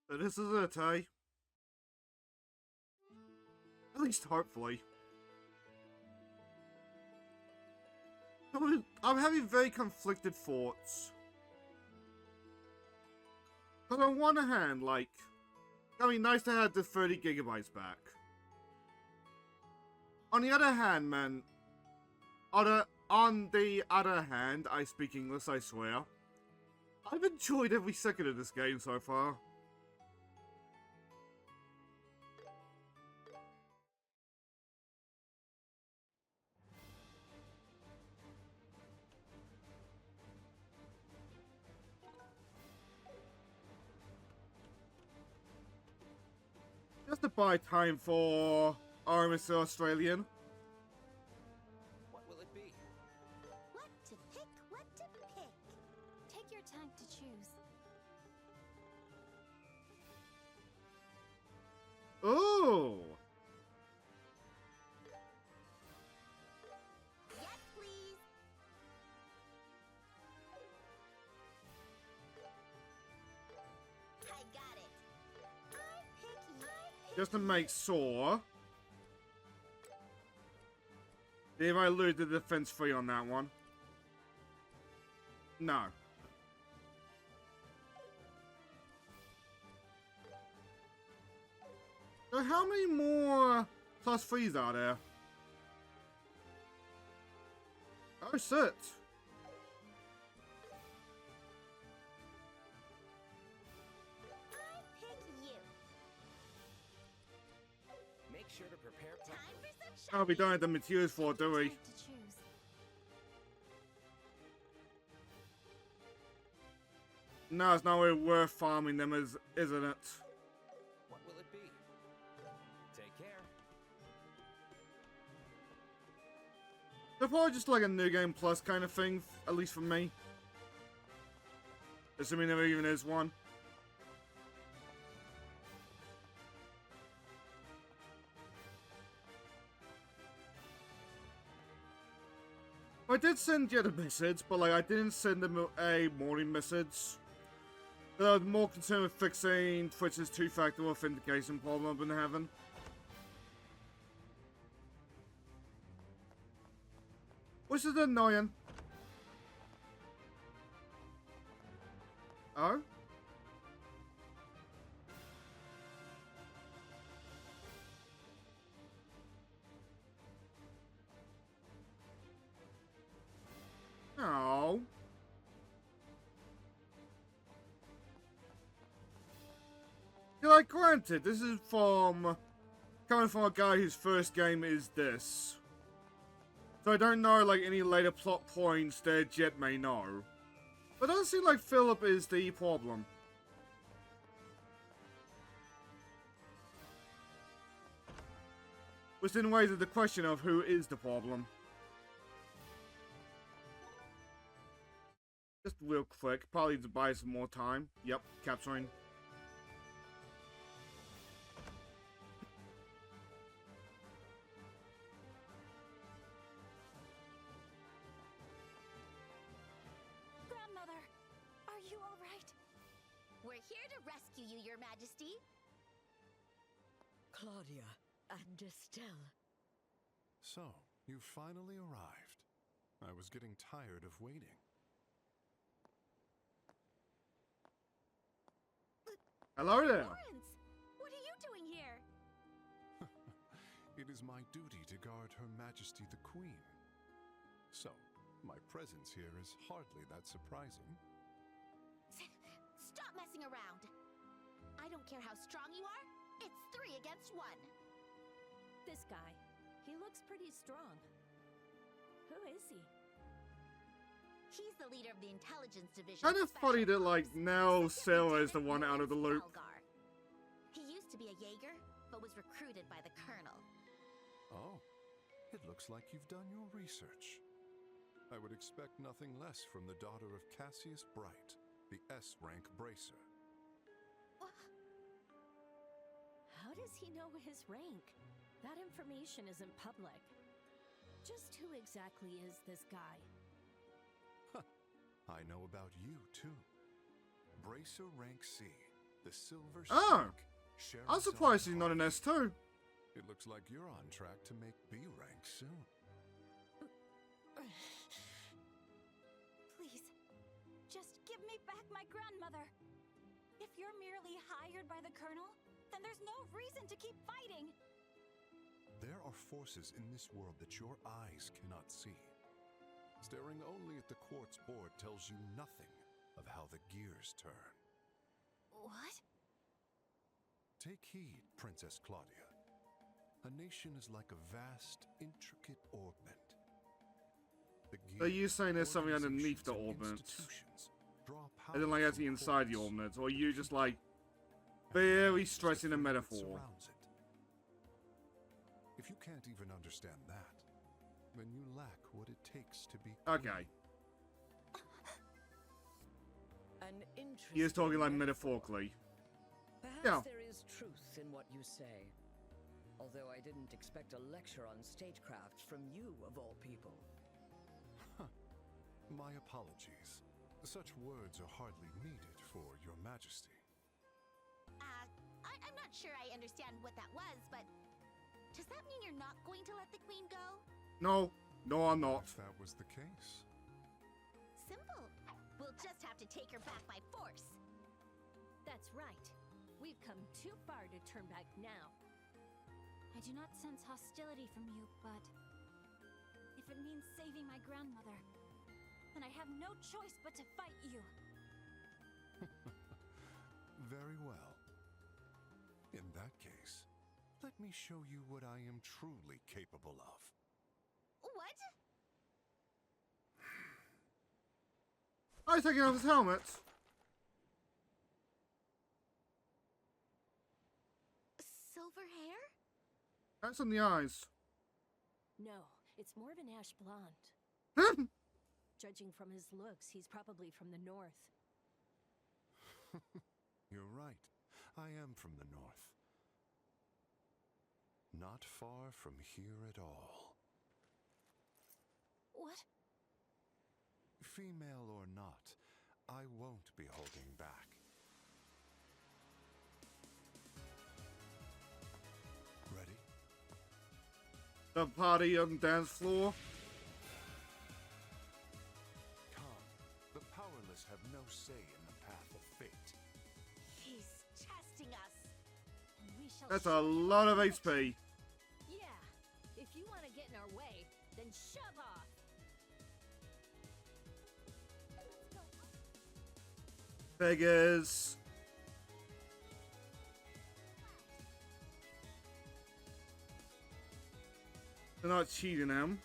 So this is it, eh? At least hopefully. I'm having very conflicted thoughts. Because on one hand, like, it'd be nice to have the 30 gigabytes back. On the other hand, man, on the other hand, I speak English, I swear. I've enjoyed every second of this game so far. Just to buy time for our Mr. Australian. What will it be? What to pick, what to pick. Take your time to choose. Ooh! Yes, please. I got it. I pick you. Just to make sure. Did I lose the defense free on that one? No. So how many more plus threes are there? Oh shit. I pick you. Make sure to prepare Time for some Oh, we don't have shopping. the materials for it, do we? Time to choose. No, it's not really worth farming them, isn't it? What will it be? Take care. They're probably just like a New Game Plus kind of thing, at least for me. Assuming there even is one. I did send Jet a message, but like I didn't send him a morning message. I was more concerned with fixing Twitch's two-factor authentication problem I've been having. Which is annoying. Oh? Oh. Yeah, like, granted, this is coming from a guy whose first game is this. So I don't know, like, any later plot points that Jet may know. But it doesn't seem like Philip is the problem. Which then raises the question of who is the problem. Just real quick, probably to buy some more time. Yep, capturing. Grandmother, are you all right? We're here to rescue you, Your Majesty. Claudia and Estelle. So, you finally arrived. I was getting tired of waiting. Hello there. Lawrence, what are you doing here? It is my duty to guard Her Majesty the Queen. So, my presence here is hardly that surprising. Stop messing around. I don't care how strong you are. It's 3 against 1. This guy. He looks pretty strong. Who is he? He's the leader of the intelligence division. Kind of funny that, like, now Second Sarah is the Lieutenant one out of the Lawrence loop. Elgar. He used to be a Jaeger, but was recruited by the Colonel. Oh, it looks like you've done your research. I would expect nothing less from the daughter of Cassius Bright, the S-rank bracer. How does he know his rank? That information isn't public. Just who exactly is this guy? I know about you, too. Bracer rank C, The Silver Oh. Snake. I'm surprised he's not an S2. It looks like you're on track to make B rank soon. Please, just give me back my grandmother. If you're merely hired by the Colonel, then there's no reason to keep fighting. There are forces in this world that your eyes cannot see. Staring only at the quartz board tells you nothing of how the gears turn. What? Take heed, Princess Claudia. A nation is like a vast, intricate orbment. The So you're saying there's something underneath the organizations and orbment? institutions draw I didn't like power actually from inside the quartz. orbment, or you just like very stretching the Frame that metaphor. surrounds it. If you can't even understand that, then you lack what it takes to be Okay, An interesting he is talking like metaphor. metaphorically. Perhaps Yeah. there is truth in what you say. Although I didn't expect a lecture on stagecraft from you, of all people. My apologies. Such words are hardly needed for your majesty. I'm not sure I understand what that was, but does that mean you're not going to let the Queen go? No, no, I'm not. If that was the case, Simple. We'll just have to take her back by force. That's right. We've come too far to turn back now. I do not sense hostility from you, but if it means saving my grandmother, then I have no choice but to fight you. very well. In that case, let me show you what I am truly capable of. What? Oh, he's taking off his helmet. Silver hair? That's on the eyes. No, it's more of an ash blonde. Judging from his looks, he's probably from the north. You're right. I am from the north. Not far from here at all. What? Female or not, I won't be holding back. Ready? The party on the dance floor. Come. The powerless have no say in the path of fate. He's testing us. And we shall That's show a him lot of which- HP. Yeah, if you want to get in our way, then shove off. Figures. They're not cheating him.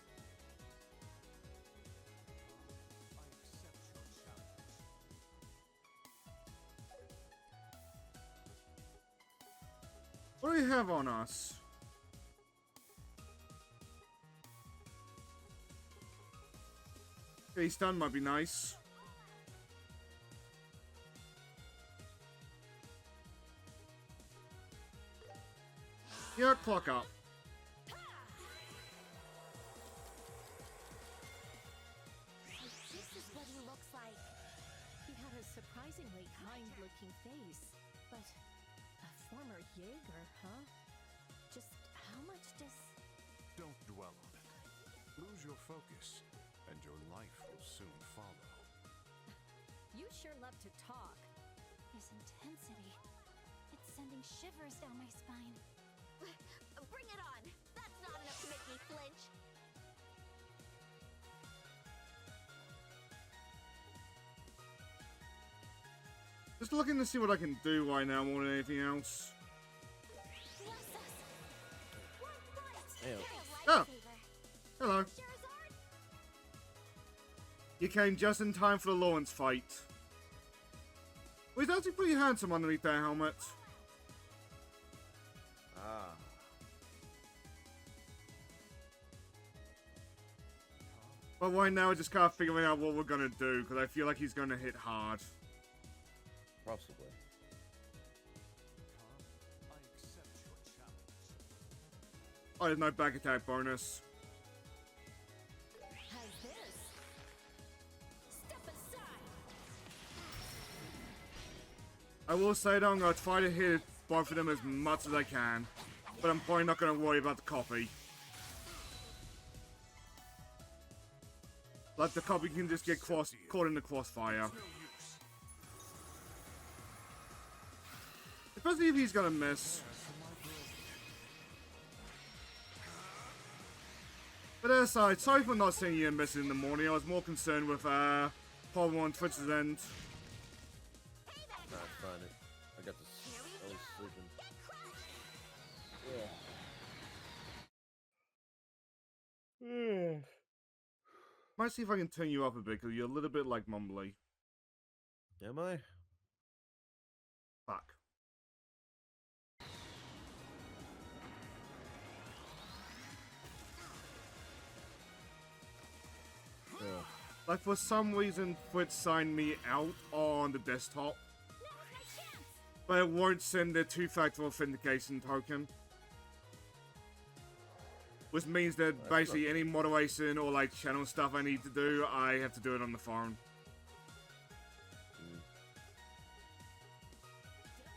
What do we have on us? Okay, stun might be nice. Yeah, clock up. This is what he looks like. He had a surprisingly kind-looking face, but a former Jaeger, huh? Just how much does... Don't dwell on it. Lose your focus, and your life will soon follow. You sure love to talk. His intensity. It's sending shivers down my spine. Bring it on! That's not enough to make me flinch. Just looking to see what I can do right now more than anything else. Bless us. What fight? Ew. You're a Oh. lifesaver. Hello. Charizard? You came just in time for the Lawrence fight. Well, he's actually pretty handsome underneath that helmet. Ah. But right now, we're just kind of figuring out what we're gonna do, because I feel like he's gonna hit hard. Possibly. I accept your challenge. Oh, there's no back attack bonus. How's this? Step aside! I will say though, I'm gonna try to hit both of them as much as I can, but I'm probably not gonna worry about the copy. Like the copy can just get caught in the crossfire. Especially if he's gonna miss. But aside, sorry for not seeing you missing in the morning. I was more concerned with problem on Twitch's end. Nah, it's fine. I got this. I was sleeping. Yeah. Might see if I can turn you up a bit, because you're a little bit like mumbly. Am I? Fuck. Yeah. Like for some reason, Twitch signed me out on the desktop. But it won't send the two-factor authentication token. Which means that That's basically any moderation or like channel stuff I need to do, I have to do it on the phone.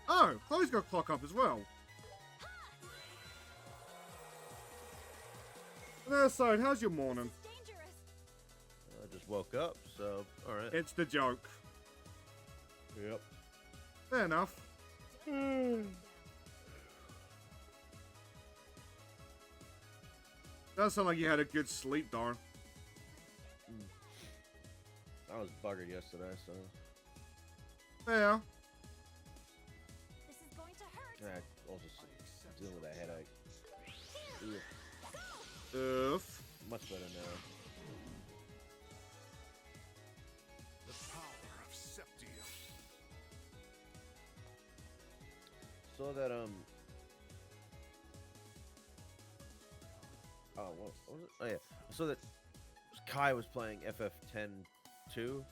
Oh, Chloe's got clock up as well. On the other side, how's your morning? I just woke up, so alright. It's the joke. Yep. Fair enough. Does sound like you had a good sleep, Dar. I was buggered yesterday, so Fair. This is going to hurt. yeah, I was just dealing with a headache. Ugh, Oof. much better now. The power of Septia. Saw that oh, what was it? Oh yeah, I saw that Kai was playing FF10 2,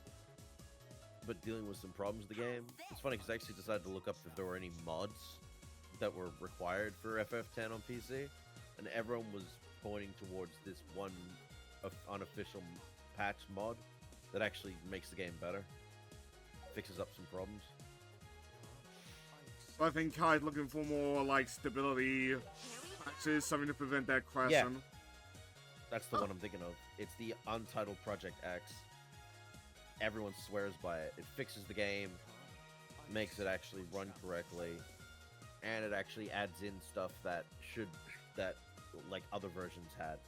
but dealing with some problems with the game. It's funny because I actually decided to look up if there were any mods that were required for FF10 on PC, and everyone was pointing towards this one unofficial patch mod that actually makes the game better, fixes up some problems. I think Kai's looking for more like stability patches, something to prevent that crashing. Yeah. That's the one I'm thinking of. It's the Untitled Project X. Everyone swears by it. It fixes the game, makes it actually run correctly, and it actually adds in stuff that like other versions had.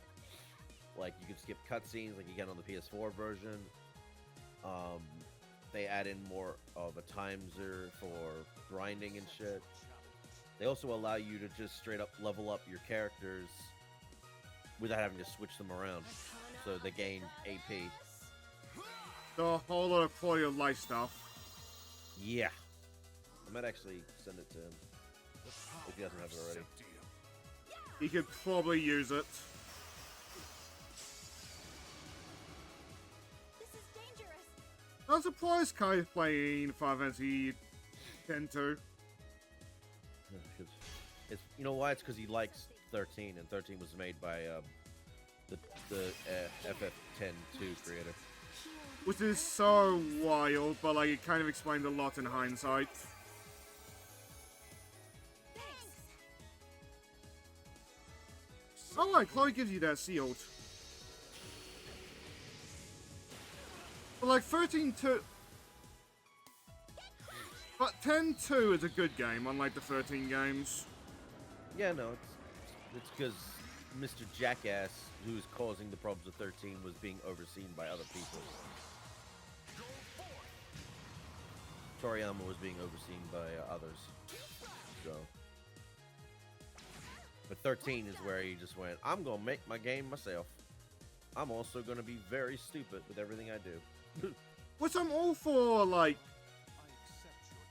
Like you can skip cutscenes like you get on the PS4 version. They add in more of a timer for grinding and shit. They also allow you to just straight up level up your characters without having to switch them around, so they gain AP. So a whole lot of quality of life stuff. Yeah. I might actually send it to him if he doesn't have it already. He could probably use it. This is dangerous. I'm surprised Kai's playing Final Fantasy X-2. It's, you know why? It's because he likes 13, and 13 was made by the FF10-2 creator. Which is so wild, but like it kind of explained a lot in hindsight. Alright, Chloe gives you that sealed. But like 13-2... But 10-2 is a good game, unlike the 13 games. Yeah, no, it's because Mr. Jackass, who was causing the problems with 13, was being overseen by other people. Toriyama was being overseen by others. So, but 13 is where he just went, I'm gonna make my game myself. I'm also gonna be very stupid with everything I do. Which I'm all for, like,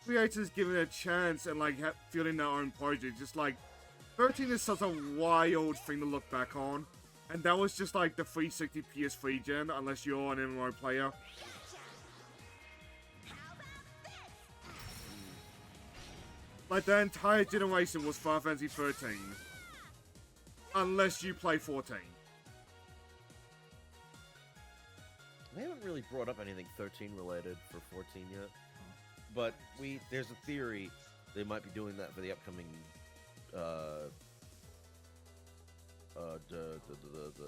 creators giving it a chance and like feeling their own project. Just like 13 is such a wild thing to look back on, and that was just like the 360 PS3 gen, unless you're an MMO player. Like the entire generation was Final Fantasy 13, unless you play 14. They haven't really brought up anything 13 related for 14 yet. But there's a theory they might be doing that for the upcoming the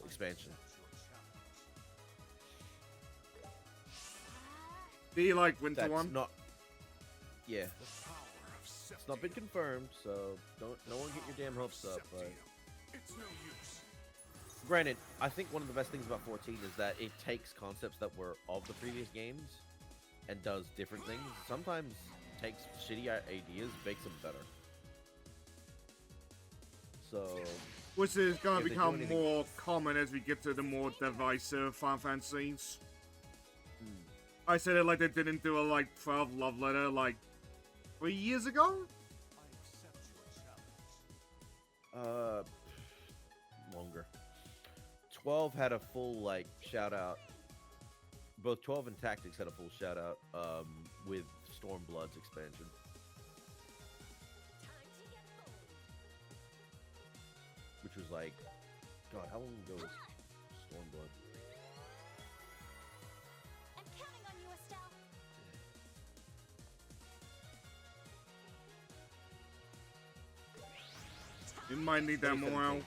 expansion. The like winter That's one. not. Yeah, it's not been confirmed, so no one get your damn hopes up. But It's no use. granted, I think one of the best things about 14 is that it takes concepts that were of the previous games and does different things. Sometimes takes shitty ideas, makes them better. So Which is gonna if they do become anything- more common as we get to the more divisive Final Fantasies. I said it like they didn't do a like 12 love letter like 3 years ago? Longer. 12 had a full like shout out. Both 12 and Tactics had a full shout out with Stormblood's expansion. Which was like, God, how long ago was Stormblood? I'm counting on you, Estelle. You might need that more out.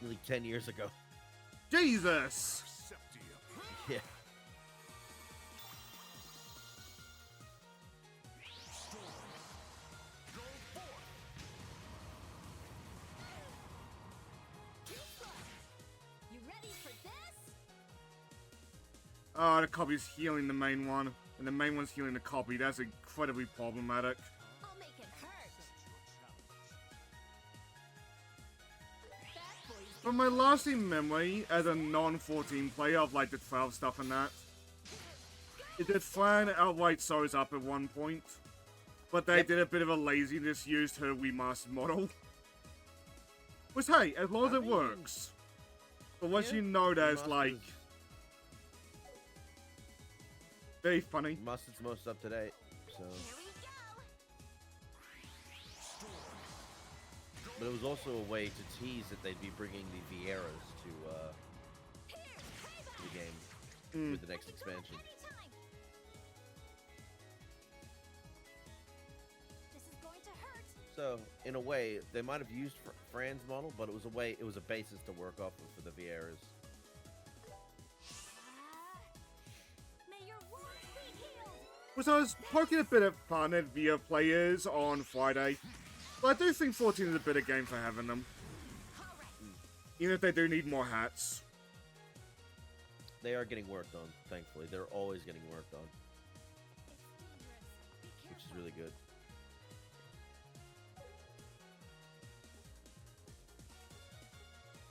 Nearly 10 years ago. Jesus! Yeah. You ready for this? Oh, the copy's healing the main one, and the main one's healing the copy. That's incredibly problematic. I'll make it hurt. Bad boys From my lasting memory as a non-14 player of like the 12 stuff and that, it did Fran outright sews up at one point, but they did a bit of a laziness, used her remastered model. Which, hey, as long as it works. But once Yeah, you know that it's like Remastered's- very funny. Mustard's most up to date, so. Here we go. But it was also a way to tease that they'd be bringing the Vieras to the game with the next expansion. Anytime. This is going to hurt. So, in a way, they might have used Fran's model, but it was a basis to work off of for the Vieras. May your wounds be healed. Was I was poking a bit of fun at Via players on Friday, but I do think 14 is a better game for having them. Even if they do need more hats. They are getting worked on, thankfully. They're always getting worked on, It's dangerous. Be which is careful. really good.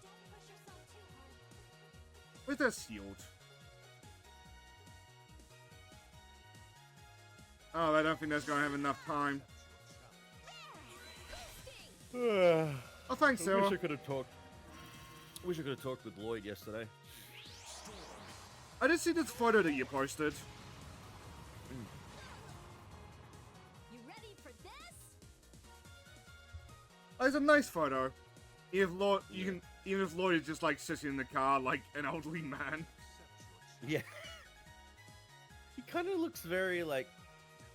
Don't push yourself too hard. Where's that shield? Oh, I don't think that's gonna have enough time. Oh, thanks, I Sarah. wish I could have talked. Wish I could have talked with Lloyd yesterday. I did see this photo that you posted. You ready for this? Oh, it's a nice photo. If Lloyd, even if Lloyd is just like sitting in the car like an elderly man. Yeah. He kind of looks very like.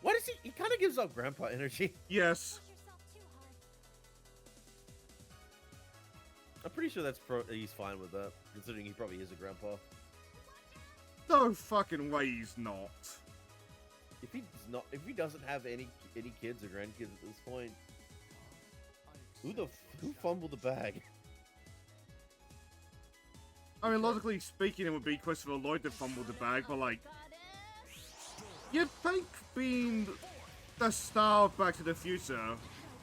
What is he? He kind of gives off grandpa energy. Yes. Push yourself too hard. I'm pretty sure he's fine with that, considering he probably is a grandpa. No fucking way he's not. If he doesn't have any kids or grandkids at this point, who fumbled the bag? I mean, logically speaking, it would be Christopher Lloyd that fumbled the bag, but like, you'd think being the star of Back to the Future,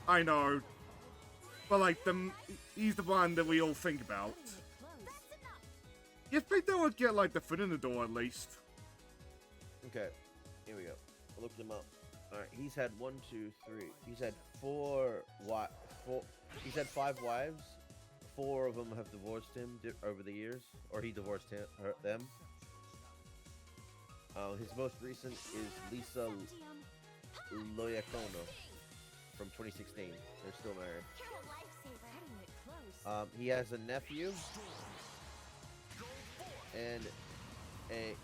I know, but like, he's the one that we all think about. You'd think they would get like the foot in the door at least. Okay, here we go. I looked him up. All right, he's had 1, 2, 3. He's had four. He's had 5 wives. 4 of them have divorced him over the years, or he divorced them. His most recent is Lisa Loyacono from 2016. They're still married. You're a lifesaver. He has a nephew and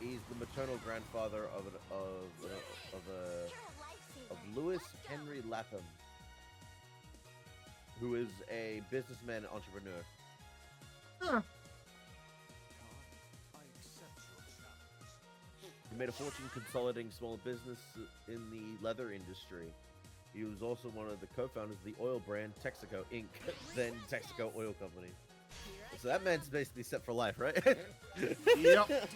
he's the maternal grandfather of Lewis Henry Lapham, who is a businessman and entrepreneur. Huh. He made a fortune consolidating small business in the leather industry. He was also one of the co-founders of the oil brand Texaco Inc., then Texaco Oil Company. So that man's basically set for life, right? Yep.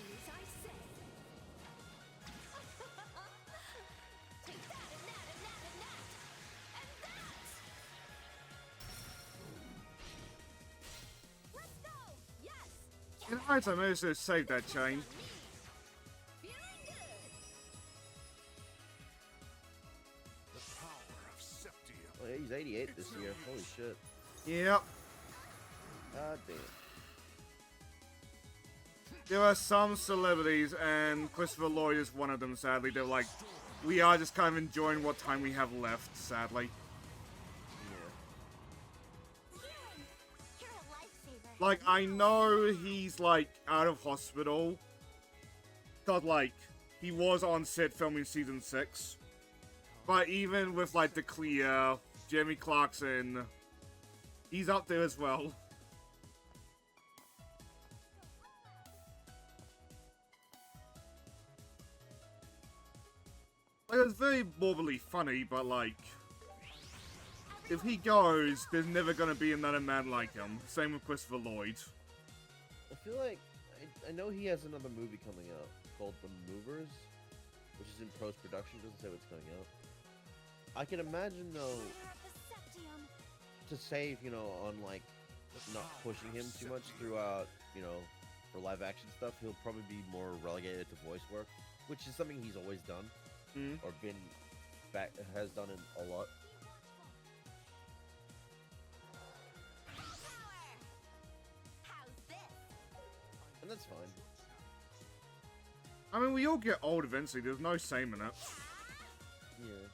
In hindsight, maybe I should have saved that chain. Oh yeah, he's 88 this year. Holy shit. Yep. God damn. There are some celebrities, and Christopher Lloyd is one of them, sadly. They're like, we are just kind of enjoying what time we have left, sadly. Like, I know he's, like, out of hospital. Cause, like, he was on set filming season 6. But even with, like, The Clear, Jeremy Clarkson, he's up there as well. Like, it's very morbidly funny, but, like, if he goes, there's never gonna be another man like him. Same with Christopher Lloyd. I feel like I know he has another movie coming out called The Movers, which is in post-production. Doesn't say what's coming out. I can imagine though, to save, you know, on like not pushing him too much throughout, you know, for live action stuff, he'll probably be more relegated to voice work, which is something he's always done or has done in a lot. And that's fine. I mean, we all get old eventually. There's no shame in it. Yeah.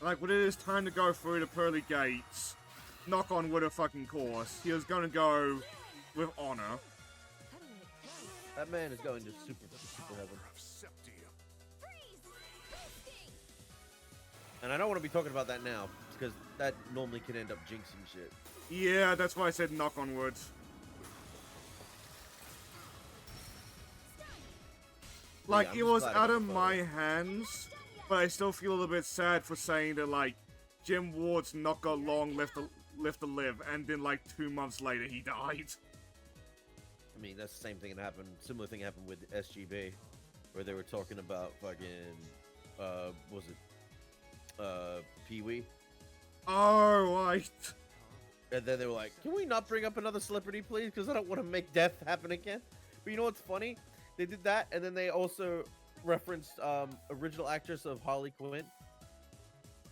Like, when it is time to go through the pearly gates, knock on wood, a fucking course, he was gonna go with honor. That man is going to super heaven. And I don't want to be talking about that now, because that normally can end up jinxing shit. Yeah, that's why I said knock on wood. Like, Yeah, it was out of my hands, but I still feel a little bit sad for saying that, like, Jim Ward's not got long left to live, and then, like, 2 months later, he died. I mean, that's the same thing that happened. Similar thing happened with SGB, where they were talking about fucking, what was it? Pee-wee. Oh, right. And then they were like, can we not bring up another celebrity, please? Because I don't want to make death happen again. But you know what's funny? They did that, and then they also referenced original actress of Harley Quinn.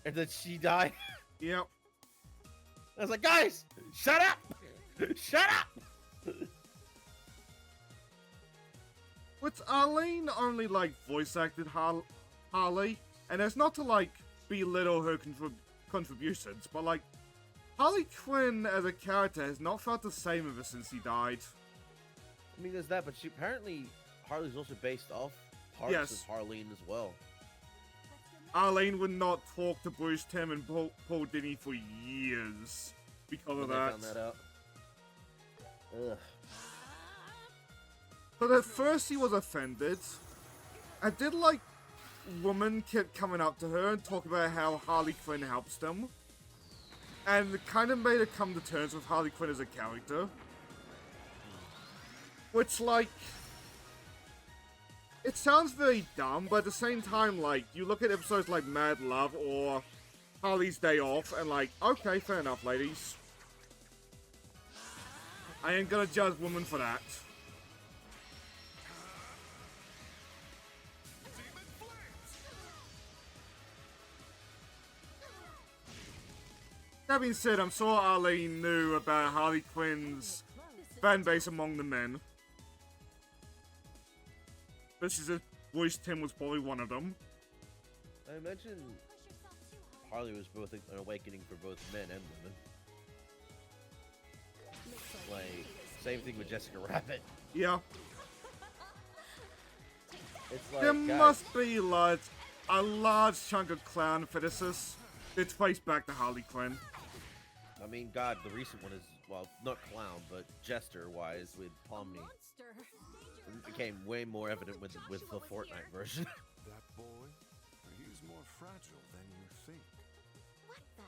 And then she died. Yep. I was like, guys, shut up! Shut up! But Arlene only, like, voice acted Harley, and that's not to, like, belittle her contributions, but, like, Harley Quinn as a character has not felt the same ever since he died. I mean, there's that, but she apparently Harley's also based off parts of Harleen as well. Arlene would not talk to Bruce Timm and Paul Dini for years because of that. I found that out. Ugh. But at first he was offended. I did like women kept coming up to her and talk about how Harley Quinn helps them. And it kind of made her come to terms with Harley Quinn as a character. Which, like, it sounds very dumb, but at the same time, like, you look at episodes like Mad Love or Harley's Day Off, and like, okay, fair enough, ladies. I ain't gonna judge women for that. That being said, I'm sure Arlene knew about Harley Quinn's fan base among the men. This is a Bruce Timm was probably one of them. I imagine Harley was both an awakening for both men and women. Like, Same thing with Jessica Rabbit. Yeah. It's like, There guys, must be, like, a large chunk of clown fetishes that trace back to Harley Quinn. I mean, God, the recent one is, well, not clown, but jester-wise with Pomni. Monster. It became way more evident with the Fortnite version. That boy, he's more fragile than you think. What the?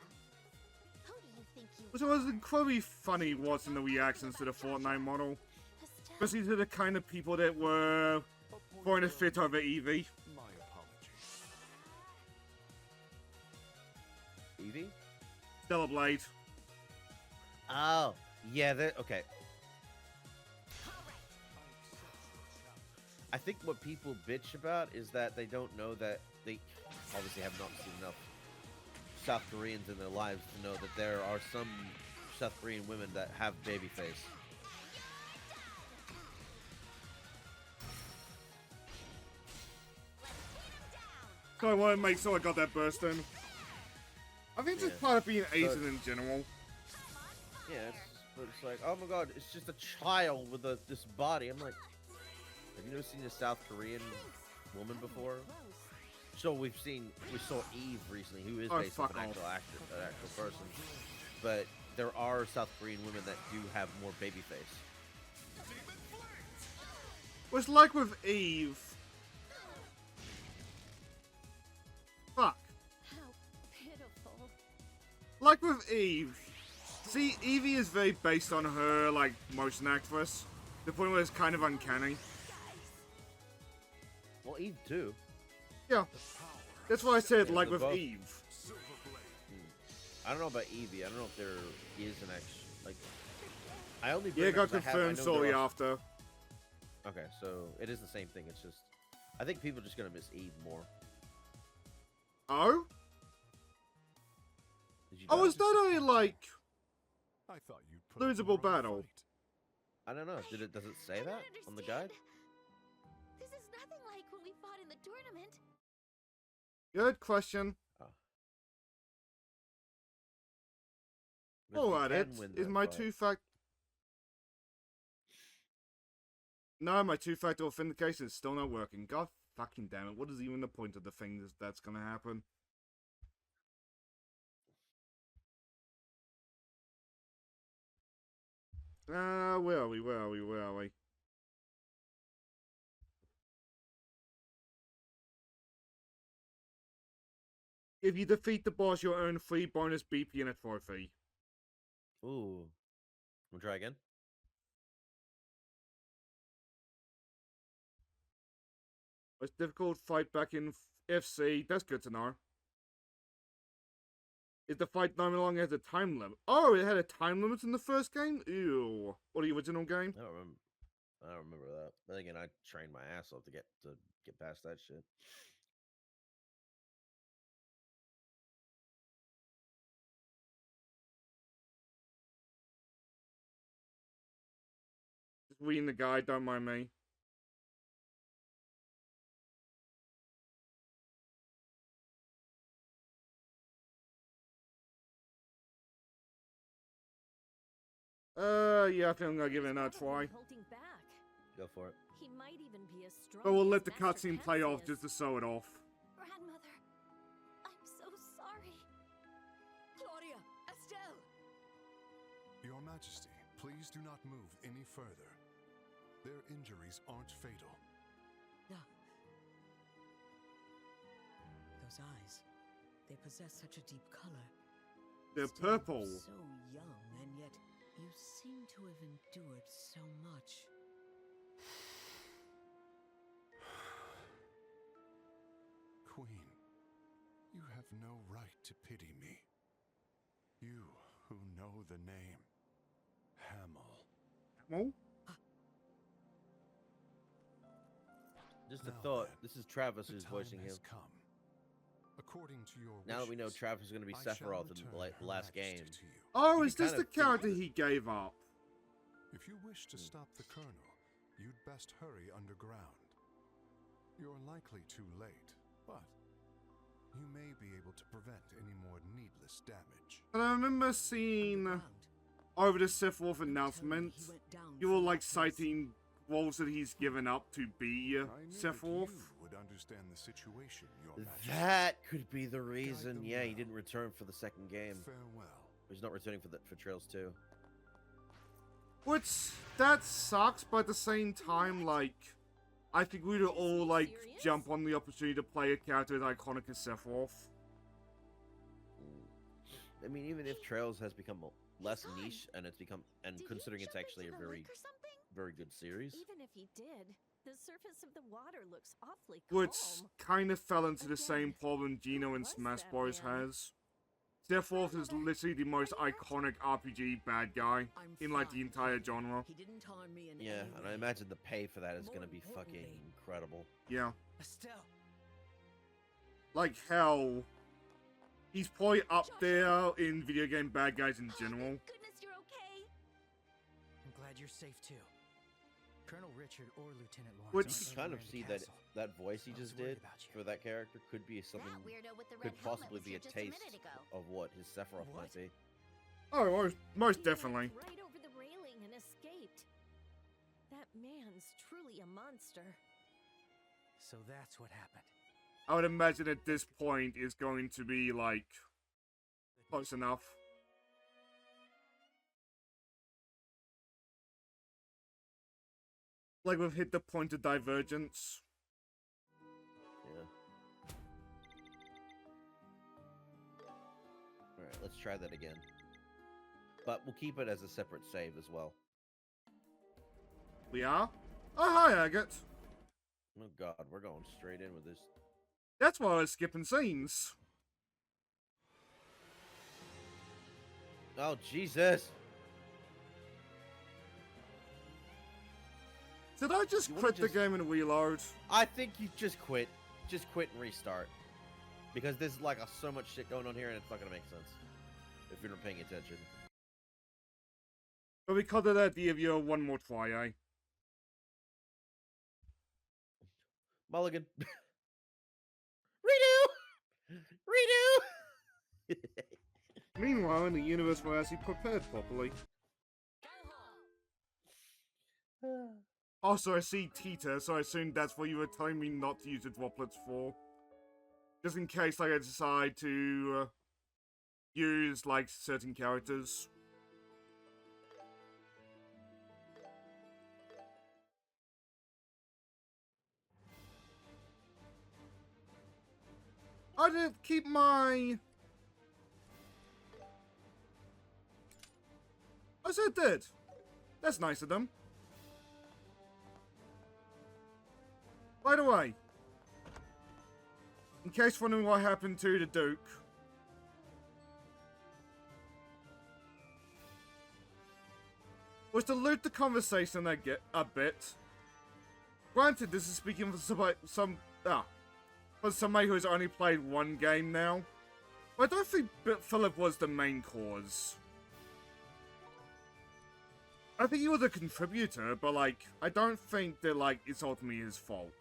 Who do you think you Which was incredibly funny watching the reactions to the Fortnite model. Estelle? Especially to the kind of people that were throwing a fit over Eevee. My apologies. Evie? Stellar Blade. Oh, yeah, okay. I think what people bitch about is that they don't know that they obviously have not seen enough South Koreans in their lives to know that there are some South Korean women that have baby face. So I want to make sure I got that burst in. I think it's just Yeah. part of being Asian in general. Yeah, but it's like, oh my god, it's just a child with this body. I'm like, have you never seen a South Korean woman before? So we saw Eve recently, who is Oh, based off fuck an off. actual person. But there are South Korean women that do have more baby face. Well, it's like with Eve. Fuck. How pitiful. Like with Eve. See, Evie is very based on her, like, motion actress. The point where it's kind of uncanny. Well, Eve too. Yeah. That's why I said, Yeah, like they're with both- Eve. I don't know about Evie. I don't know if there is an actual, like, I only Yeah, it bring got up 'cause I confirmed know shortly there are- after. Okay, so it is the same thing. It's just, I think people are just gonna miss Eve more. Oh? Did you Oh, know? is that a, like... I thought you'd put up a Losable rough battle. fight. I don't know. Does it say that on the guide? This is nothing like when we fought in the tournament. Good question. Because we Alright, can it win is that my fight. two-fact... No, my two-factor authentication is still not working. God fucking damn it. What is even the point of the thing that's gonna happen? Where are we? Where are we? Where are we? If you defeat the boss, you'll earn 3 bonus BP and a trophy. Ooh. We'll try again. It's difficult fight back in FC. That's good to know. Is the fight no longer has a time limit? Oh, it had a time limit in the first game? Ew. Or the original game? I don't remember that. But again, I trained my ass off to get past that shit. Just reading the guide, don't mind me. Yeah, I think I'm gonna give it another try. Holding back. Go for it. He might even be as strong. But we'll as let the Master cutscene play off Cassius. just to show it off. Grandmother, I'm so sorry. Claudia! Estelle! Your Majesty, please do not move any further. Their injuries aren't fatal. Those eyes, they possess such a deep color. They're Still, purple. So young, and yet you seem to have endured so much. Queen, you have no right to pity me. You who know the name Hamill. Well, Just a Now thought. then, This is Travis the who's time voicing has him. come. According to your Now that we know wishes, Travis is going to be I shall Sephiroth in the return Her last Majesty game. to you. oh, You is can this kind the of think character that- he gave up? If you wish to stop the Colonel, you'd best hurry underground. You're likely too late, but you may be able to prevent any more needless damage. And I remember seeing Underground. over the Sephiroth announcement, you were like citing roles that he's given up to be I knew that Sephiroth. you would understand the situation, Your Majesty. That could be the reason. them Yeah, he well. didn't return for the second game. Farewell. He's not returning for Trails 2. Which, that sucks, but at the same time, like, I think we'd all, like, serious? jump on the opportunity to play a character as iconic as Sephiroth. I mean, even if Trails has become less He's gone. niche, and it's become, and Did he considering it's jump actually a into the very, lake or something? very good series. Even if he did, the surface of the water looks awfully calm. Which kind of fell into the same Again, problem Gino who and was Smash that Bros. man? has. Sephiroth is literally the most iconic RPG bad guy I'm in, like, the fine. entire genre. He didn't harm me in Yeah, any and I way. imagine the pay for that is More going to be fucking importantly- incredible. Yeah. Estelle. Like, hell. He's probably up there in video game bad guys in Oh, general. thank goodness you're okay. I'm glad you're safe too. Colonel Richard or Lieutenant Lawrence. Which- You aren't can kind of anywhere in see the that castle. that voice he I was just worried did about you. for that character could be something, That weirdo with the red could helmet possibly was be here a just taste minute ago. of what his Sephiroth might What? be. Oh, most He definitely. walked right over the railing and escaped. That man's truly a monster. So that's what happened. I would imagine at this point is going to be, like, close enough. Like, we've hit the point of divergence. Yeah. Alright, let's try that again. But we'll keep it as a separate save as well. We are? Oh, hi, Agate. Oh god, we're going straight in with this. That's why I was skipping scenes. Oh, Jesus! Did I just You wanna quit the just- game and reload? I think you just quit. Just quit and restart. Because there's like so much shit going on here and it's not gonna make sense. If you're not paying attention. But because of that, give you one more try, eh? Mulligan. Redo! Redo! Meanwhile, in the universe where he prepared properly. Also, I see Tita, so I assume that's what you were telling me not to use the droplets for. Just in case, like, I decide to use, like, certain characters. I did keep my... I said did. That's nice of them. By the way, in case wondering what happened to the Duke, was to loot the conversation I get a bit. Granted, this is speaking for somebody who's only played one game now, but I don't think Philip was the main cause. I think he was a contributor, but, like, I don't think that, like, it's ultimately his fault.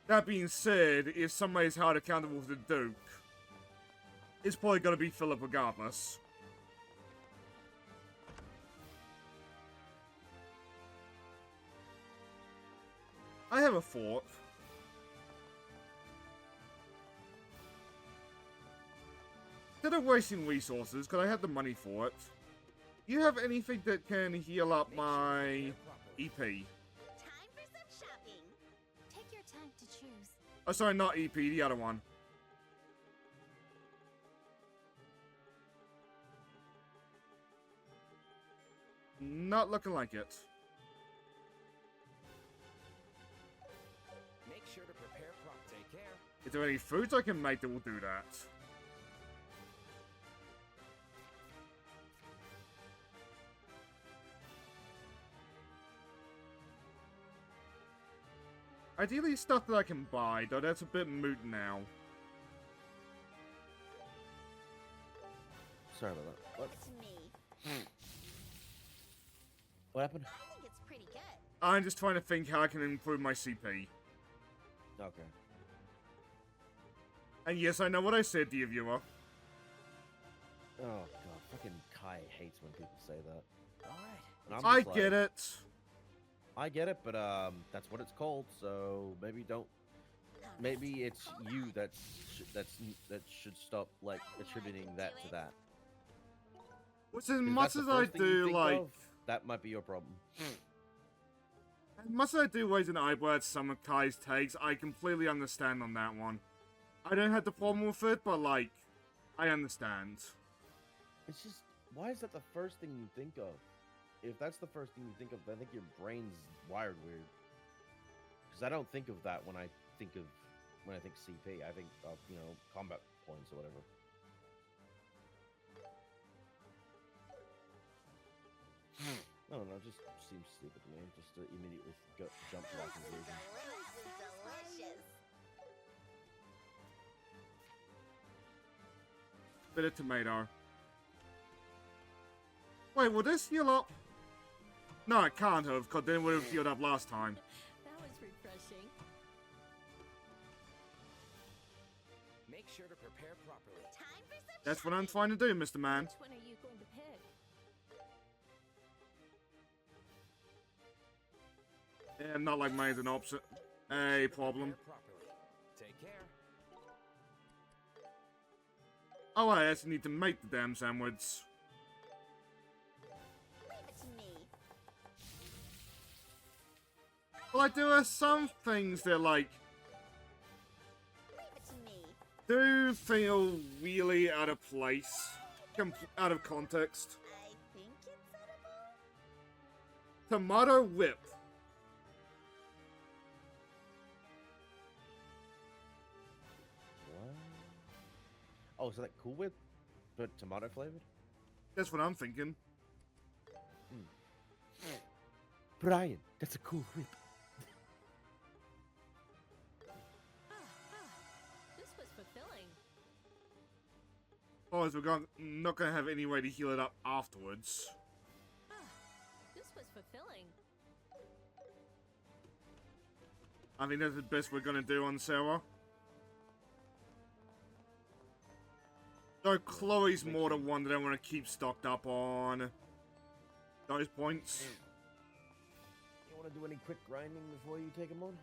That being said, if somebody's held accountable for the Duke, it's probably gonna be Philip regardless. I have a thought. Instead of wasting resources, because I have the money for it, do you have anything that can heal up my EP? Time for some shopping. Take your time to choose. Oh, sorry, not EP, the other one. Not looking like it. Make sure to prepare prop. Take care. Is there any foods I can make that will do that? Ideally stuff that I can buy, though that's a bit moot now. Sorry about that. What? It's me. What happened? I think it's pretty good. I'm just trying to think how I can improve my CP. Okay. And yes, I know what I said, dear viewer. Oh god, fucking Kai hates when people say that. All right. And I'm I just like, get it. I get it, but that's what it's called. So maybe don't. Maybe it's you that should stop like attributing that to that. Which as 'Cause much that's the as I first thing you do, think like, of, that might be your problem. as much as I do raise an eyebrow at some of Kai's takes, I completely understand on that one. I don't have the problem with it, but like, I understand. It's just, why is that the first thing you think of? If that's the first thing you think of, I think your brain's wired weird. Because I don't think of that when I think CP. I think of, you know, combat points or whatever. I don't know, it just seems stupid to me, just to immediately jump to that conclusion. Bit of tomato. Wait, will this heal up? No, it can't have, because then it would have healed up last time. That was refreshing. Make sure to prepare properly. Time for some That's what I'm trying to do, Mr. Man. Which one are you going to pick? Yeah, not like mine's an option. A problem. Prepare properly. Take care. Oh, I actually need to make the damn sandwich. leave it to me. Well, like, there are some things that, like, Leave it to me. do feel really out of place. Out of context. I think it's edible. Tomato whip. What? Oh, is that Cool Whip, but tomato flavored? That's what I'm thinking. Brian, that's a Cool Whip. This was fulfilling. Oh, as we're not gonna have any way to heal it up afterwards. This was fulfilling. I think that's the best we're gonna do on Sarah. Though Chloe's more the one that I want to keep stocked up on those points. You want to do any quick grinding before you take them on?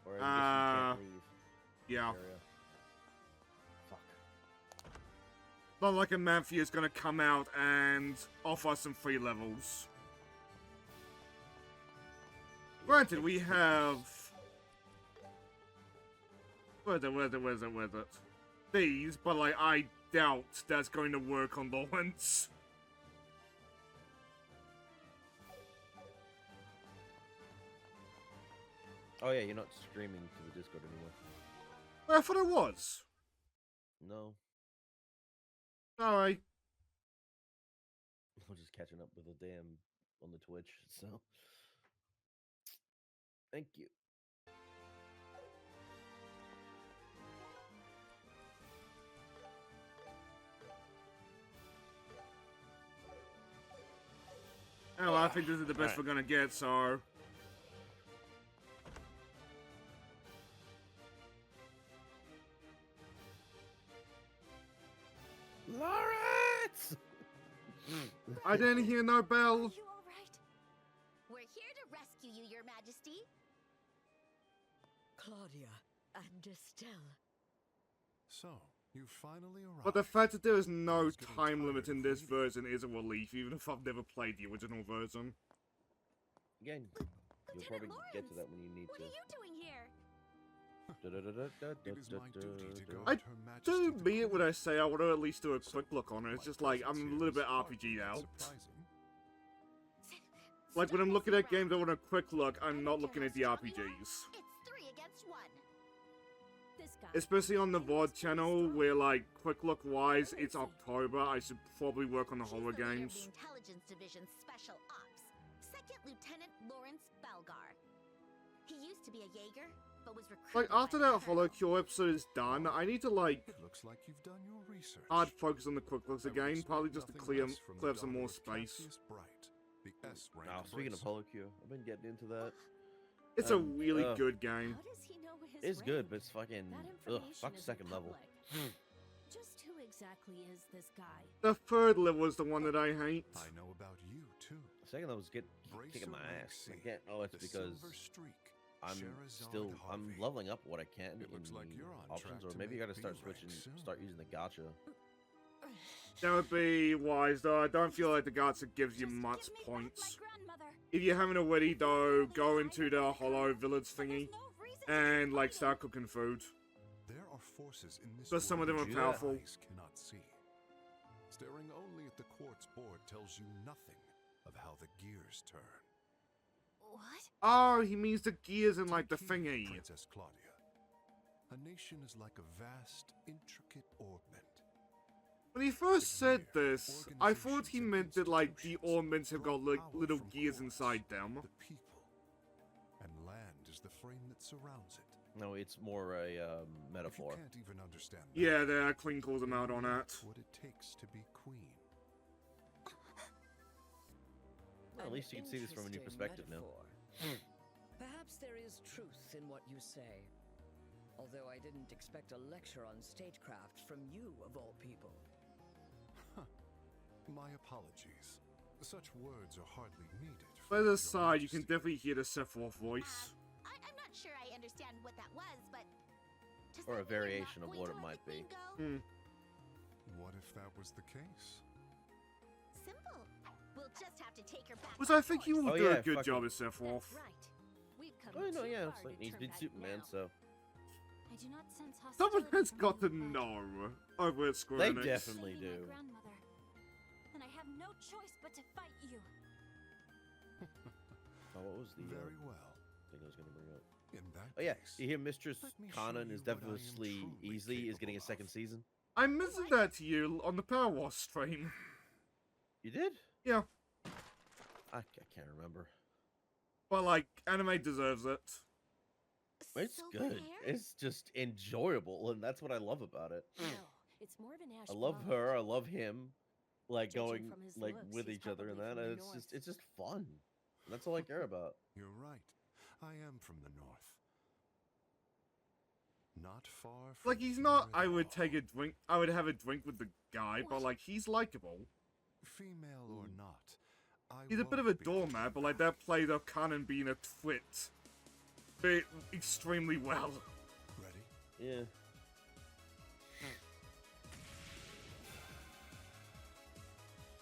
Or I guess you can't leave Yeah. the area. Fuck. Not like a Matthew is gonna come out and offer some free levels. Granted, we have... Where's it? These, but like, I doubt that's going to work on Lawrence. Oh yeah, you're not streaming to the Discord anymore. I thought it was. No. Sorry. I'm just catching up with the damn on the Twitch, so thank you. Oh, I think this is the best Alright. we're gonna get, so... Lawrence! I didn't hear no bell. Are you all right? We're here to rescue you, Your Majesty. Claudia and Estelle. So, you finally arrived. But the fact that there is no It's getting time limit tired in of this waiting. version is a relief, even if I've never played the original version. Again, you'll probably get to that when you need What to. are you doing here? It is my duty to guard I Her Majesty do the mean it Queen. when I say I want to at least do a So, quick look on it. It's my just like, I'm presence a here little is bit hardly RPG'd that out. surprising. Like, when I'm looking at games I want a quick look, I'm not looking at the RPGs. It's 3 against 1. This guy. Especially on the VOD channel, where, like, quick look wise, it's October. I should probably work on the He's horror the leader of games. the Intelligence Division's Special Ops, 2nd Lieutenant Lawrence Balgar. He used to be a Jaeger, but was recruited Like, after by the that Hollow Colonel. Cure episode is done, I need to, like, It looks like you've done your research. hard focus on the quick looks I would again, expect partly just to nothing clear less from the clear up some more daughter of space. Cassius Bright, the S-rank Now, speaking of bracer. Holocure, I've been getting into that. It's a really good game. How does he know his It's good, rank? but it's fucking That ugh. information Fuck isn't second level. public. Just who exactly is this guy? The third level is the one that I hate. I know about you too. The second level was kicking my ass. Again, oh, it's because I'm leveling up what I can in options, or maybe you gotta start start using the gacha. That would be wise, though. I don't feel like the gacha gives you much points. If you haven't already, though, go into the hollow village thingy and, like, start cooking food. There are forces in this But some of them are world that powerful. your eyes cannot see. Staring only at the quartz board tells you nothing of how the gears turn. What? Oh, he means the gears in, like, the Take heed, thingy. Princess Claudia. A nation is like a vast, intricate orbment. When he first said this, I thought he meant that, like, the ornaments have got, like, little gears inside them. The people. And land is the frame that surrounds it. No, it's more a If you metaphor. can't even understand that, Yeah, there, Queen calls him out on that. what it takes to be queen. Well, at least you can see this from a new Interesting perspective now. metaphor. Perhaps there is truth in what you say. Although I didn't expect a lecture on stagecraft from you, of all people. My apologies. Such words are hardly needed. By for the your side, you can majesty. definitely hear the Sephiroth voice. I'm not sure I understand what that was, but... does Or a that mean you're variation not of going what to it let might the be. queen go? What if that was the case? Simple. We'll just have to take her back. Which by I think he force. will Oh, do yeah, a good fuck job it. as Sephiroth. That's right. We've come Oh, no, too yeah, far it's like to he's turn been back Superman, now. so I do not sense Someone hostility has from got you, to but know over at Square They Enix. definitely saving my do. grandmother, and I have no choice but to fight you. Oh, what was the Very well. thing I was gonna bring up? In that Oh yeah, case, you hear Mistress let me show Kanan you is what I am definitely truly easily is getting a capable second of. season. I mentioned that to you on the Power Wash stream. You did? Yeah, I can't remember. but like, anime deserves it. It's Silver good. hair? It's just enjoyable, and that's what I love about it. No, it's more of an ash I love blonde. her. I love him. Like Judging going from his like looks, with he's each other and probably that. from the And north. it's just fun. That's all I care about. You're right. I am from the north. Not far from Like, he's here not, at I would all. take a drink, I would have a drink with the guy, but like, he's likable. Female or not, I He's a bit of a won't be doormat, but like, that plays up Kanan being a twit. But extremely well. Ready? Yeah.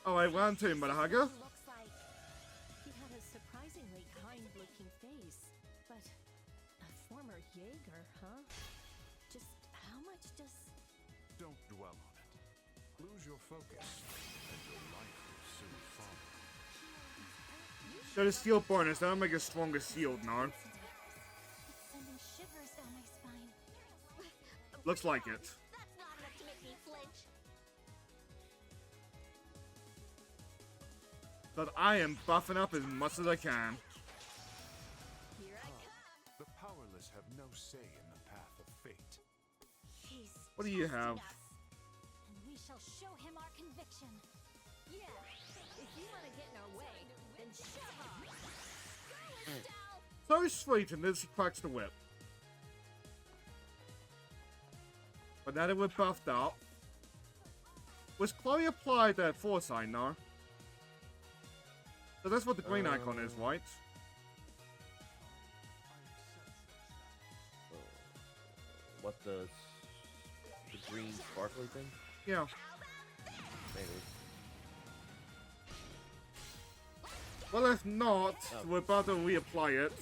Alright, round two, Madahaga. Looks like he had a surprisingly kind-looking face, but a former Jaeger, huh? Just how much does... Don't dwell on it. Lose your focus, and your life will soon follow. Got a steel bonus, that'll make a stronger shield now. It's sending shivers down my spine. Looks like it. That's not enough to make me flinch. But I am buffing up as much as I can. Here I come. The powerless have no say in the path of fate. He's What do you testing have? us, and we shall show him our conviction. Yeah, if you want to get in our way, then shove off. So sweet, and then she cracks the whip. But now that we're buffed up, was Chloe applied that foresight now? So that's what the green icon is, right? What the green sparkly thing? Yeah. Maybe. Well, if not, Oh. we're about to reapply it.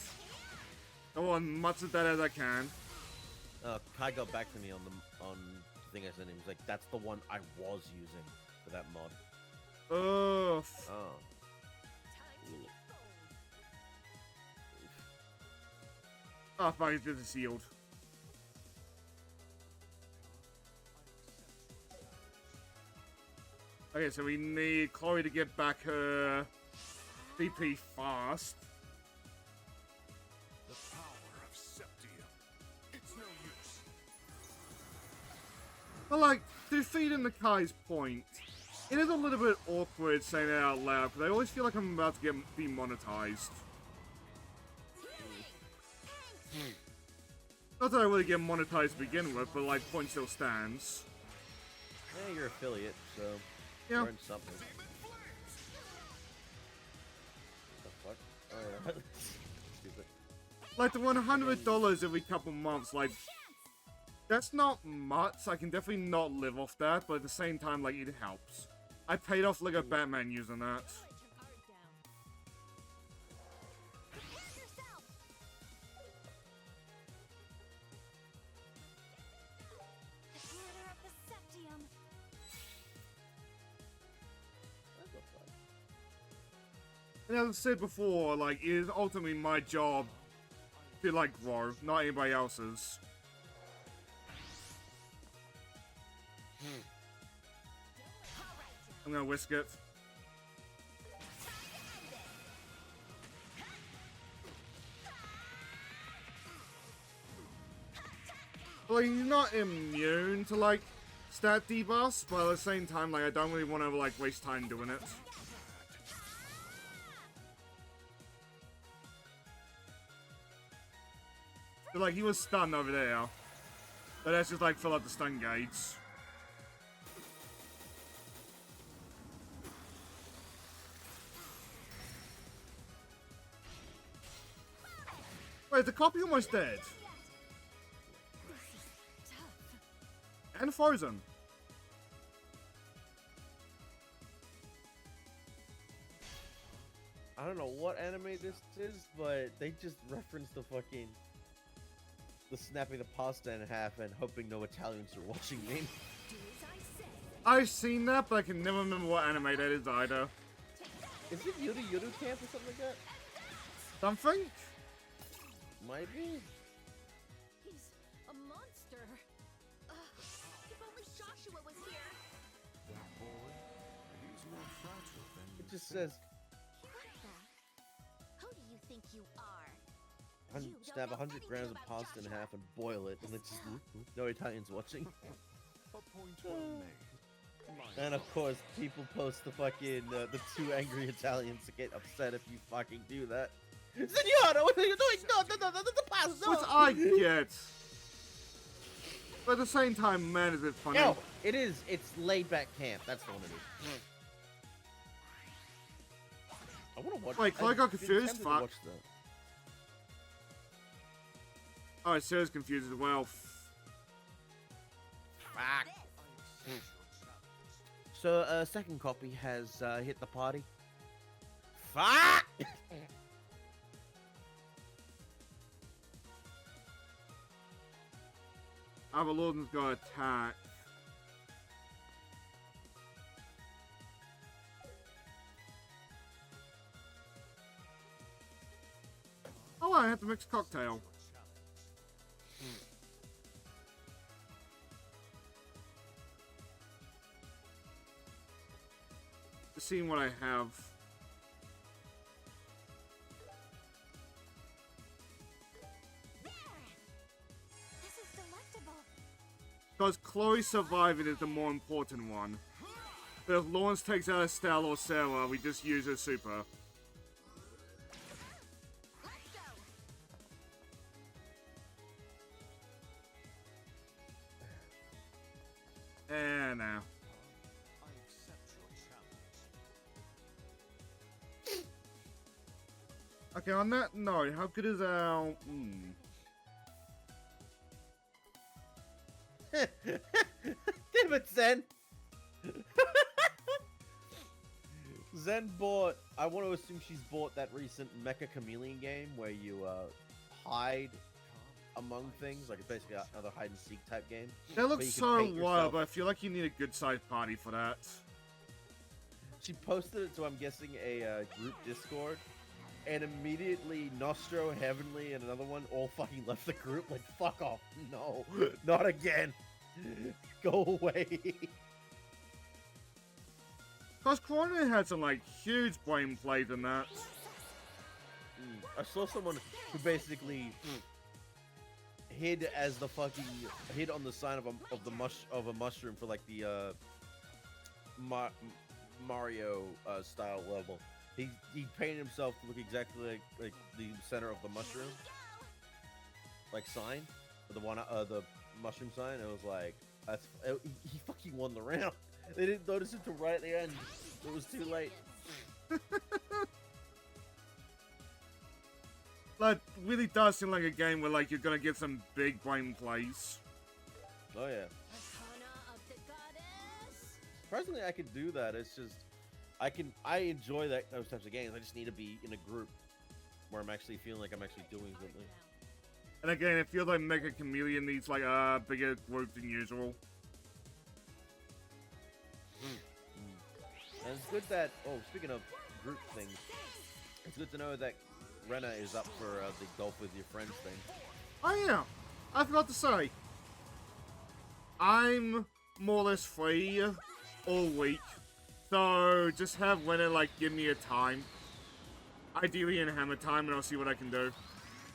Go on, much of that as I can. Kai got back to me on the thing I sent him. He's like, that's the one I was using for that mod. Ugh. Oh. Oh, fuck, it's just a shield. Okay, so we need Chloe to get back her CP fast. The power of Septium. It's no use. But like, defeating the Kai's point, it is a little bit awkward saying it out loud, because I always feel like I'm about to get demonetized. Not that I really get monetized to begin with, but like, point still stands. Yeah, you're affiliate, so Yeah. learn something. The fuck? Oh, yeah. Stupid. Like the $100 every couple months, like that's not much. I can definitely not live off that, but at the same time, like it helps. I paid off Lego Batman using that. And as I said before, like it is ultimately my job to like grow, not anybody else's. I'm gonna whisk it. Like, you're not immune to, like, stat debuffs, but at the same time, like, I don't really want to, like, waste time doing it. But, like, he was stunned over there. But that's just, like, fill up the stun gauge. Wait, the copy almost dead. And frozen. I don't know what anime this is, but they just referenced the snapping the pasta in half and hoping no Italians are watching me. I've seen that, but I can never remember what anime that is either. Is it Yuru Yuru Camp or something like that? Something? Might be. He's a monster. If only Joshua was here. That boy, he's more fragile than you It just think. says Who do you think you are? snap 100 grams of pasta in half and boil it, and it's just no Italians watching. A point well made. And of course, people post the fucking the two angry Italians to get upset if you fucking do that. Signora, what are you doing? No, the pasta. Which I get. But at the same time, man, is it funny. No, it is. It's laid back camp. That's the one it is. I want to watch. Wait, Chloe got I've been confused? tempted to Fuck. watch that. Oh, Sarah's confused as well. Fuck. So, second copy has hit the party. Fuck! Avalorden's got attack. Oh, I have to mix cocktail. Just seeing what I have. This is delectable. Because Chloe surviving is the more important one. But if Lawrence takes out Estelle or Sarah, we just use her super. And now. I accept your challenge. Okay, on that note, how good is our... Damn it, Zen! Zen bought... I want to assume she's bought that recent Mecha Chameleon game where you hide among things, like it's basically another hide and seek type game. That But looks you can so paint wild, yourself. but I feel like you need a good sized party for that. She posted it to, I'm guessing, a group Discord, and immediately Nostro, Heavenly, and another one all fucking left the group. Like, fuck off. No, not again. Go away. Because Corona had some, like, huge brain plays in that. I saw someone who basically hid as the fucking hid on the sign of a mushroom for like the Mario style level. He painted himself to look exactly like the center of the mushroom, like sign, or the one the mushroom sign. It was like, He fucking won the round. They didn't notice it till right at the end. It was too late. That really does seem like a game where like you're gonna get some big brain plays. Oh yeah. Arcana of the goddess. Personally, I could do that. It's just I enjoy those types of games. I just need to be in a group where I'm actually feeling like I'm actually doing something. And again, it feels like Mega Chameleon needs like a bigger group than usual. And it's good that, speaking of group things, it's good to know that Rena is up for the golf with your friends thing. Oh yeah, I forgot to say, I'm more or less free all week, so just have Rena like give me a time, ideally in Hammer time, and I'll see what I can do.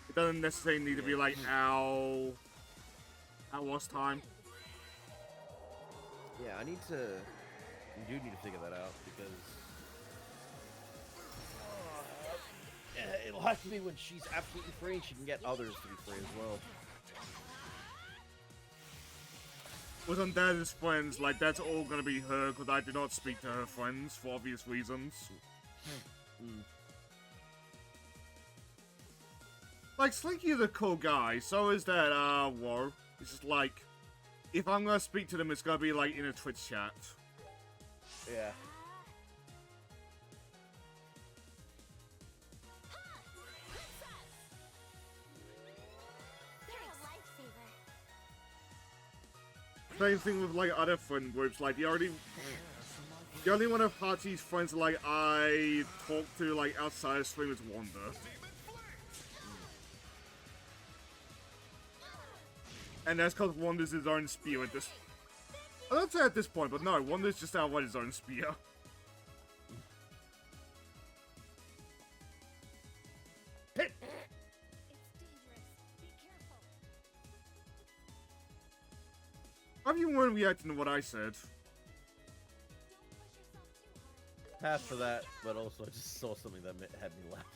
It doesn't necessarily need to be like our lost time. Yeah, I do need to figure that out because it'll have to be when she's absolutely free and she can get others to be free as well. With Undead's friends, like that's all gonna be her, because I do not speak to her friends for obvious reasons. Like, Slinky is a cool guy, so is that, War. It's just like, if I'm gonna speak to them, it's gonna be like in a Twitch chat. Yeah. Same thing with like other friend groups, like the only one of Hachi's friends like I talk to like outside of stream is Wanda. And that's because Wanda's his own spear at this. I don't say at this point, but no, Wanda's just outright his own spear. Hit! It's dangerous. Be careful. How you weren't reacting to what I said? Don't push yourself too hard. Half for that, but also I just saw something that had me laughing.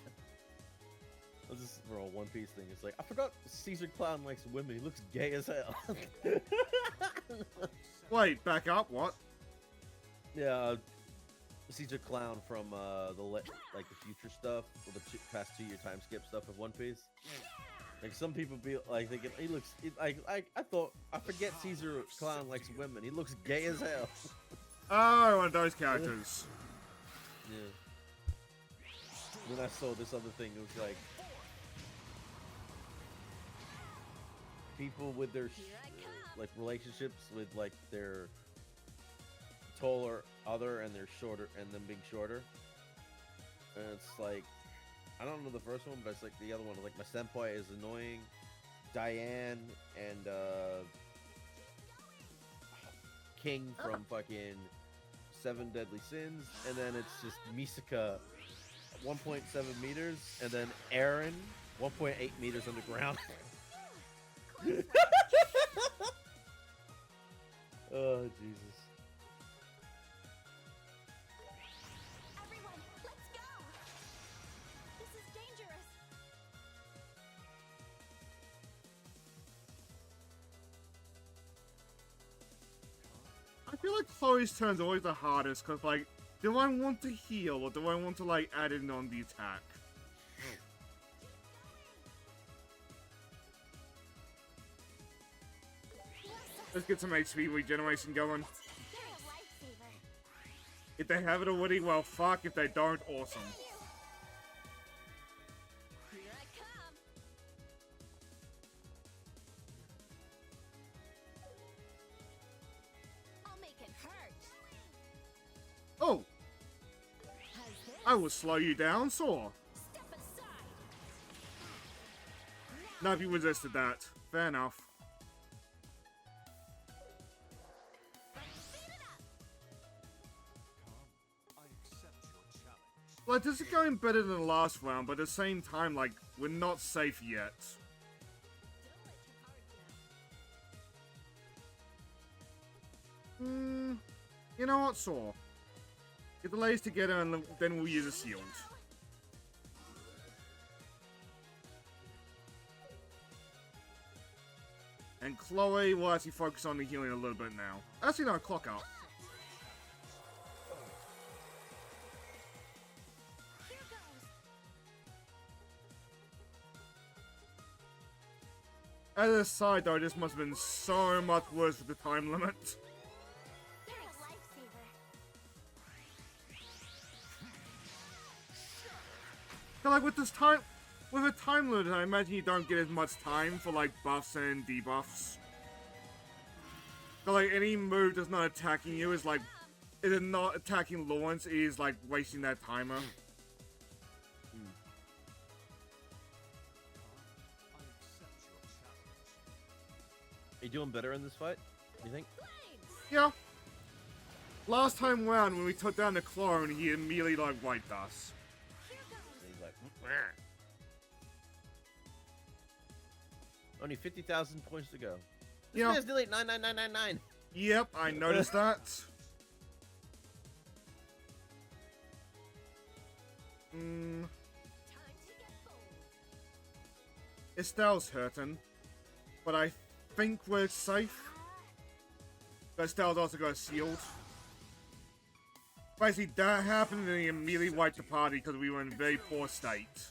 This is for a One Piece thing. It's like, I forgot Caesar Clown likes women. He looks gay as hell. Wait, back up, what? Yeah, Caesar Clown from the future stuff, or the past 2-year time skip stuff of One Piece. Like some people be like thinking he looks. I forget Caesar Clown likes women. He looks gay as hell. Oh, one of those characters. Yeah. Then I saw this other thing. It was like people with their like relationships with like their taller other and they're shorter and them being shorter. And it's like I don't know the first one, but it's like the other one. Like my senpai is annoying, Diane and King from fucking 7 Deadly Sins, and then it's just Misaka 1.7 meters, and then Aaron 1.8 meters underground. Oh Jesus. Everyone, let's go. This is dangerous. I feel like Chloe's turn's always the hardest, because, like, do I want to heal, or do I want to, like, add in on the attack? Let's get some HP regeneration going. They're a lifesaver. If they have it already, well, fuck. If they don't, awesome. Here I come. I'll make it hurt. Oh, How's this? I will slow you down, Saw. Step aside. Now if you resisted that. Fair enough. Speed it up. I accept your challenge. Like, this is going better than the last round, but at the same time, like, we're not safe yet. You know what, Saw? Get the ladies together and then we'll use a shield. And Chloe will actually focus on the healing a little bit now. Actually, no, clock out. Here goes. As a side though, this must have been so much worse with the time limit. You're a lifesaver. So like with this time, with a time limit, I imagine you don't get as much time for like buffs and debuffs. So like any move that's not attacking you is like, it is not attacking Lawrence, is like wasting that timer. Are you doing better in this fight? You think? Yeah. Last time round when we took down the clone, he immediately like wiped us. And he's like, only 50,000 points to go. This Yeah. man's nearly at 99999. Yep, I noticed that. Time to get bold. Estelle's hurting, but I think we're safe. But Estelle's also got a shield. Basically, that happened and he immediately wiped the party because we were in a very poor state.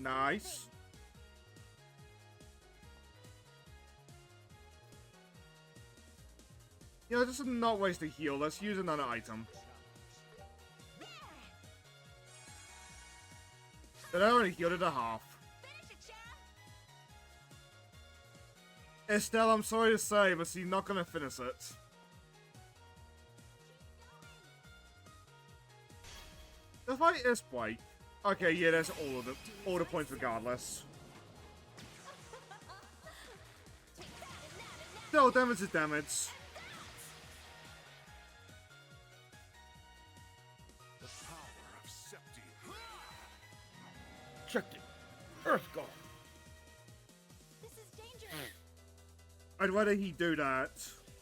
Nice. You know, this is not waste a heal. Let's use another item. But I already healed it a half. Finish it, champ. Estelle, I'm sorry to say, but she's not gonna finish it. The fight is white. Okay, yeah, that's all the points regardless. Still, damage is damage. The power of Septi. Checked it. Earth Golem. This is dangerous. I'd rather he do that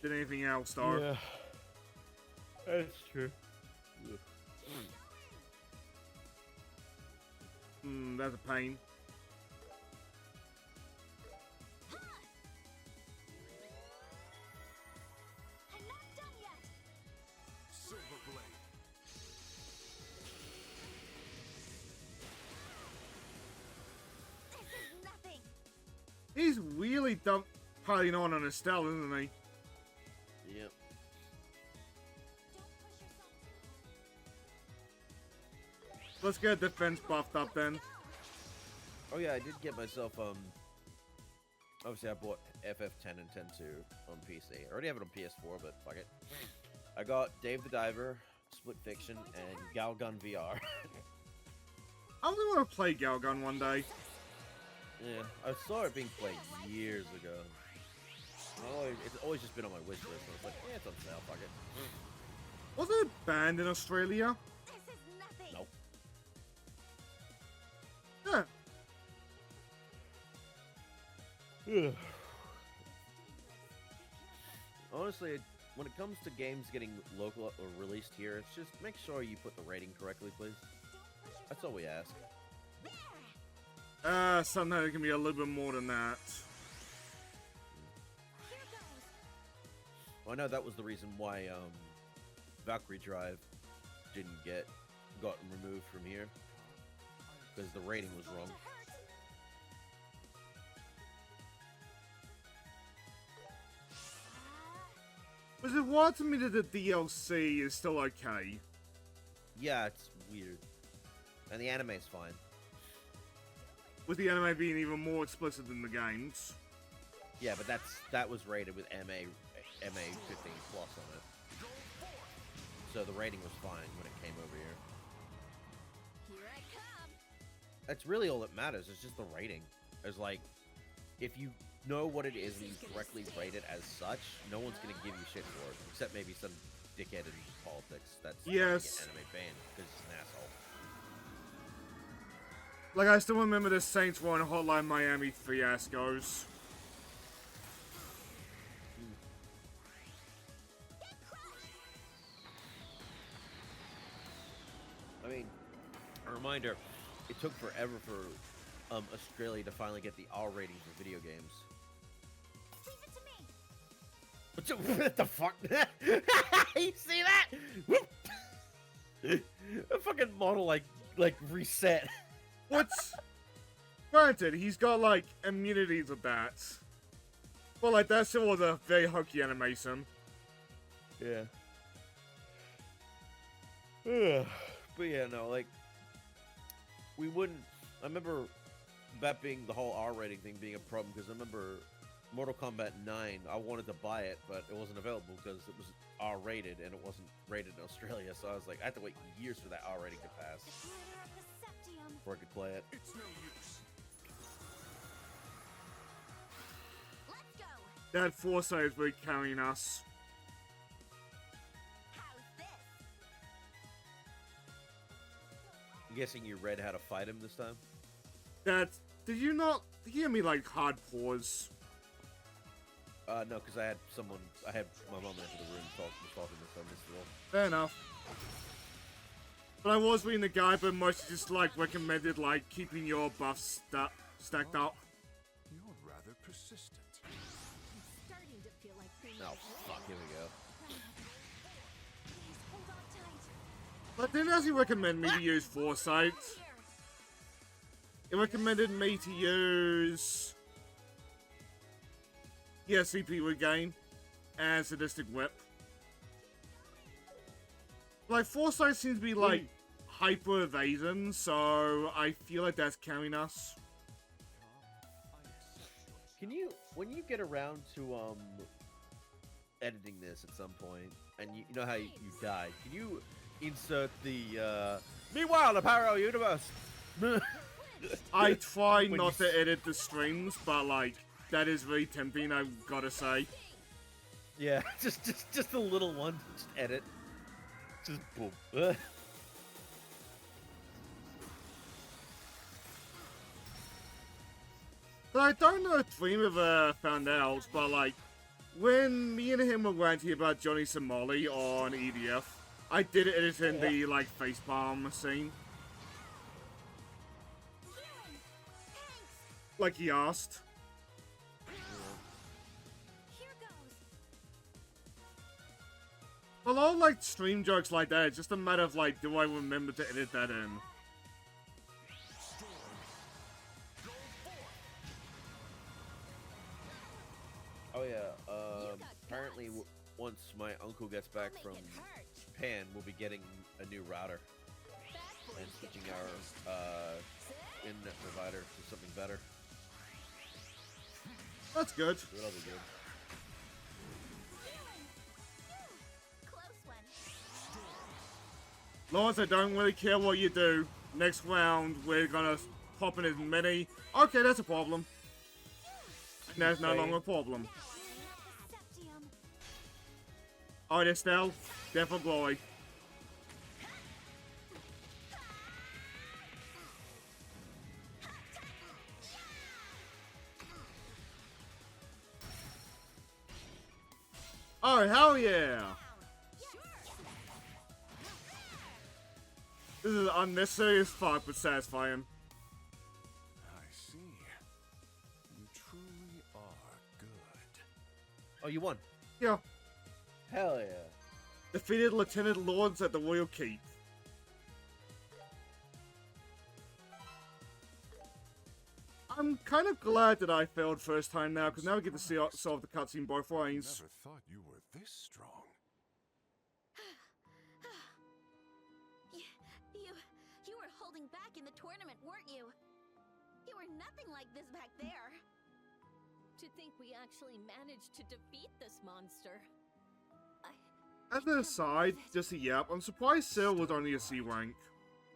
than anything else, though. Yeah. That's true. That's a pain. I'm not done yet. Silver Blade. This is nothing. He's really piling on Estelle, isn't he? Yep. Don't push yourself too hard. Let's get defense buffed up then. Oh yeah, I did get myself, obviously I bought FF10 and 10.2 on PC. I already have it on PS4, but fuck it. I got Dave the Diver, Split Fiction, and Galgun VR. I really want to play Galgun one day. Yeah, I saw it being played years ago. It's always just been on my wish list, and I was like, yeah, it's on sale, fuck it. Wasn't it banned in Australia? This is nothing. Nope. Yeah. Honestly, when it comes to games getting local or released here, it's just make sure you put the rating correctly, please. That's all we ask. Sometimes it can be a little bit more than that. Here goes. Well, I know that was the reason why Valkyrie Drive got removed from here, because the rating was wrong. But it was to me that the DLC is still okay. Yeah, it's weird, and the anime's fine. With the anime being even more explicit than the games. Yeah, but that was rated with MA 15 plus on it, so the rating was fine when it came over here. Here I come. That's really all that matters. It's just the rating. It's like, if you know what it is and you correctly rate it as such, no one's gonna give you shit for it, except maybe some dickhead in politics that's trying to Yes. get anime banned because he's an asshole. Like, I still remember the Saints Row and Hotline Miami fiascos. I mean, a reminder, it took forever for Australia to finally get the R rating for video games. Leave it to me. What the fuck? You see that? A fucking model like reset. What's... Granted, he's got, like, immunity to that. But, like, that still was a very hokey animation. Yeah. But yeah, no, like, we wouldn't... I remember that being the whole R rating thing being a problem, because I remember Mortal Kombat 9, I wanted to buy it, but it wasn't available because it was R rated, and it wasn't rated in Australia, so I was like, I had to wait years for that R rating to pass Murder of the Septium. before I could play it. It's no use. Let's go. That foresight is really carrying us. How's this? I'm guessing you read how to fight him this time? That... Did you not hear me, like, hard pause? No, because I had my mom enter the room was talking to someone as well. Fair enough. But I was reading the guide, but mostly just, like, recommended, like, keeping your buffs stacked up. You're rather persistent. I'm starting to feel like being Oh, fuck, here we go. Please hold on tight. But didn't actually recommend me to use foresight. Here. It recommended me to use... Yeah, CP Regain and Sadistic Whip. Like, Foresight seems to be, like, hyper evasion, so I feel like that's carrying us. Can you, when you get around to, editing this at some point, and you know how you died, can you insert the, meanwhile, the parallel universe! I try When not you to edit the streams, but, like, that is really tempting, I've gotta say. Yeah, just a little one, just edit. Just boom. But I don't know if Dream ever found out, but, like, when me and him were ranting about Johnny Somali on EDF, I did edit in the, like, facepalm scene. Like he asked. Here goes. A lot of, like, stream jokes like that, it's just a matter of, like, do I remember to edit that in? Oh yeah, apparently once my uncle gets back from Japan, we'll be getting a new router and switching our internet provider to something better. That's good. So that'll be good. Close one. Lawrence, I don't really care what you do. Next round, we're gonna pop in as many. Okay, that's a problem. That's no longer a problem. Murder of the Septium. Alright, Estelle. Death for glory. Oh, hell yeah! This is unnecessary as fuck, but satisfying. I see. You truly are good. Oh, you won. Yeah. Hell yeah. Defeated Lieutenant Lords at the Royal Keep. I'm kind of glad that I failed first time now, because now we get to see solve the cutscene both ways. Never thought you were this strong. You were holding back in the tournament, weren't you? You were nothing like this back there. To think we actually managed to defeat this monster. As an aside, just a yap, I'm surprised Sil was only a C rank.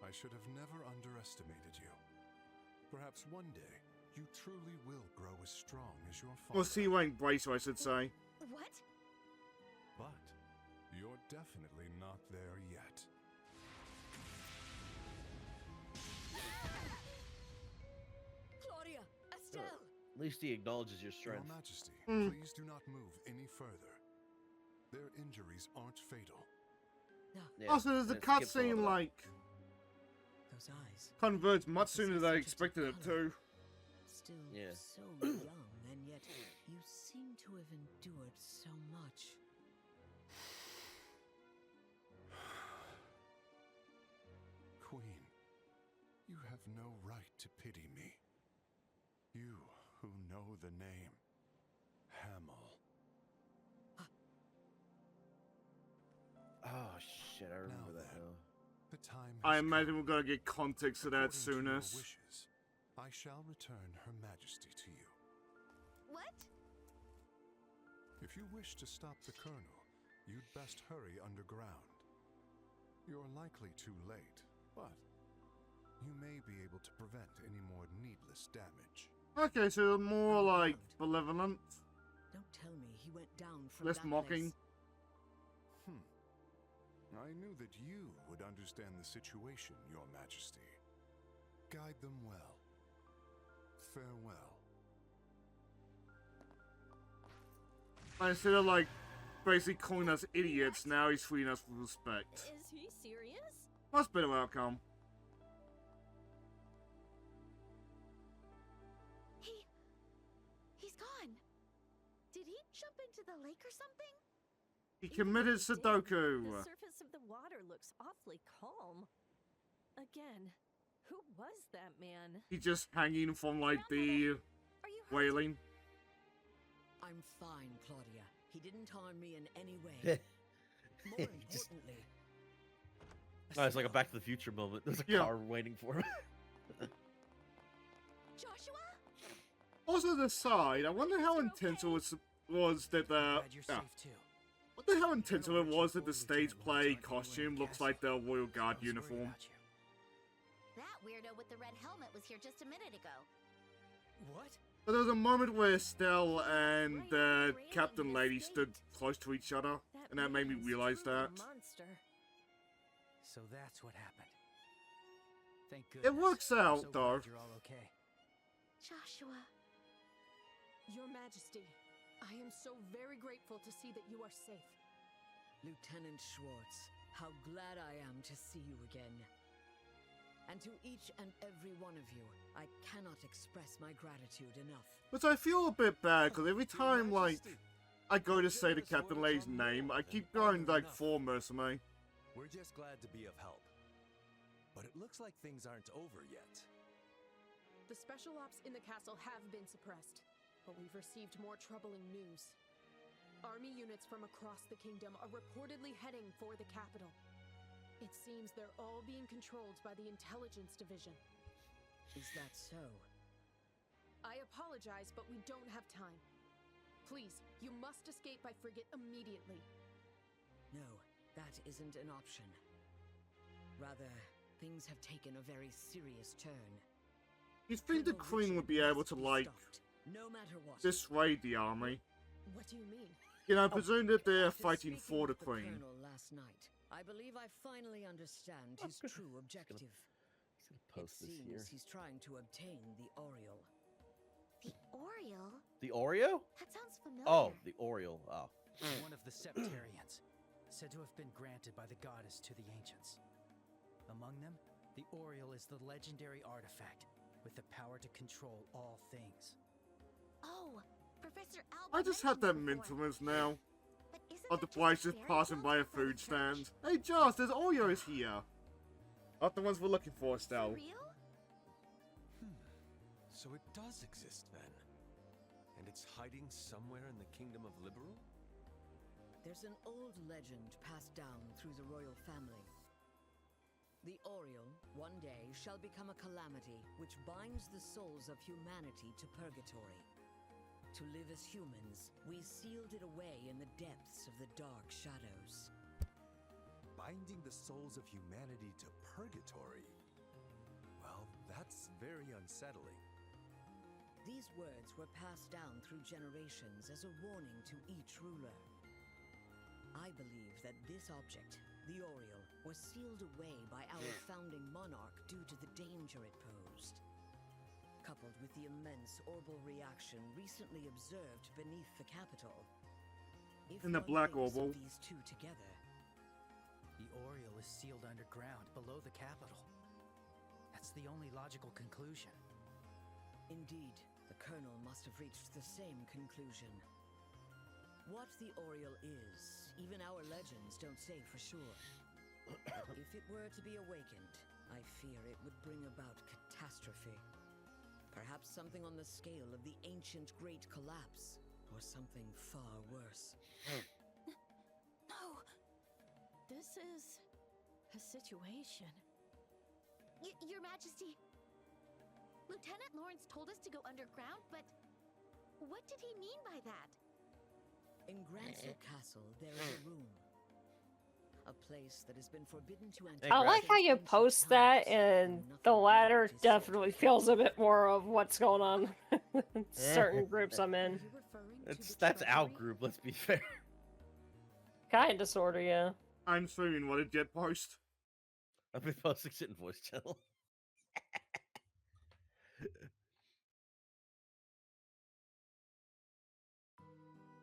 I should have never underestimated you. Perhaps one day, you truly will grow as strong as your father. Or C rank Bracer, I should say. What? But you're definitely not there yet. Claudia! Estelle! At least he acknowledges your strength. Your Majesty, Hmm. please do not move any further. Their injuries aren't fatal. Yeah, Also, there's a and it skips all cutscene of that. like those eyes. Converts much It's sooner than I such a expected it color. to. Still Yeah. so young, and yet you seem to have endured so much. Queen, you have no right to pity me. You who know the name Hamill. Oh shit, I remember Now that then. now. The time I has imagine come. we're gonna get context to that According to your soonest. wishes, I shall return Her Majesty to you. What? If you wish to stop the Colonel, you'd best hurry underground. You're likely too late, but you may be able to prevent any more needless damage. Okay, so more like benevolent, Don't tell me he went down from less that mocking. place. I knew that you would understand the situation, Your Majesty. Guide them well. Farewell. Instead of like basically calling us idiots, now he's treating us with respect. Is he serious? Much better outcome. He's gone. Did he jump into the lake or something? He Even committed if he did, Sudoku. The surface of the water looks awfully calm. Again, who was that man? He's just hanging from like the Are you hurt? railing. I'm fine, Claudia. He didn't harm me in any way. More Just- importantly, Oh, it's like a Back to the Future moment. There's a Yeah. car waiting for him. Joshua? Also, the side. I wonder how intense it was that Glad you're yeah. safe too. Wonder how intense it was that the stage play costume looks like the Royal Guard I was worried uniform. about you. That weirdo with the red helmet was here just a minute ago. What? But there was a moment where Estelle and Right, Captain railing Lady has stood gate. close to each other, and that made me man's realize truly a that. monster. So that's what happened. Thank goodness. It works I'm out, so though. glad you're all okay. Joshua. Your Majesty, I am so very grateful to see that you are safe. Lieutenant Schwartz, how glad I am to see you again. And to each and every one of you, I cannot express my gratitude enough. But I feel a bit bad, because every time, like, I go to say the Captain Lady's name, I keep going, like, foremost me. We're just glad to be of help. But it looks like things aren't over yet. The special ops in the castle have been suppressed, but we've received more troubling news. Army units from across the kingdom are reportedly heading for the capital. It seems they're all being controlled by the intelligence division. Is that so? I apologize, but we don't have time. Please, you must escape by frigate immediately. No, that isn't an option. Rather, things have taken a very serious turn. You'd think the Colonel Queen would Richard be able must to, be like, stopped, no matter what. dissuade the army. What do you mean? You know, I presume that they're After fighting speaking for the with Queen. Colonel last night, I believe I finally understand his true objective. He's gonna post it this seems here. he's trying to obtain the Oriole. The Oriole? The Oreo? That sounds familiar. Oh, the Oriole. Oh. One of the Septarians, said to have been granted by the goddess to the ancients. Among them, the Oriole is the legendary artifact with the power to control all things. Oh, Professor Albert I just had that mentioned it before. mental now. But isn't Of the that boys just just fairy passing tales by a before the food church? stand. Hey Josh, there's Oreos here. Not the ones we're looking for, For Estelle. real? So it does exist then. And it's hiding somewhere in the kingdom of Liberal? There's an old legend passed down through the royal family. The Oriole, one day, shall become a calamity which binds the souls of humanity to purgatory. To live as humans, we sealed it away in the depths of the dark shadows. Binding the souls of humanity to purgatory? Well, that's very unsettling. These words were passed down through generations as a warning to each ruler. I believe that this object, the Oriole, was sealed away by our founding monarch due to the danger it posed. Coupled with the immense orbital reaction recently observed beneath the capital. If In the one black thinks of orbital. these two together, The Oriole is sealed underground below the capital. That's the only logical conclusion. Indeed, the Colonel must have reached the same conclusion. What the Oriole is, even our legends don't say for sure. If it were to be awakened, I fear it would bring about catastrophe. Perhaps something on the scale of the ancient Great Collapse, or something far worse. No! This is a situation. Your Majesty, Lieutenant Lawrence told us to go underground, but what did he mean by that? In Gransil Castle, there is a room. A place that has been forbidden to enter. Hey, I like how you post that, and the latter definitely feels a bit more of what's going on in certain groups I'm in. That's our group, let's be fair. Kinda, sorta, yeah. I'm streaming. What did Jet post? I've been posting shit in voice channel.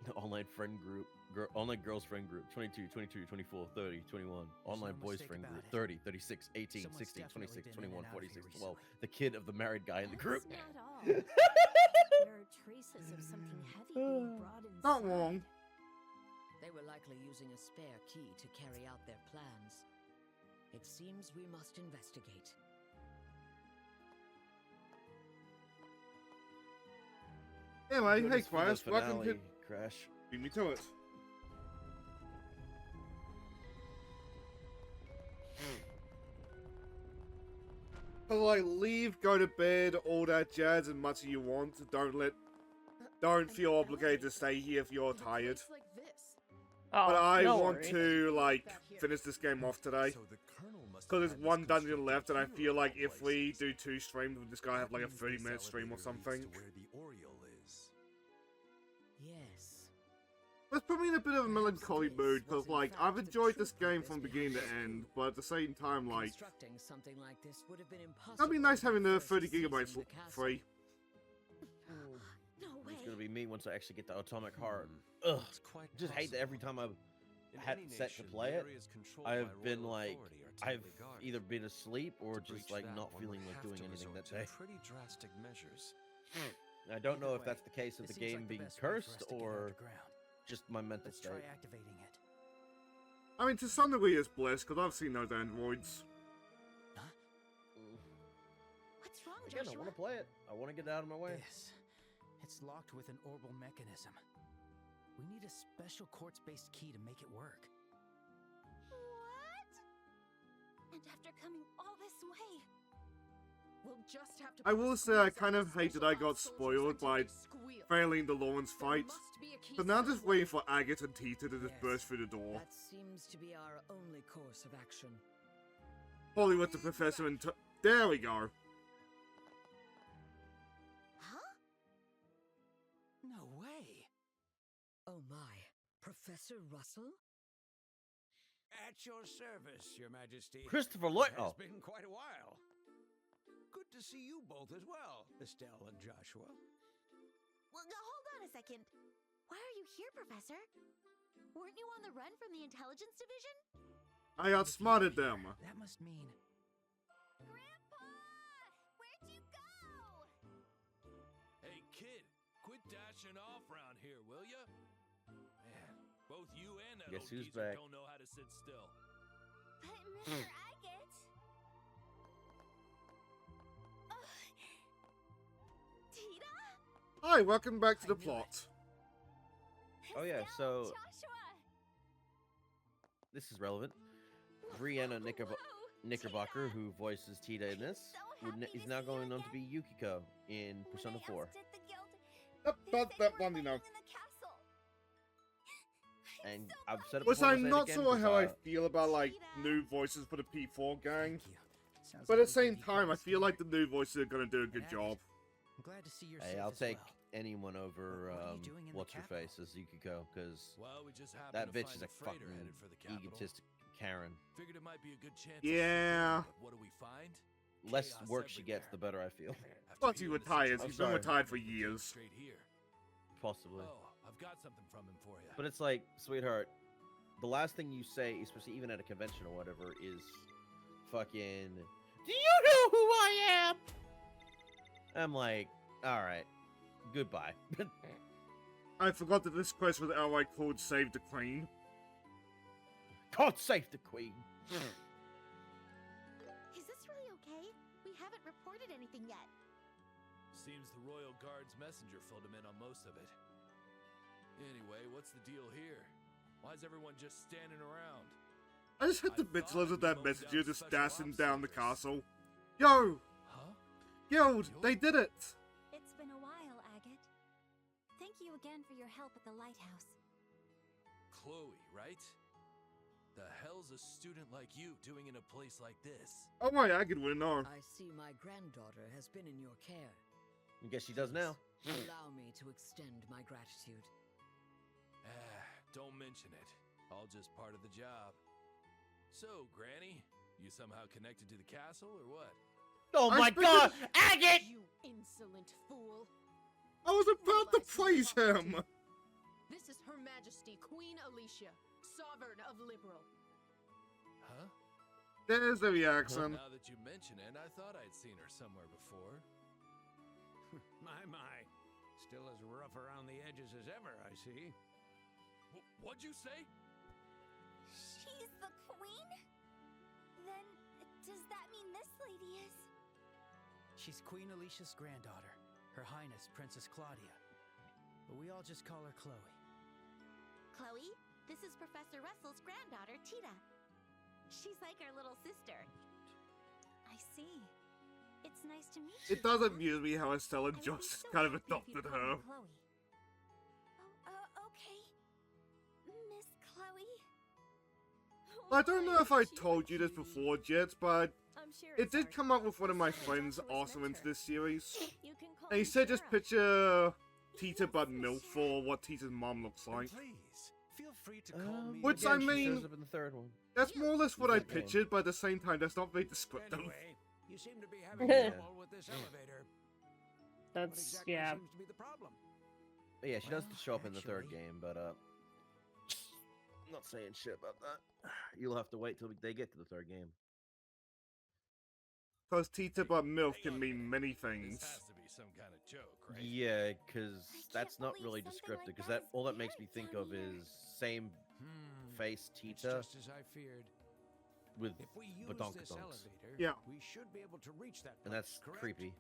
The online friend group, online girls friend group, 22, 22, 24, 30, 21. Online no boys mistake friend about group, it. 30, 36, 18, Someone's 16, definitely 26, been in 21, and out of 46, here 12. recently. The kid of the married guy in the group. That's not all. There are traces of something heavy being brought inside. Not wrong. They were likely using a spare key to carry out their plans. It seems we must investigate. Anyway, Join hey us for the Crash, welcome to... finale, Crash. Beat me to it. So, like, leave, go to bed, all that jazz, as much as you want. Don't feel obligated to stay here if you're tired. Like this. Oh, But I no want worries. to, like, finish this game off today. So the Colonel must Because have there's had one this dungeon left, and I constructed feel like hero if we places. do 2 streams, we're just gonna have like a That means 30-minute this stream or elevator leads something. to where the Oriole is. Yes. Let's put me in a bit of a melancholy this mood, was because, in like, fact I've the enjoyed true this game purpose from behind beginning to this end, room. but at the same time, like, Constructing something like this would have been impossible. that'd be nice having the without 30 first seizing gigabytes the castle. free. No way. It's gonna be me once I actually get the Atomic Heart. Ugh. It's quite Just hate that every time I've In had any set to nation, play the it, areas controlled I've by been royal like, authority are I've tightly guarded. either been asleep or To just breach like that, not one feeling would like have doing to anything resort that to day. pretty drastic measures. I don't know Either if that's way, the case of it the seems game like the being best way for us cursed to get or underground. just my mental Let's state. try activating it. I mean, to some degree it's bliss, because I've seen those androids. What's wrong, Again, I Joshua? want to play it. I want to get out of my way. This. It's locked with an orbital mechanism. We need a special quartz-based key to make it work. What? And after coming all this way, We'll just have to I will say I squeeze kind out of hate that special I got ops soldiers spoiled until by they squeal. failing the Lawrence There fight. must be a key So now I'm just somewhere. waiting for Agate and Tita to just Yes. burst through the door. That seems to be our only course of action. Probably with the professor and there we go. huh? No way! Oh my. Professor Russell? At your service, Your Majesty. Christopher Lloyd. It has Oh, been quite a while. Good to see you both as well, Estelle and Joshua. Well, now, hold on a second. Why are you here, Professor? Weren't you on the run from the Intelligence Division? I outsmarted them. That must mean Grandpa! Where'd you go? Hey, kid, quit dashing off around here, will ya? Man, both you and that Guess old who's geezer back? don't know how to sit still. But Mr. Agate... Tita? Hi, welcome back to the I knew plot. Oh, yeah, Estelle, so- Joshua! this is relevant. Whoa, Brianna whoa, Knickerbocker, Tita! who voices Tita in this, So happy is to now see you going on to be again. Yukiko in Persona When I 4. asked at the guild, Yep, they that said you were one you know. living in the castle. And so I've said it Which before, I'll I'm say it not again, sure 'cause, how I feel about, like, new voices for the P4 gang. thank you. Sounds But like at the we same could time, I equal feel like the this new voices are gonna do a good Agate, job. I'm glad to see you're Hey, safe I'll as take well. anyone over, What are you doing in the what's her capital? face as Yukiko, because Well, we just happened that to bitch find is a a freighter fucking headed for the capital. egotistic Karen. Figured it might be a good chance. Yeah. But what do we find? Less Chaos work she gets, the everywhere. better I feel. After Plus he hearing the retires. situation, He's been sorry. retired for we came years. Straight here. Possibly. Oh, I've got something from him for you. But it's like, sweetheart, the last thing you say, especially even at a convention or whatever, is fucking, Do you know who I am? I'm like, all right, goodbye. I forgot that this quest was outright called Save the Queen. God save the Queen. Is this really okay? We haven't reported anything yet. Seems the Royal Guard's messenger filled him in on most of it. Anyway, what's the deal here? Why is everyone just standing around? I just hit the I bits thought of you that mowed messenger down just special dashing ops down the centers. castle. Yo! Huh? Yo, they did it! It's been a while, Agate. Thank you again for your help at the lighthouse. Chloe, right? The hell's a student like you doing in a place like this? Oh my, I could win on. I see my granddaughter has been in your care. I guess she does now. Allow me to extend my gratitude. Don't mention it. All just part of the job. So, Granny, you somehow connected to the castle or what? Oh I my expected- God, Agate! You insolent fool! I was about to Realize who praise you're talking him! to. This is Her Majesty Queen Alicia, Sovereign of Liberal. Huh? There's the reaction. Now that you mention it, I thought I'd seen her somewhere before. My. Still as rough around the edges as ever, I see. What'd you say? She's the queen? Then, does that mean this lady is? She's Queen Alicia's granddaughter, Her Highness Princess Claudia. But we all just call her Chloe. Chloe, this is Professor Russell's granddaughter, Tita. She's like our little sister. I see. It's nice to meet you. It does amuse me how Estella I would be just so kind of happy if you adopted call me her. Chloe. Oh, okay. Miss Chloe. I don't know if I Why, told you this cutie. before, Jet, but I'm sure it it's did our come up with one of my Professor friends Joshua also into mentor. this series. You can call And he me said just Shara. picture Tita Yes, but Miss MILF Shara. for what Tita's mom looks like. Please, feel free to call me. Which again, I she mean- shows up in the third one. That's more or less what I Exactly. pictured, but at the same time, that's not very descriptive. Anyway, you seem to be having Yeah. trouble with this elevator. What That's, exactly yeah. seems to be the problem? But yeah, she does Well, show up in the third actually- game, but I'm not saying shit about that. You'll have to wait till they get to the third game. Because Tita but MILF Hang can on a mean minute. many This things. has to be some kind of joke, right? Yeah, because can't that's not believe really something descriptive. like Because that that is all that makes me apparent think down of here. is same face It's Tita just as I feared. with, If we use Badonkadonks. this elevator, Yeah. we should be able to reach that and place, that's correct? creepy.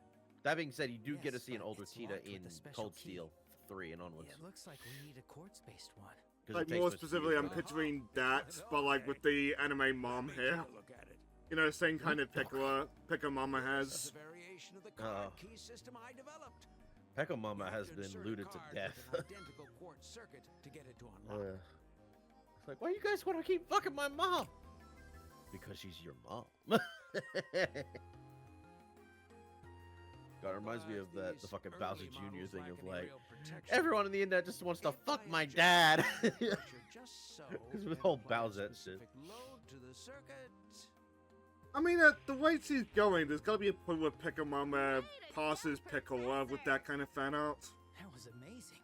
That being said, you do get to Yes, see an but older it's Tita locked with in a special Cold key. Steel 3 and onwards. It looks like we need a quartz-based one. 'cause it Like, takes more place a few specifically, years I'm ago. picturing that, but like with the anime mom Let me hair. take a look at it. You know, same kind of Pekka Mama That's has. a variation of the card Oh. key system I developed. Pekka You Mama have has to been insert a looted to card death. with an identical quartz circuit to get it to unlock. It's like, why you guys want to keep fucking my mom? Because she's your mom. God, it reminds me of that the These fucking early Bowser Jr. models thing lack of any like, real protection. everyone on the internet just wants to If fuck I my adjust dad. the pressure just so, With and whole apply a Bowsette shit. specific load to the circuit, I mean, the way she's going, there's gotta be a point where Pekka Mama passes Piccolo with that kind of fan art. That was amazing.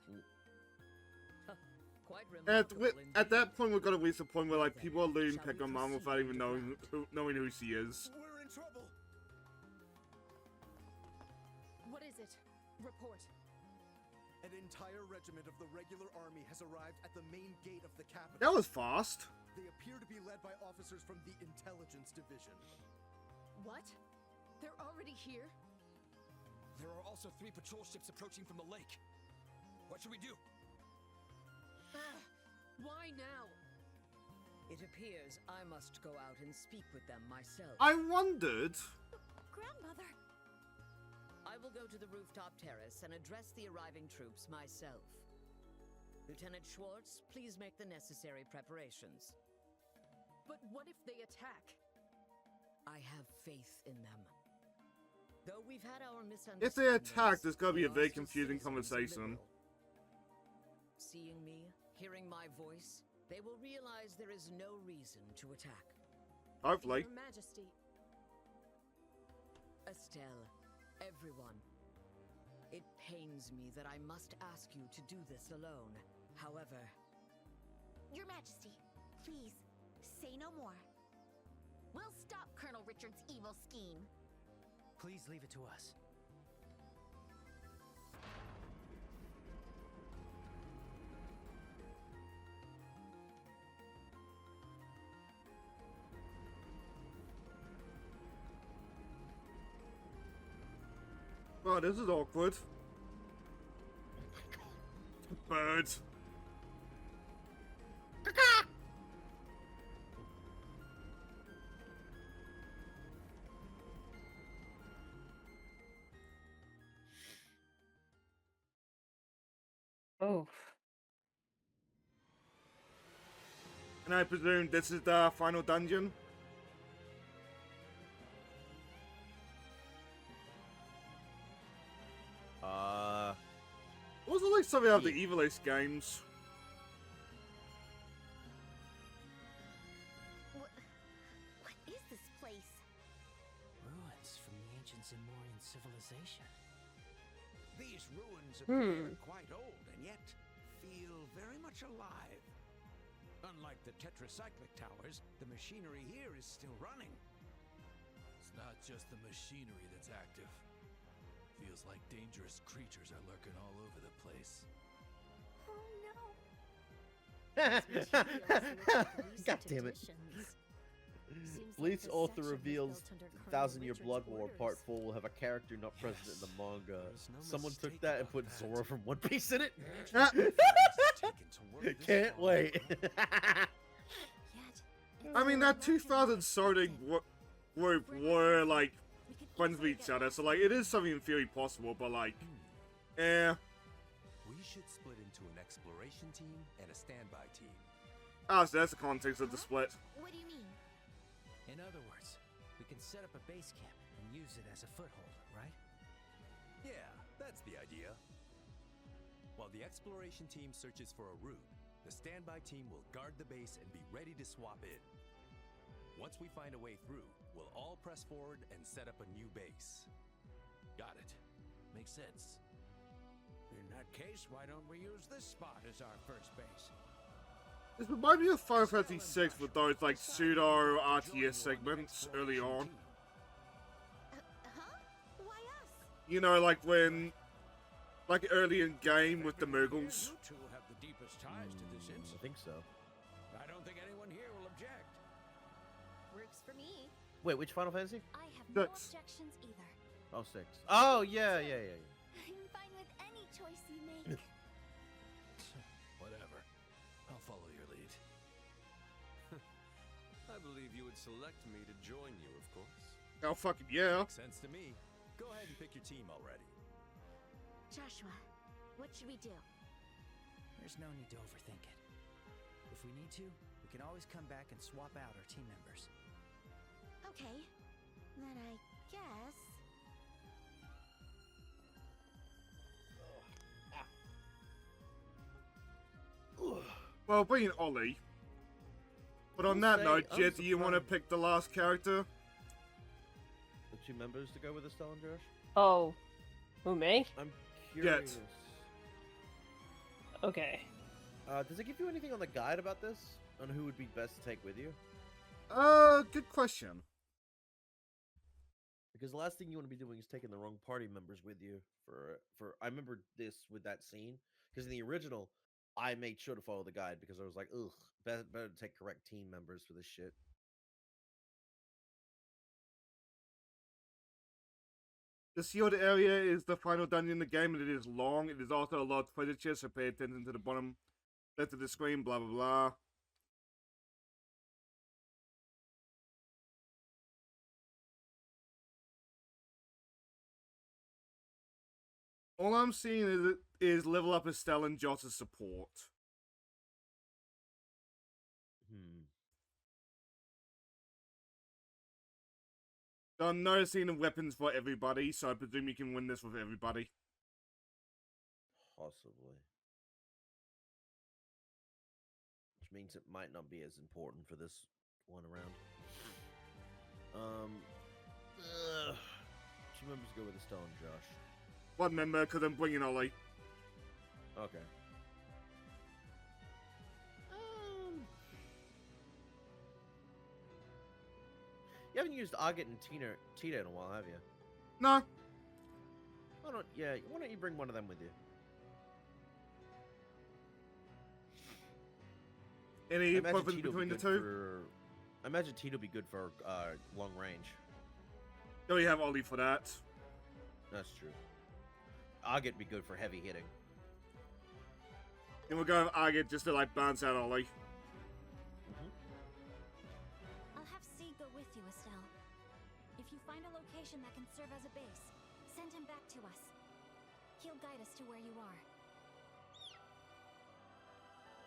Quite At, remarkable at that indeed. point, we're gonna reach the point where like people are losing Shall we Pekka Mama proceed without even with the knowing who she is. We're in trouble. What is it? Report. An entire regiment of the regular army has arrived at the main gate of the capital. That was fast. They appear to be led by officers from the intelligence division. What? They're already here? There are also 3 patrol ships approaching from the lake. What should we do? Why now? It appears I must go out and speak with them myself. I wondered. Grandmother. I will go to the rooftop terrace and address the arriving troops myself. Lieutenant Schwartz, please make the necessary preparations. But what if they attack? I have faith in them. Though we've had our misunderstandings, If they attack, there's gotta be a they very are still confusing citizens of conversation. Liberal. Seeing me, hearing my voice, they will realize there is no reason to attack. Hopefully. Your Majesty. Estelle, everyone. It pains me that I must ask you to do this alone. However, Your Majesty, please, say no more. We'll stop Colonel Richard's evil scheme. Please leave it to us. Oh, this is awkward. Birds. Oh. And I presume this is the final dungeon? Wasn't like something out of the Evilist games. What is this place? Ruins from the ancient Zamorian civilization. These ruins appear quite old and yet feel very much alive. Unlike the tetracyclic towers, the machinery here is still running. It's not just the machinery that's active. Feels like dangerous creatures are lurking all over the place. Oh no. God damn it. Bleach author reveals Thousand Year Blood War Part 4 will have a character not present in the manga. Someone took that and put Zora from One Piece in it? Can't wait. I mean, that 2000 sorting group were, like, friends with each other, so, like, it is something in theory possible, but, like, eh. We should split into an exploration team and a standby team. Ah, so that's the context of the split. What do you mean? In other words, we can set up a base camp and use it as a foothold, right? Yeah, that's the idea. While the exploration team searches for a route, the standby team will guard the base and be ready to swap in. Once we find a way through, we'll all press forward and set up a new base. Got it. Makes sense. In that case, why don't we use this spot as our first base? This reminds me of Final Fantasy VI with those, like, pseudo RTS segments early on. Huh? Why us? You know, like when, like early in game with the Muggles. You two have the deepest ties to this incident. I think so. I don't think anyone here will object. Works for me. Wait, which Final Fantasy? I have no Six. objections either. Oh, 6. Oh, yeah. I'm fine with any choice you make. Whatever. I'll follow your lead. I believe you would select me to join you, of course. Oh, fucking yeah. Makes sense to me. Go ahead and pick your team already. Joshua, what should we do? There's no need to overthink it. If we need to, we can always come back and swap out our team members. Okay, then I guess... Well, being Ollie. But on that note, Jet, do you want to pick the last character? The 2 members to go with this, Talon Josh? Oh. Who, me? I'm curious. Okay. Does it give you anything on the guide about this? On who would be best to take with you? Good question. Because the last thing you want to be doing is taking the wrong party members with you for I remember this with that scene. Because in the original, I made sure to follow the guide because I was like, ugh, better to take correct team members for this shit. The sealed area is the final dungeon in the game, and it is long. It is also a lot of predators, so pay attention to the bottom left of the screen, blah, blah, blah. All I'm seeing is level up Estelle and Joss's support. So I'm noticing the weapons for everybody, so I presume you can win this with everybody. Possibly. Which means it might not be as important for this one around. Two members go with Estelle and Josh. One member, because I'm bringing Ollie. Okay. You haven't used Agate and Tita in a while, have you? No. Why don't you bring one of them with you? Any preference between the two? I imagine Tita will be good for long range. Do we have Ollie for that? That's true. Agate be good for heavy hitting. And we'll go with Agate just to like bounce out Ollie. I'll have C go with you, Estelle. If you find a location that can serve as a base, send him back to us. He'll guide us to where you are.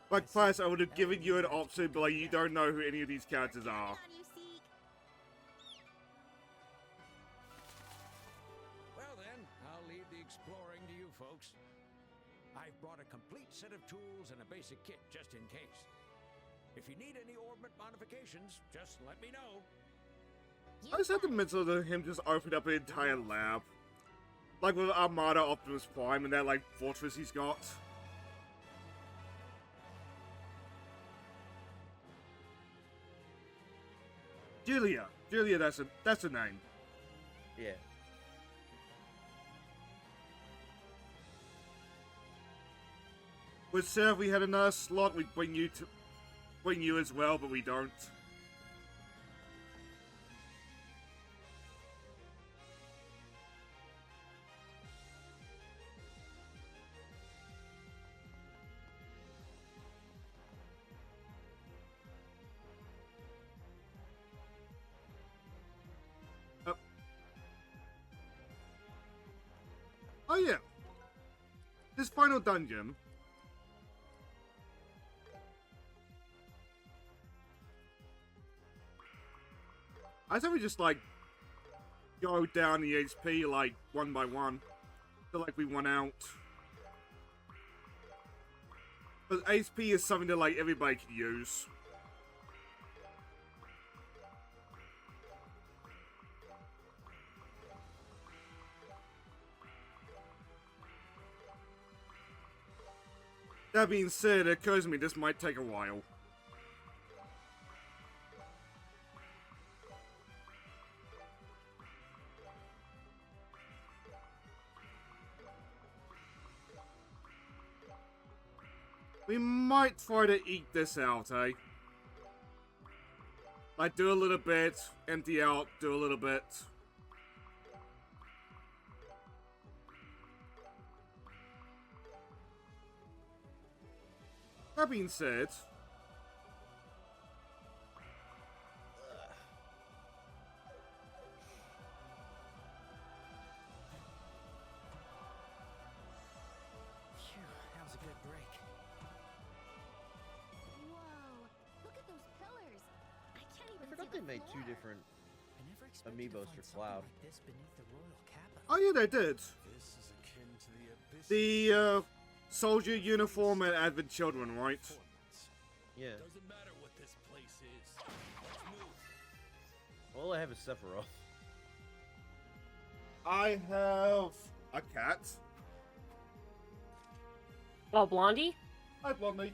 Like, plus, I would have given you an option, but like, you don't know who any of these characters are. Well then, I'll leave the exploring to you folks. I've brought a complete set of tools and a basic kit just in case. If you need any orbit modifications, just let me know. I just had the mental of him just opened up an entire lab. Like with Armada Optimus Prime and that like fortress he's got. Julia, that's a name. Yeah. Would Sir, if we had another slot, we'd bring you as well, but we don't. Oh yeah. This final dungeon. I thought we just like go down the HP like one by one. Feel like we won out. But HP is something that like everybody can use. That being said, it occurs to me this might take a while. We might try to eat this out, eh? Like, do a little bit, empty out, do a little bit. That being said... Phew, that was a good break. Whoa! Look at those pillars. I can't even I forgot see they the made two floor. different I never expected amiibos to for find something Cloud. like this beneath the royal capital. Oh yeah, they did. This is akin to the abyss. The, soldier uniform and Advent Children, right? Yeah. Doesn't matter what this place is. Let's move. All I have is Sephiroth. I have a cat. Oh, Blondie? Hi, Blondie.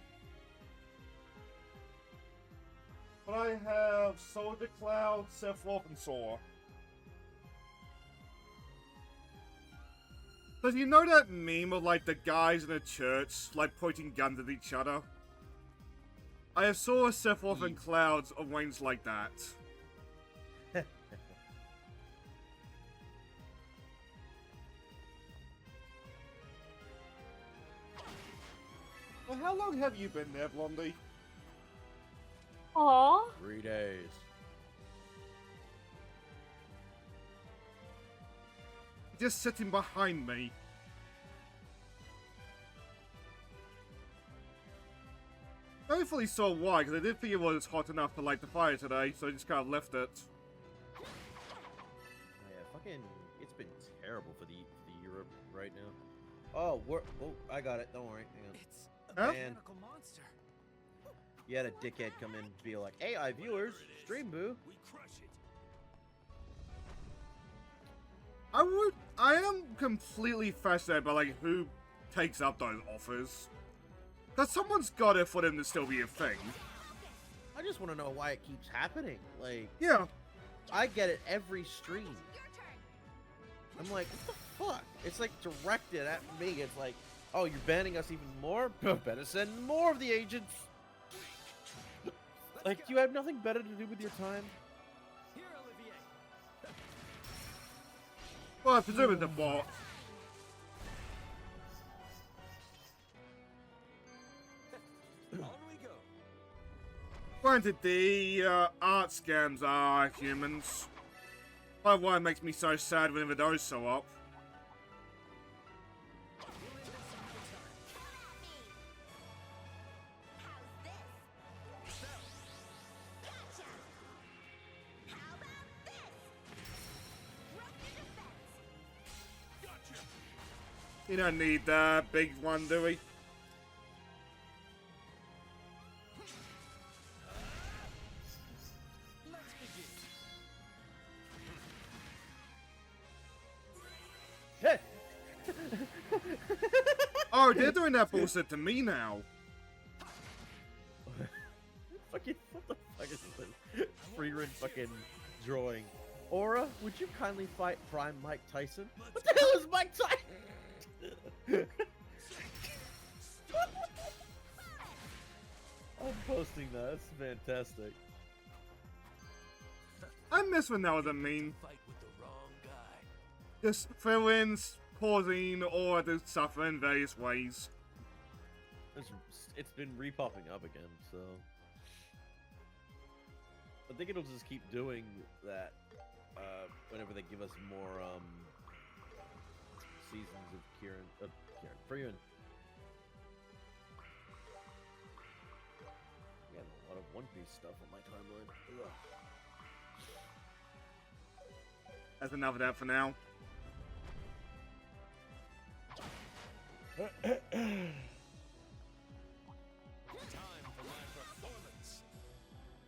But I have Soldier Cloud, Sephiroth, and Sora. Does you know that meme of like the guys in a church like pointing guns at each other? I have Sora, Sephiroth, and Clouds of wings like that. Well, how long have you been there, Blondie? Aww. 3 days. Just sitting behind me. I don't fully saw why, because I didn't think it was hot enough to light the fire today, so I just kind of left it. Oh, yeah, fucking, it's been terrible for the Europe right now. Oh, I got it. Don't worry. Hang on. It's a Huh? mechanical monster. You had a dickhead come in and be like, AI viewers, stream boo. We crush it. I am completely fascinated by like who takes up those offers. Cause someone's got it for them to still be a thing. I just want to know why it keeps happening. Like, Yeah. I get it every stream. I'm like, what the fuck? It's like directed at me. It's like, oh, you're banning us even more? Better send more of the agents. Like, you have nothing better to do with your time? Here, Olivier. Well, I presume it's a bot. On we go. Granted, the art scams are humans. That's why it makes me so sad whenever those show up. You don't need that big one, do we? Hey! Oh, they're doing that bullshit to me now. Fucking, what the fuck is this? Free-run fucking drawing. Aura, would you kindly fight Prime Mike Tyson? What the hell is Mike Tyson? I'm posting that. That's fantastic. I miss when that was a meme. Fight with the wrong guy. Just fill-ins, pausing, or to suffer in various ways. It's been re-popping up again, so... I think it'll just keep doing that whenever they give us more seasons of Kieran, Freeman. I got a lot of One Piece stuff on my timeline. Ugh. That's enough of that for now.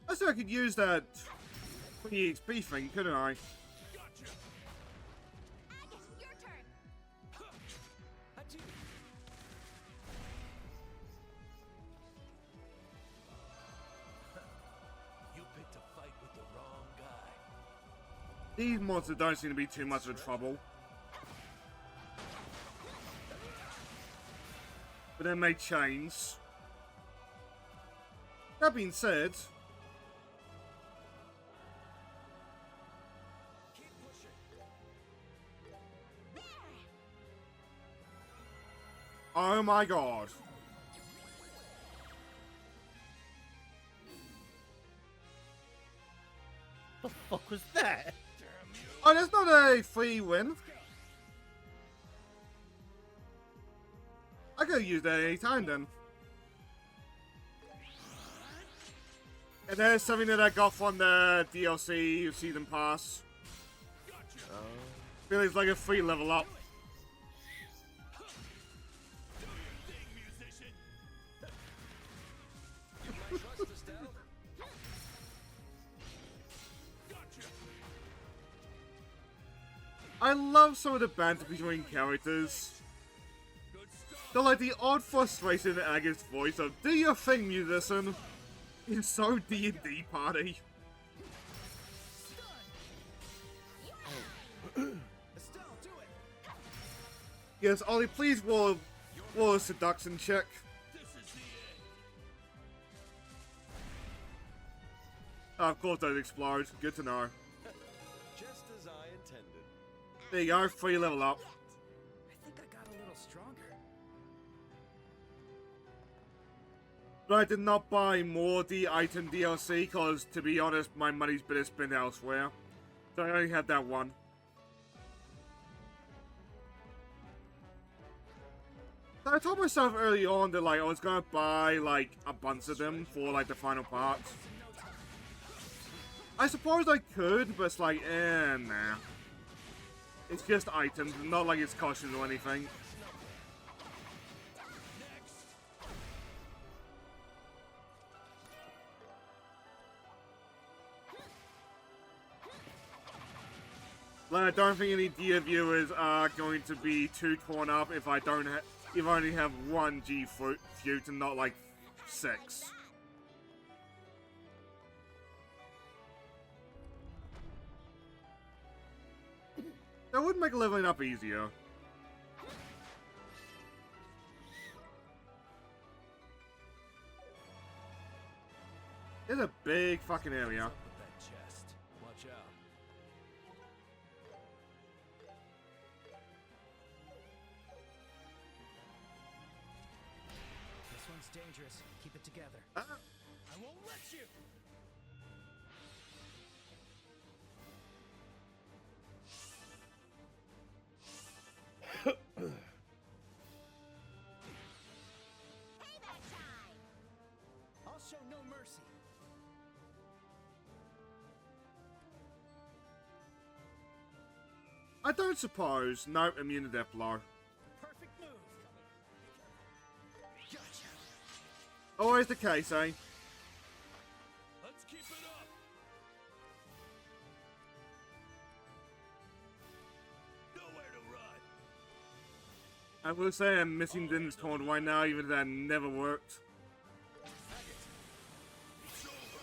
I said I could use that 20 XP thing, couldn't I? You picked a fight with the wrong guy. These monsters don't seem to be too much of trouble. But then they change. That being said... Oh my god. The fuck was that? Oh, that's not a free win. I could use that any time then. And there's something that I got from the DLC season pass. Feels like a free level up. I love some of the banter between characters. They're like the odd frustration in Aga's voice of "Do your thing, musician." It's so D&D party. Yes, Ollie, please roll a seduction check. Oh, of course those explode. Good to know. Just as I intended. There you go, free level up. I think I got a little stronger. But I did not buy more the item DLC because, to be honest, my money's better spent elsewhere. So I only had that one. So I told myself early on that like I was gonna buy like a bunch of them for like the final parts. I suppose I could, but it's like, nah. It's just items, not like it's costumes or anything. Like, I don't think any dear viewers are going to be too torn up if I don't if I only have one G feud and not like 6. That would make leveling up easier. It's a big fucking area. With that chest. Watch out. This one's dangerous. Keep it together. Ah. I won't let you! Payback time! I'll show no mercy. I don't suppose. No, immune to death blow. Perfect move. Gotcha. Always the case, eh? Let's keep it up. Nowhere to run. I will say I'm missing Din's taunt right now, even if that never worked. It's over.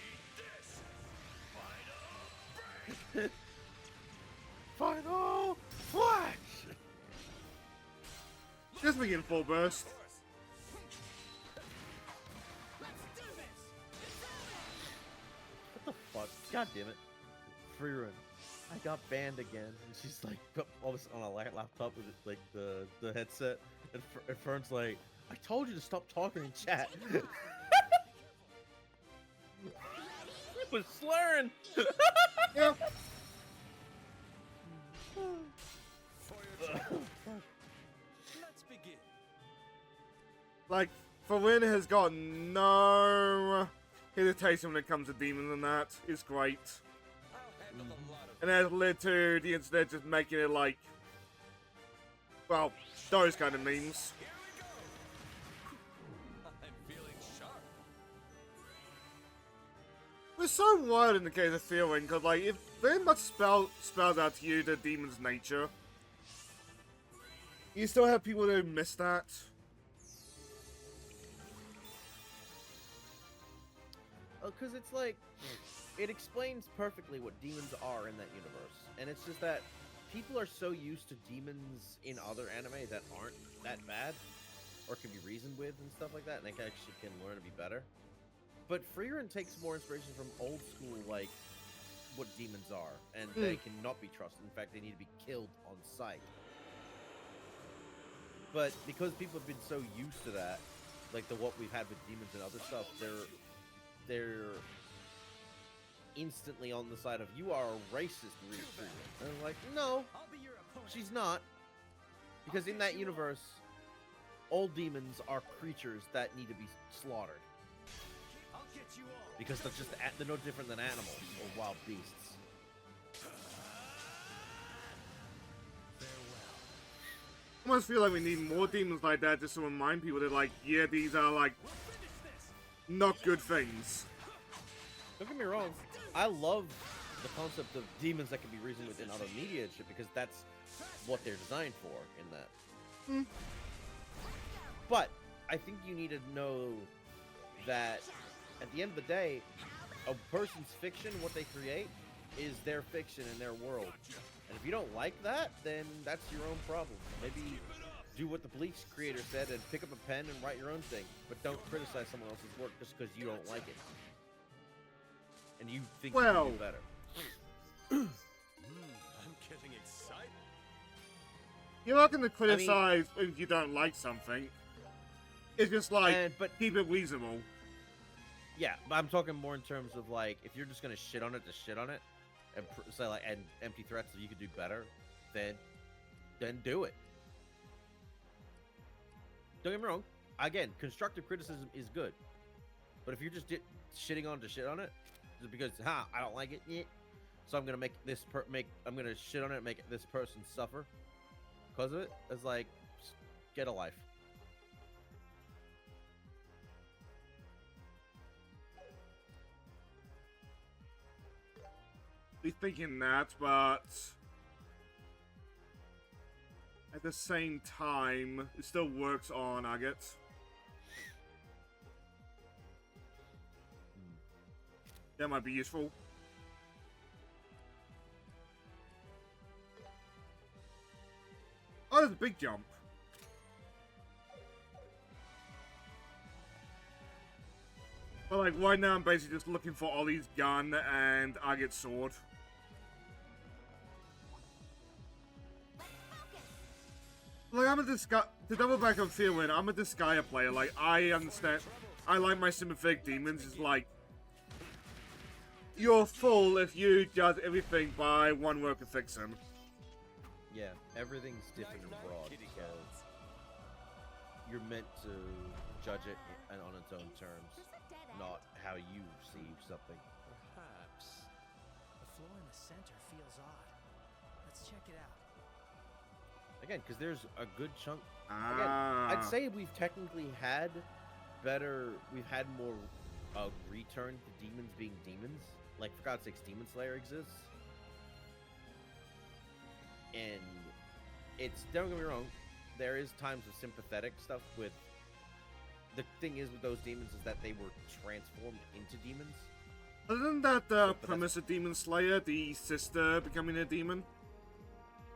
Eat this. Final break. Final flash! Just begin full burst. Let's do this! What the fuck? God damn it. Free run. I got banned again. And she's like, always on a laptop with like the headset. And Fern's like, I told you to stop talking in chat. He was slurring. Yeah. Let's begin. Like, Farin has got no hesitation when it comes to demons and that. It's great. I'll handle a lot of And that has led to the internet just making it like, well, those kind of memes. Here we go. I'm feeling sharp. We're so wild in the case of feeling, because like, it very much spells out to you the demon's nature. You still have people who miss that. Oh, because it's like, it explains perfectly what demons are in that universe. And it's just that people are so used to demons in other anime that aren't that bad, or can be reasoned with and stuff like that, and they actually can learn to be better. But Freerun takes more inspiration from old school, like, what demons are, and they cannot be trusted. In fact, they need to be killed on sight. But because people have been so used to that, like what we've had with demons and other stuff, they're instantly on the side of, you are a racist, Freerun. And I'm like, no, I'll be your opponent. she's not. Because in that universe, all demons are creatures that need to be slaughtered. I'll get you all. Because they're no different than animals or wild beasts. I almost feel like we need more demons like that just to remind people that, like, yeah, these are, like, not good things. Don't get me wrong, I love the concept of demons that can be reasoned with in other media and shit, because that's what they're designed for in that. But I think you need to know that at the end of the day, a person's fiction, what they create, is their fiction and their world. And if you don't like that, then that's your own problem. Maybe do what the Bleach creator said and pick up a pen and write your own thing. But don't criticize someone else's work just because you don't like it. And you think you can do better. I'm getting excited. You're not going to criticize if you don't like something. It's just like, keep it reasonable. Yeah, but I'm talking more in terms of, like, if you're just going to shit on it to shit on it, and say, like, and empty threats that you could do better, then do it. Don't get me wrong. Again, constructive criticism is good. But if you're just shitting on to shit on it, just because, I don't like it, so I'm gonna make this I'm gonna shit on it and make this person suffer because of it, it's like, just get a life. Be thinking that, but at the same time, it still works on agates. That might be useful. Oh, there's a big jump. But like right now I'm basically just looking for Ollie's gun and I get sword. Like I'm a to double back on feeling, I'm a Disgaea player. Like I understand, I like my sympathetic demons. It's like you're full if you judge everything by one worker fixin'. Yeah, everything's different and broad, so you're meant to judge it on its own terms, not how you see something. Perhaps. The floor in the center feels odd. Let's check it out. Again, because there's a good chunk. Again, I'd say we've technically had we've had more return to demons being demons. Like, for God's sakes, Demon Slayer exists. And it's, don't get me wrong, there is times of sympathetic stuff with, the thing is with those demons is that they were transformed into demons. Isn't that the premise of Demon Slayer, the sister becoming a demon?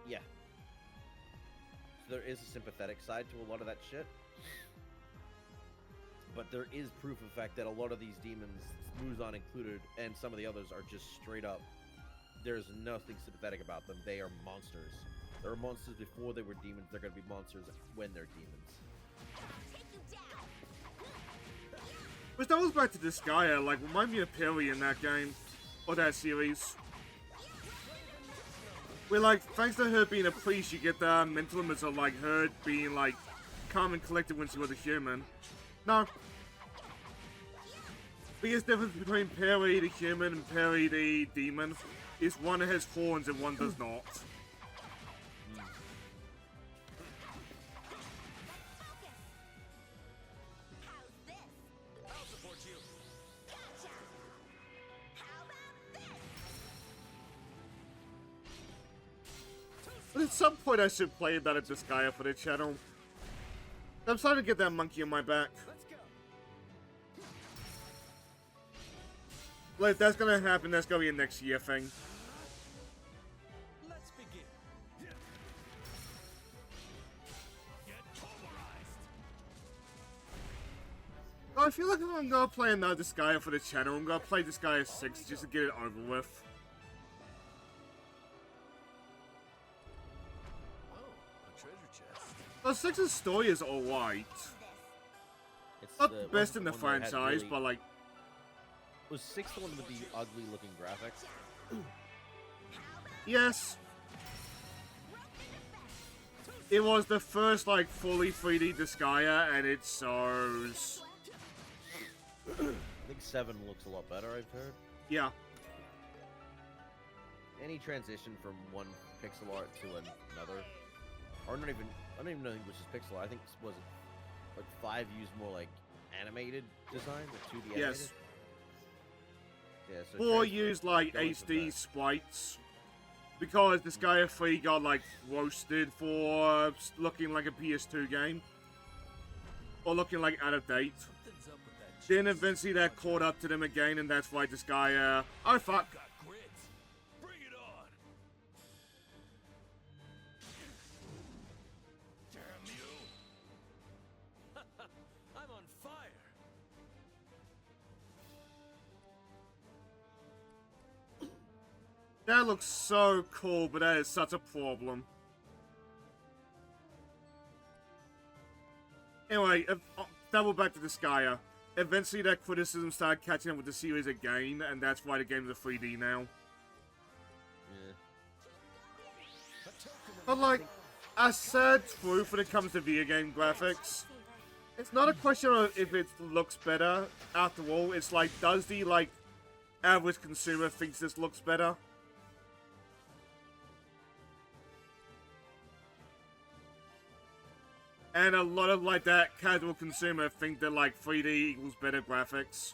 Yeah. So there is a sympathetic side to a lot of that shit. But there is proof of the fact that a lot of these demons, Muzan included, and some of the others, are just straight up, there's nothing sympathetic about them. They are monsters. They were monsters before they were demons. They're going to be monsters when they're demons. Which doubles back to Disgaea, like, remind me of Perry in that game, or that series. Where, like, thanks to her being a priest, you get the mental image of, like, her being, like, calm and collected when she was a human. No. Biggest difference between Perry the human and Perry the demon is one has horns and one does not. But at some point I should play that at Disgaea for the channel. I'm starting to get that monkey on my back. Like, if that's gonna happen, that's gonna be a next year thing. Let's begin. Get pulverized. I feel like if I'm gonna play another Disgaea for the channel, I'm gonna play Disgaea 6 just to get it over with. Oh, a treasure chest. Well, 6's story is alright. It's Not the best in the one that had franchise, really, but like... Was 6 the one with the ugly looking graphics? Yes. It was the first, like, fully 3D Disgaea, and it shows. I think 7 looks a lot better, I've heard. Yeah. Any transition from one pixel art to another, or not even, I don't even know which is pixel art. I think was it like 5 used more like animated design, like 2D animated. Yes. Yeah, so 4 used like HD sprites because Disgaea 3 got like roasted for looking like a PS2 game or looking like out of date. Something's up with that Then eventually that caught up to them again, and that's why Disgaea. Oh fuck! got grit. Bring it on. Damn you. I'm on fire. That looks so cool, but that is such a problem. Anyway, double back to Disgaea. Eventually that criticism started catching up with the series again, and that's why the game's a 3D now. Yeah. But like, a sad truth when it comes to video game graphics, it's not a question of if it looks better, after all, it's like, does the, like, average consumer thinks this looks better? And a lot of, like, that casual consumer think that, like, 3D equals better graphics.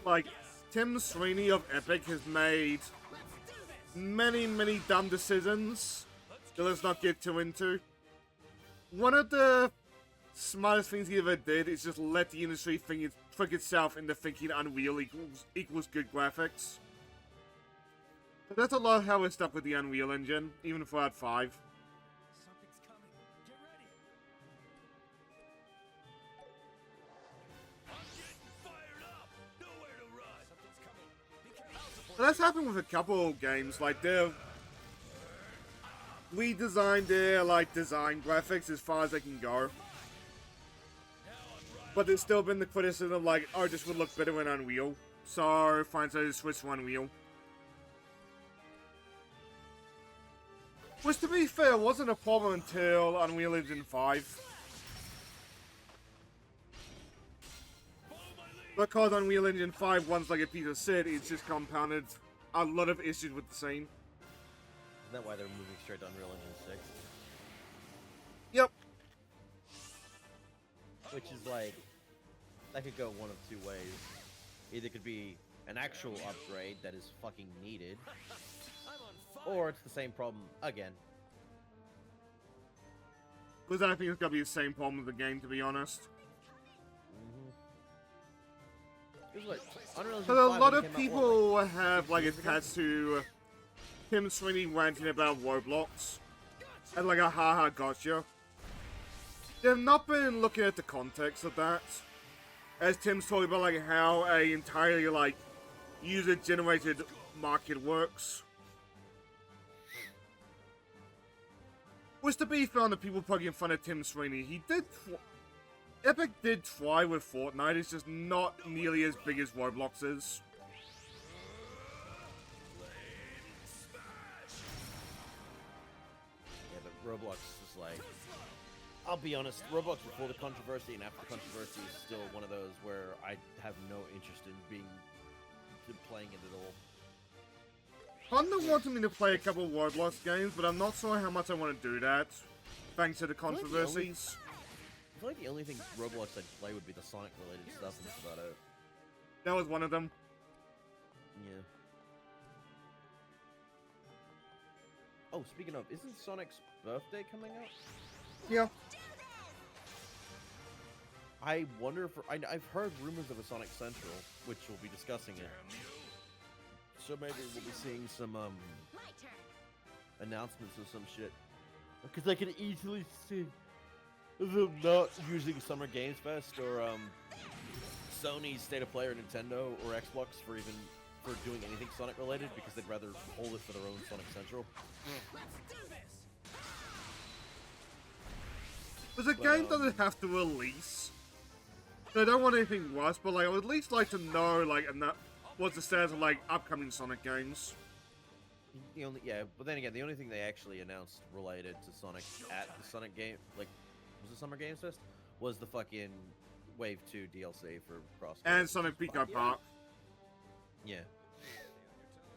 Like, Tim Sweeney of Epic has made many, many dumb decisions that let's not get too into. One of the smartest things he ever did is just let the industry think it's trick itself into thinking Unreal equals good graphics. But that's a lot of how we're stuck with the Unreal Engine, even for Fallout 5. Something's coming. Get ready. I'm getting fired up. Nowhere to run. Something's coming. Be careful. But that's happened with a couple of games, like they've redesigned their design graphics as far as they can go. But there's still been the criticism like, oh, this would look better in Unreal. So fine, so just switch to Unreal. Which, to be fair, wasn't a problem until Unreal Engine 5. Because Unreal Engine 5 runs like a piece of shit, it's just compounded a lot of issues with the scene. Isn't that why they're moving straight to Unreal Engine 6? Yep. Which is like, that could go one of two ways. Either it could be an actual upgrade that is fucking needed, or it's the same problem again. Because I think it's gonna be the same problem with the game, to be honest. Because Unreal Engine But a 5 lot only of came out, people what, have attached to Tim Sweeney ranting about Roblox as a haha gotcha. They've not been looking at the context of that. As Tim's talking about how a entirely user-generated market works. Which, to be fair on the people poking fun at Tim Sweeney, he did. Epic did try with Fortnite, it's just not nearly as big as Roblox is. Yeah, but Roblox is like... I'll be honest, Roblox before the controversy and after the controversy is still one of those where I have no interest in playing it at all. Thunder wanted me to play a couple of Roblox games, but I'm not sure how much I want to do that, thanks to the controversies. I feel like the only thing Roblox I'd play would be the Sonic-related stuff, and that's about it. That was one of them. Yeah. Oh, speaking of, isn't Sonic's birthday coming up? Yeah. I wonder if... I've heard rumors of a Sonic Central, which we'll be discussing it. So maybe we'll be seeing some, announcements or some shit. Because I can easily see them not using Summer Games Fest or, Sony's State of Play or Nintendo or Xbox for doing anything Sonic related, because they'd rather hold it for their own Sonic Central. Because the game doesn't have to release. So I don't want anything worse, but I would at least like to know, what's the status of, upcoming Sonic games. But then again, the only thing they actually announced related to Sonic at the Sonic game, was it Summer Games Fest? Was the fucking Wave 2 DLC for Cross. And Sonic Pico Park. Yeah.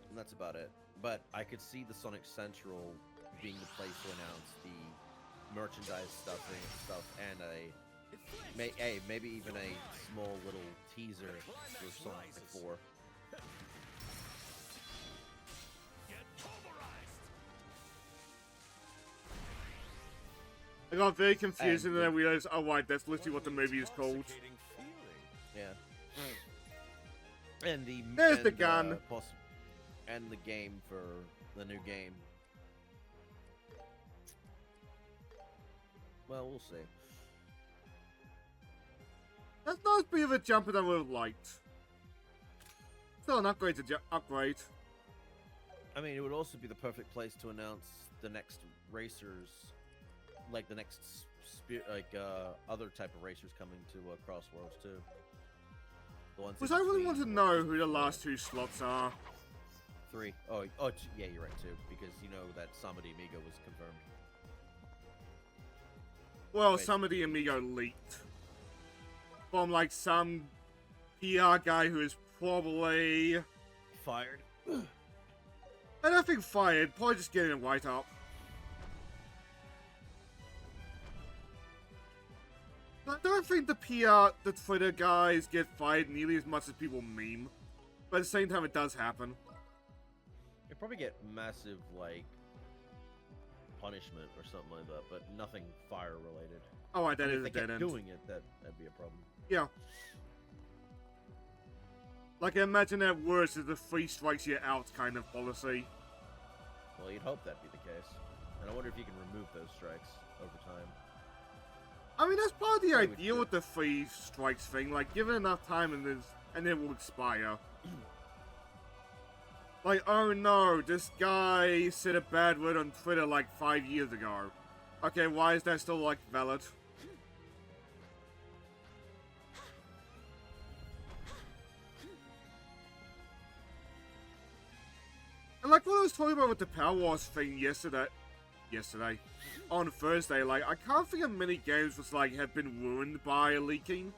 And that's about it. But I could see the Sonic Central being the place to announce the merchandise stuff and maybe even a small little teaser for Sonic 4. I got very confused and then I realized, oh right, that's literally what the movie is called. Yeah. And there's the gun. And the game for the new game. Well, we'll see. That's not as big of a jump as I would have liked. Still an upgrade to upgrade. I mean, it would also be the perfect place to announce the next racers, the next other type of racers coming to Crossworlds too. The ones I really want to know who the last two slots are. 3. Oh, yeah, you're right too, because you know that Sama de Amigo was confirmed. Well, some of the Amigo leaked from some PR guy who is probably fired. I don't think fired, probably just getting a write-up. I don't think the Twitter guys get fired nearly as much as people meme. But at the same time, it does happen. You'll probably get massive, punishment or something like that, but nothing fire related. Oh, right, that is if a they dead kept end. doing it, that'd be a problem. Yeah. Like, I imagine that worse is the 3 strikes you're out kind of policy. Well, you'd hope that'd be the case. And I wonder if you can remove those strikes over time. I mean, that's part of the Probably idea with the 3 strikes thing. Like, give it enough time and it will expire. Like, oh no, this guy said a bad word on Twitter like 5 years ago. Okay, why is that still, like, valid? And like what I was talking about with the Power Wars thing yesterday, on Thursday, like, I can't think of many games which, like, have been ruined by leaking.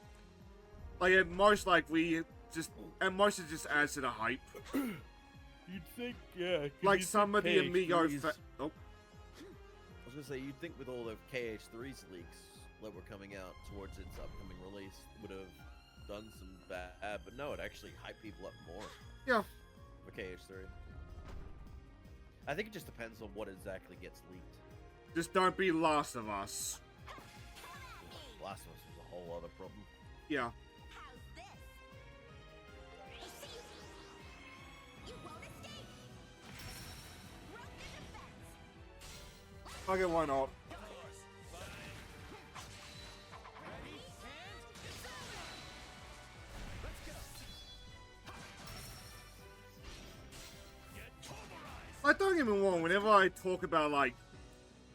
Like, at most, like, it just adds to the hype. You'd think, yeah. Like some of the Amigo I was gonna say, you'd think with all of KH3's leaks that were coming out towards its upcoming release would have done some bad, but no, it actually hyped people up more. Yeah. For KH3. I think it just depends on what exactly gets leaked. Just don't be Last of Us. Last of Us was a whole other problem. Yeah. Okay, why not? Like, don't get me wrong, whenever I talk about, like,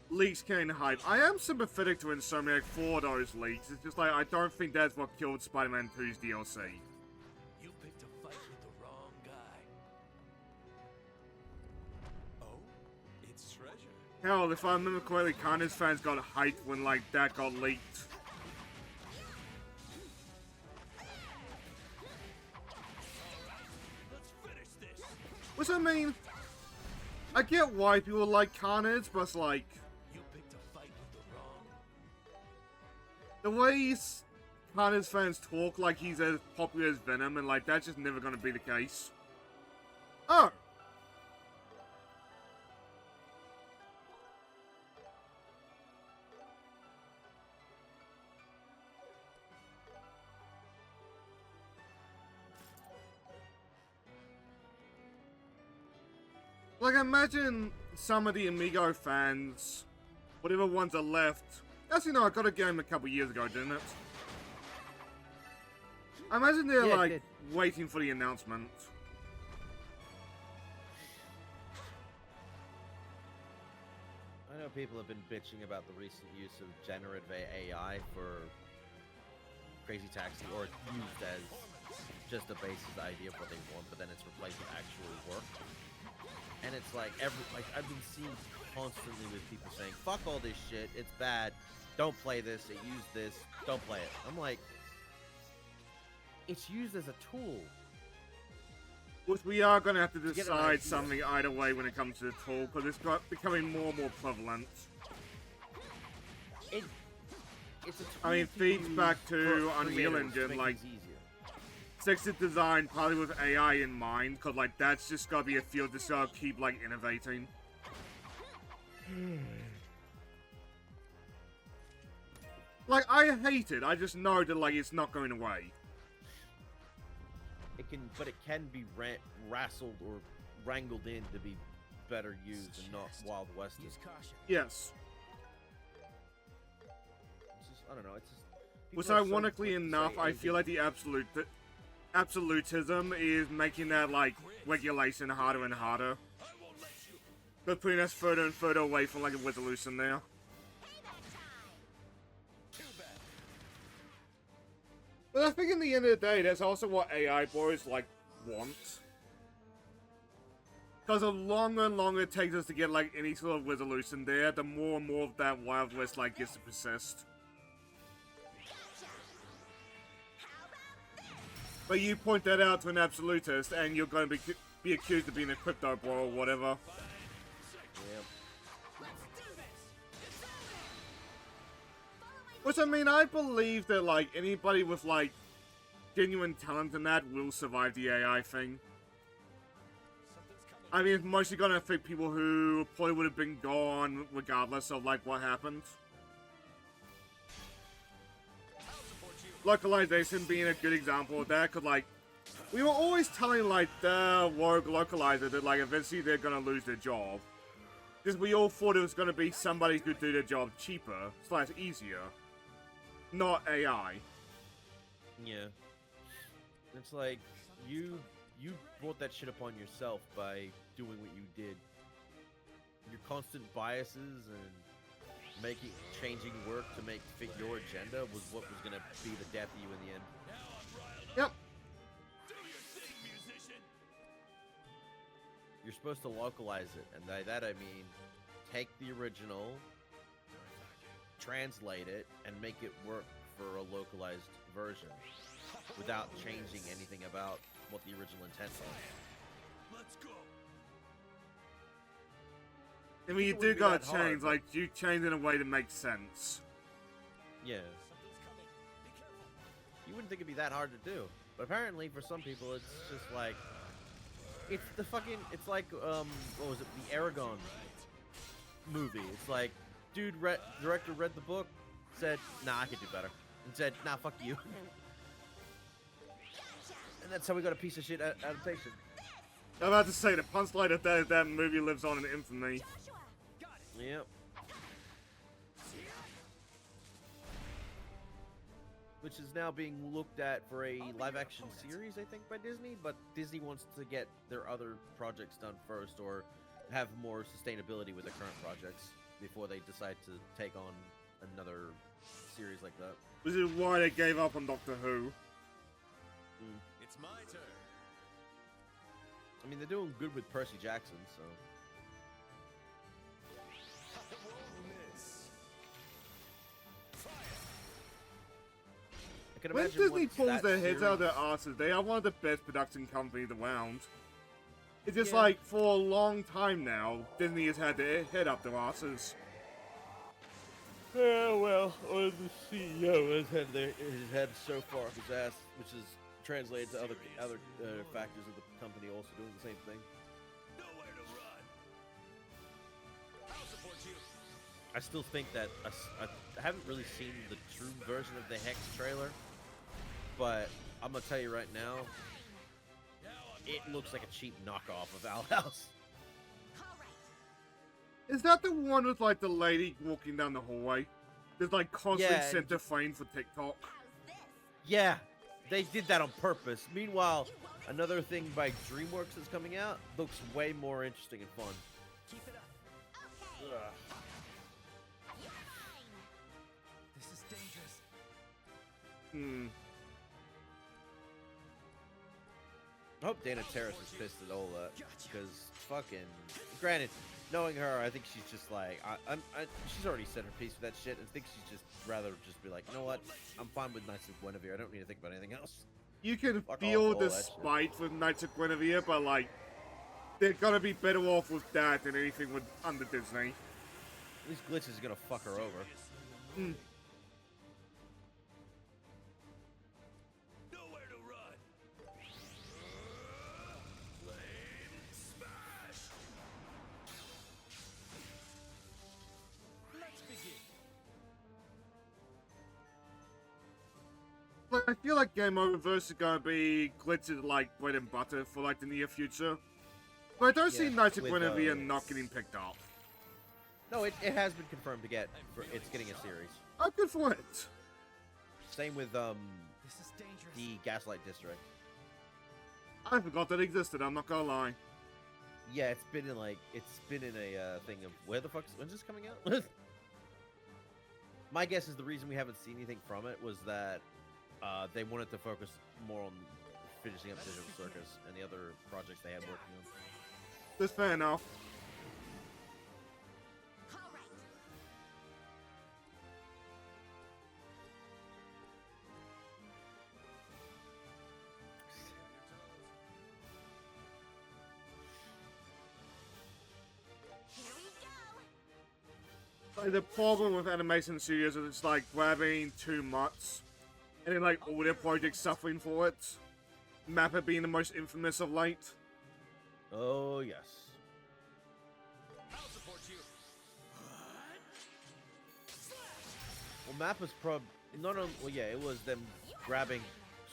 leaks carrying hype, I am sympathetic to Insomniac for those leaks. It's just like, I don't think that's what killed Spider-Man 2's DLC. You picked a fight with the wrong guy. Oh, it's treasure. Hell, if I remember correctly, Carnage fans got hyped when, like, that got leaked. Which, I mean, I get why people like Carnage, but it's like, You picked a fight with the wrong. the way Carnage fans talk like he's as popular as Venom, and like, that's just never gonna be the case. Oh! Like, imagine some of the Amigo fans, whatever ones are left. Actually, no, I got a game a couple years ago, didn't it? I imagine they're, like, waiting for the announcement. I know people have been bitching about the recent use of generative AI for Crazy Taxi, or used as just a basis idea of what they want, but then it's replaced with actual work. And it's like, I've been seeing constantly with people saying, fuck all this shit, it's bad, don't play this, it used this, don't play it. I'm like, it's used as a tool. Which we are going to have to decide something either way when it comes to the tool, because it's becoming more and more prevalent. It's a tool. I mean, feeds back to Unreal Engine, like, sexy design partly with AI in mind, because, like, that's just got to be a field that's got to keep, like, innovating. Like, I hate it, I just know that, like, it's not going away. But it can be wrestled or wrangled in to be better used and not Wild West. Use caution. Yes. It's just, I don't know, it's just... Which, ironically enough, I feel like the absolutism is making that, like, regulation harder and harder. But putting us further and further away from, like, a resolution there. But I think in the end of the day, that's also what AI boys, like, want. Because the longer and longer it takes us to get, like, any sort of resolution there, the more and more of that Wild West, like, gets to persist. But you point that out to an absolutist, and you're going to be accused of being a crypto bro or whatever. Yep. Which, I mean, I believe that, like, anybody with, like, genuine talent in that will survive the AI thing. I mean, it's mostly going to affect people who probably would have been gone regardless of, like, what happened. Localization being a good example of that, because, like, We were always telling, like, the rogue localizer that, like, eventually they're gonna lose their job. Because we all thought it was gonna be somebody who could do their job cheaper, / easier. Not AI. Yeah. It's like, you brought that shit upon yourself by doing what you did. Your constant biases and changing work to fit your agenda was what was gonna be the death of you in the end. Yep. You're supposed to localize it, and by that I mean take the original, translate it, and make it work for a localized version without changing anything about what the original intent was. Let's go. I mean, you It do wouldn't be gotta that hard, change, but- like, you change in a way that makes sense. Yeah. You wouldn't think it'd be that hard to do, but apparently for some people it's just like, it's like, what was it, the Aragon movie. It's like, director read the book, said, nah, I could do better, and said, nah, fuck you. And that's how we got a piece of shit adaptation. I'm about to say, the punchline of that movie lives on in infamy. Yep. Which is now being looked at for a live-action series, I think, by Disney, but Disney wants to get their other projects done first, or have more sustainability with their current projects before they decide to take on another series like that. Which is why they gave up on Doctor Who. It's my turn. I mean, they're doing good with Percy Jackson, so... I won't miss. I can When imagine Disney once pulls that their heads out of their series- asses, they are one of the best production companies around. It's just Yeah. like, for a long time now, Disney has had their head up their asses. Yeah, well, or the CEO has had his head so far up his ass, which is translated to other factors of the company also doing the same thing. Nowhere to run. I'll support you. I still think that I haven't really seen the true version of the Hex trailer, but I'm gonna tell you right now, it looks like a cheap knockoff of Owl House. Is that the one with, like, the lady walking down the hallway? There's, like, constant Yeah, and- center frame for TikTok. Yeah, they did that on purpose. Meanwhile, another thing by DreamWorks that's coming out looks way more interesting and fun. Keep it up. Ugh. This is dangerous. I hope Dana Terrace is pissed at all that, because fucking, granted, knowing her, I think she's just like, she's already said her piece with that shit, and I think she's just rather just be like, you know what, I'm fine with Knights of Guinevere, I don't need to think about anything else. You can Fuck feel off all the that shit. spite with Knights of Guinevere, but, like, they're gonna be better off with that than anything with under Disney. At least Glitch is gonna fuck her over. Nowhere to run. Flame smash. Let's begin. But I feel like Game Oververse is gonna be Glitz's, like, bread and butter for, like, the near future. But I don't see Yeah, Knights of with, Guinevere not getting picked up. No, it has been confirmed to it's getting a series. I'm good for it. Same with, This is dangerous. the Gaslight District. I forgot that existed, I'm not gonna lie. Yeah, it's been in a thing of, when's this coming out? My guess is the reason we haven't seen anything from it was that they wanted to focus more on finishing up Digital Circus and the other projects they had working on. That's fair enough. Like, the problem with animation studios is it's like grabbing too much, and then like all their projects suffering for it. Mappa being the most infamous of late. Oh, yes. I'll support you. Well, Mappa's well, yeah, it was them grabbing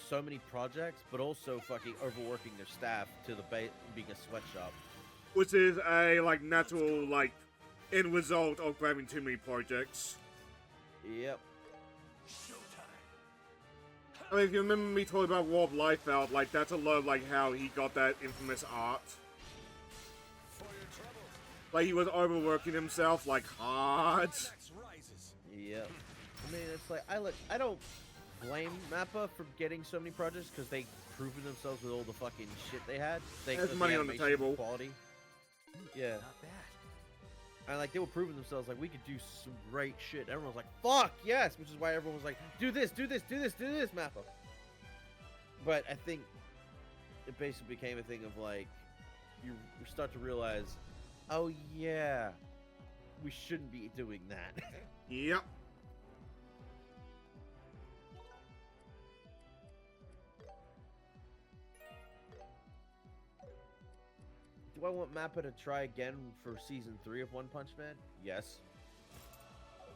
so many projects, but also fucking overworking their staff to the being a sweatshop. Which is a, like, natural, like, end result of grabbing too many projects. Yep. I mean, if you remember me talking about Rob Liefeld, like, that's a lot of, like, how he got that infamous art. Like, he was overworking himself, like, hard. Yep. I mean, it's like, I don't blame Mappa for getting so many projects, because they proven themselves with all the fucking shit they had. There's money on the table. Quality. Yeah. Not bad. And, like, they were proving themselves, like, we could do some great shit. Everyone was like, fuck, yes! Which is why everyone was like, do this, do this, do this, do this, Mappa. But I think it basically became a thing of, like, you start to realize, oh, yeah, we shouldn't be doing that. Yep. Do I want Mappa to try again for Season 3 of One Punch Man? Yes.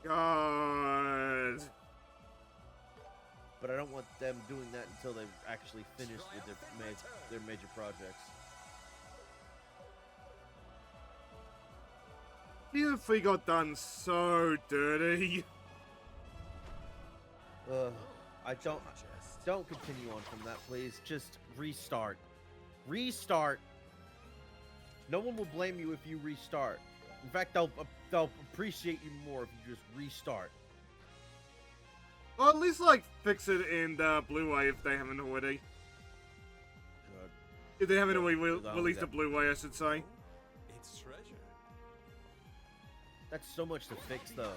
God. But I don't want them doing that until they've actually finished with their major projects. Season 3 got done so dirty. I don't continue on from that, please. Just restart. Restart. No one will blame you if you restart. In fact, they'll appreciate you more if you just restart. Or at least, like, fix it in the Blu-ray if they haven't already. If they haven't already released the Blu-ray, I should say. It's treasure. That's so much to fix, though.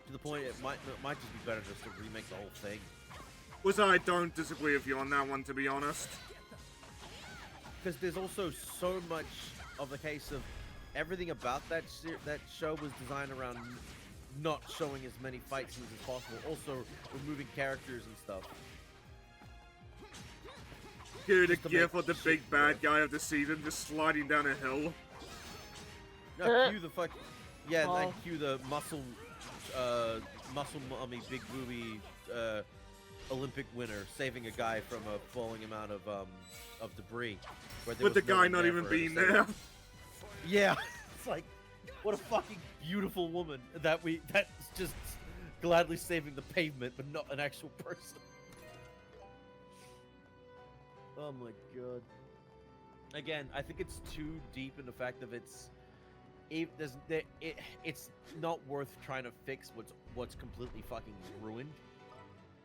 To the point, it might just be better just to remake the whole thing. Which I don't disagree with you on that one, to be honest. Because there's also so much of the case of everything about that show was designed around not showing as many fight scenes as possible. Also, removing characters and stuff. Dude, a gif of the big bad guy of the season just sliding down a hill. No, cue the fuck. Yeah, and cue the muscle mummy, big booby Olympic winner saving a guy from a falling amount of debris. With the guy not even being there. Yeah, it's like, what a fucking beautiful woman that's just gladly saving the pavement, but not an actual person. Oh my god. Again, I think it's too deep in the fact of it's not worth trying to fix what's completely fucking ruined.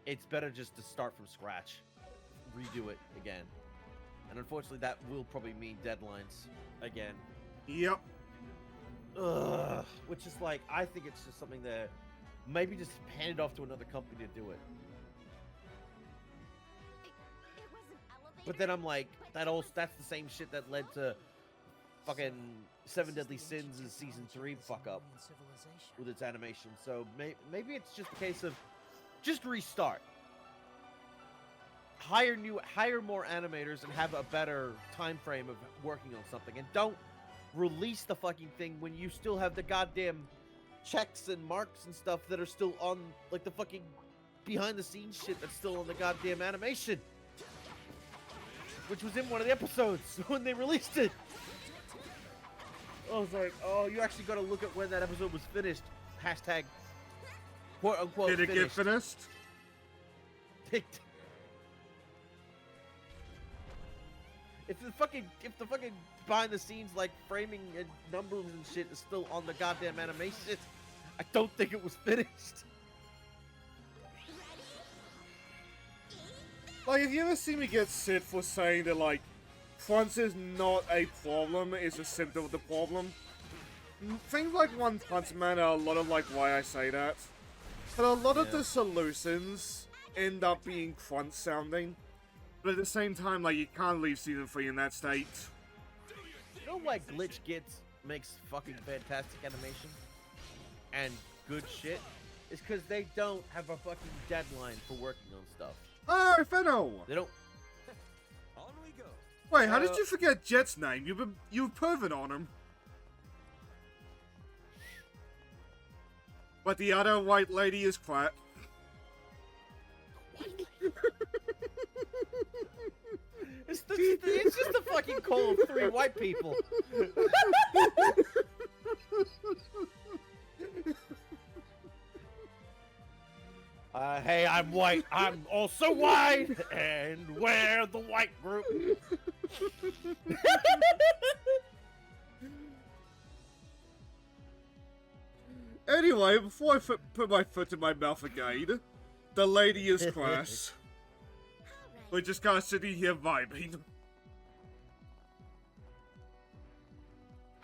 It's better just to start from scratch, redo it again. And unfortunately, that will probably mean deadlines again. Yep. Ugh. Which is like, I think it's just something that maybe just hand it off to another company to do it. But then I'm like, that's the same shit that led to fucking Seven Deadly Sins' Season 3 fuck up with its animation. So maybe it's just a case of just restart. Hire more animators and have a better time frame of working on something, and don't release the fucking thing when you still have the goddamn checks and marks and stuff that are still on, like, the fucking behind the scenes shit that's still on the goddamn animation, which was in one of the episodes when they released it. I was like, oh, you actually got to look at when that episode was finished. Hashtag quote unquote. Did it get finished? If the fucking behind the scenes, like, framing and numbers and shit is still on the goddamn animation, I don't think it was finished. Like, if you ever see me get shit for saying that, like, fronts is not a problem, it's a symptom of the problem, things like One Punch Man are a lot of, like, why I say that. But a lot of the solutions end up being crunch sounding. But at the same time, like, you can't leave Season 3 in that state. You know why Glitch makes fucking fantastic animation and good shit? It's because they don't have a fucking deadline for working on stuff. Oh, Fenno! They don't. On we go. Wait, how did you forget Jet's name? You've pervert on him. But the other white lady is quiet. White lady? It's just a fucking call of 3 white people. Hey, I'm white. I'm also white, and we're the white group. Anyway, before I put my foot in my mouth again, the lady is class. We're just kind of sitting here vibing.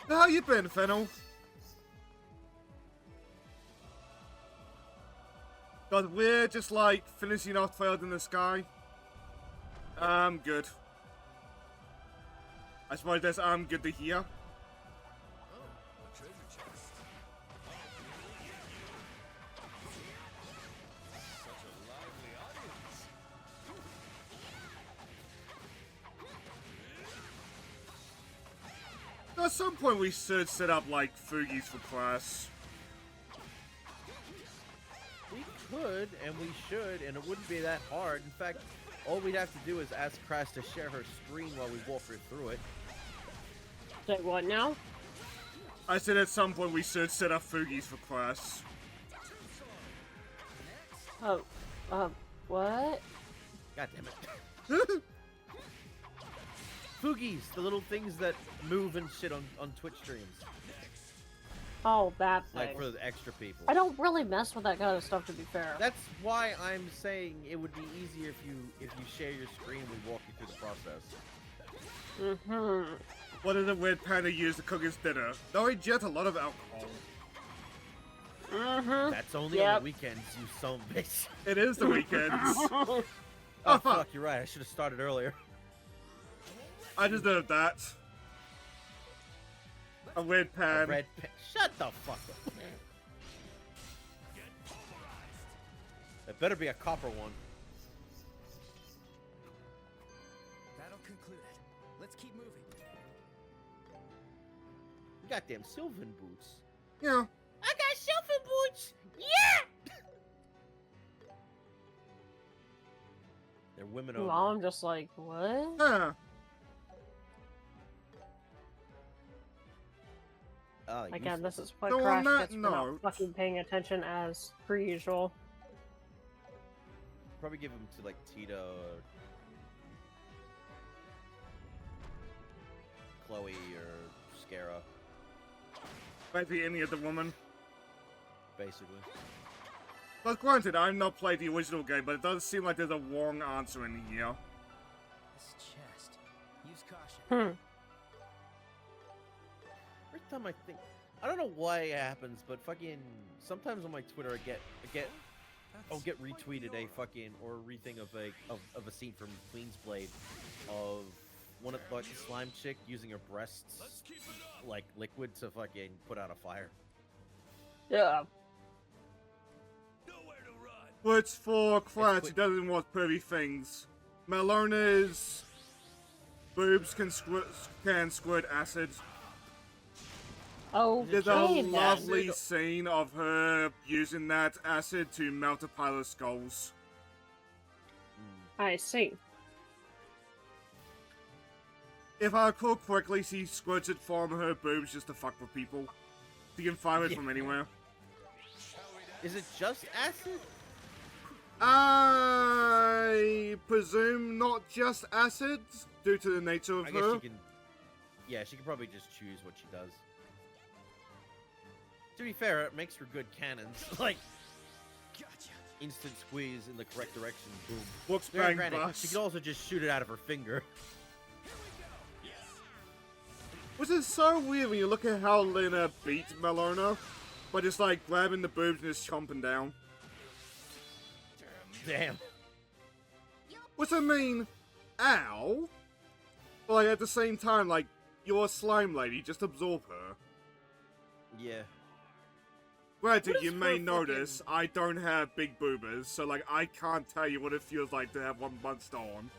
How you been, Fennel? God, we're just like finishing off Failed in the Sky. I'm good. I suppose that's good to hear. Oh, a treasure chest. Such a lively audience. At some point we should set up like Fugies for class. We could, and we should, and it wouldn't be that hard. In fact, all we'd have to do is ask Crash to share her screen while we walk her through it. Say what now? I said at some point we should set up Fugies for class. Oh, what? God damn it. Fugies, the little things that move and shit on Twitch streams. Oh, that thing. Like for the extra people. I don't really mess with that kind of stuff, to be fair. That's why I'm saying it would be easier if you share your screen and we walk you through the process. Mm-hmm. What did the weird panda use to cook his dinner? Though he jet a lot of alcohol. Mm-hmm. That's only on the weekends, you son of a bitch. It is the weekends. Oh, fuck, you're right. I should have started earlier. I deserve that. A red pan. A red pan. Shut the fuck up. It better be a copper one. That'll conclude it. Let's keep moving. Goddamn Sylvan boots. Yeah. I got Sylvan boots. Yeah. They're women only. Well, I'm just like, what? Huh. Again, this is what So Crash on that gets for not note- fucking paying attention as per usual. Probably give them to like Tita or Chloe or Scara. Maybe any other woman. Basically. But granted, I've not played the original game, but it does seem like there's a wrong answer in here. This chest. Use caution. Every time I think, I don't know why it happens, but fucking sometimes on my Twitter I'll get retweeted a fucking or a re-thing of a scene from Queen's Blade of one of like the slime chick using her breasts like liquid to fucking put out a fire. Yeah. Which for Clash, he doesn't want pervy things. Melona's boobs can squirt acid. Oh, There's a lovely scene of her using that acid to melt a pile of skulls. I see. If I recall correctly, she squirts it from her boobs just to fuck with people. She can fire it from anywhere. Is it just acid? I presume not just acid, due to the nature of I guess her. she can. Yeah, she can probably just choose what she does. To be fair, it makes for good cannons. Like, instant squeeze in the correct direction, boom. Looks Very bang granted, bust. she could also just shoot it out of her finger. Which is so weird when you look at how Lena beat Melona, by just like grabbing the boobs and just chomping down. Damn. Which I mean, ow. But like at the same time, like, you're a slime lady, just absorb her. Yeah. Granted, What you is may her notice I don't have big boobers, so like I can't tell you what it feels like to have one bunched on.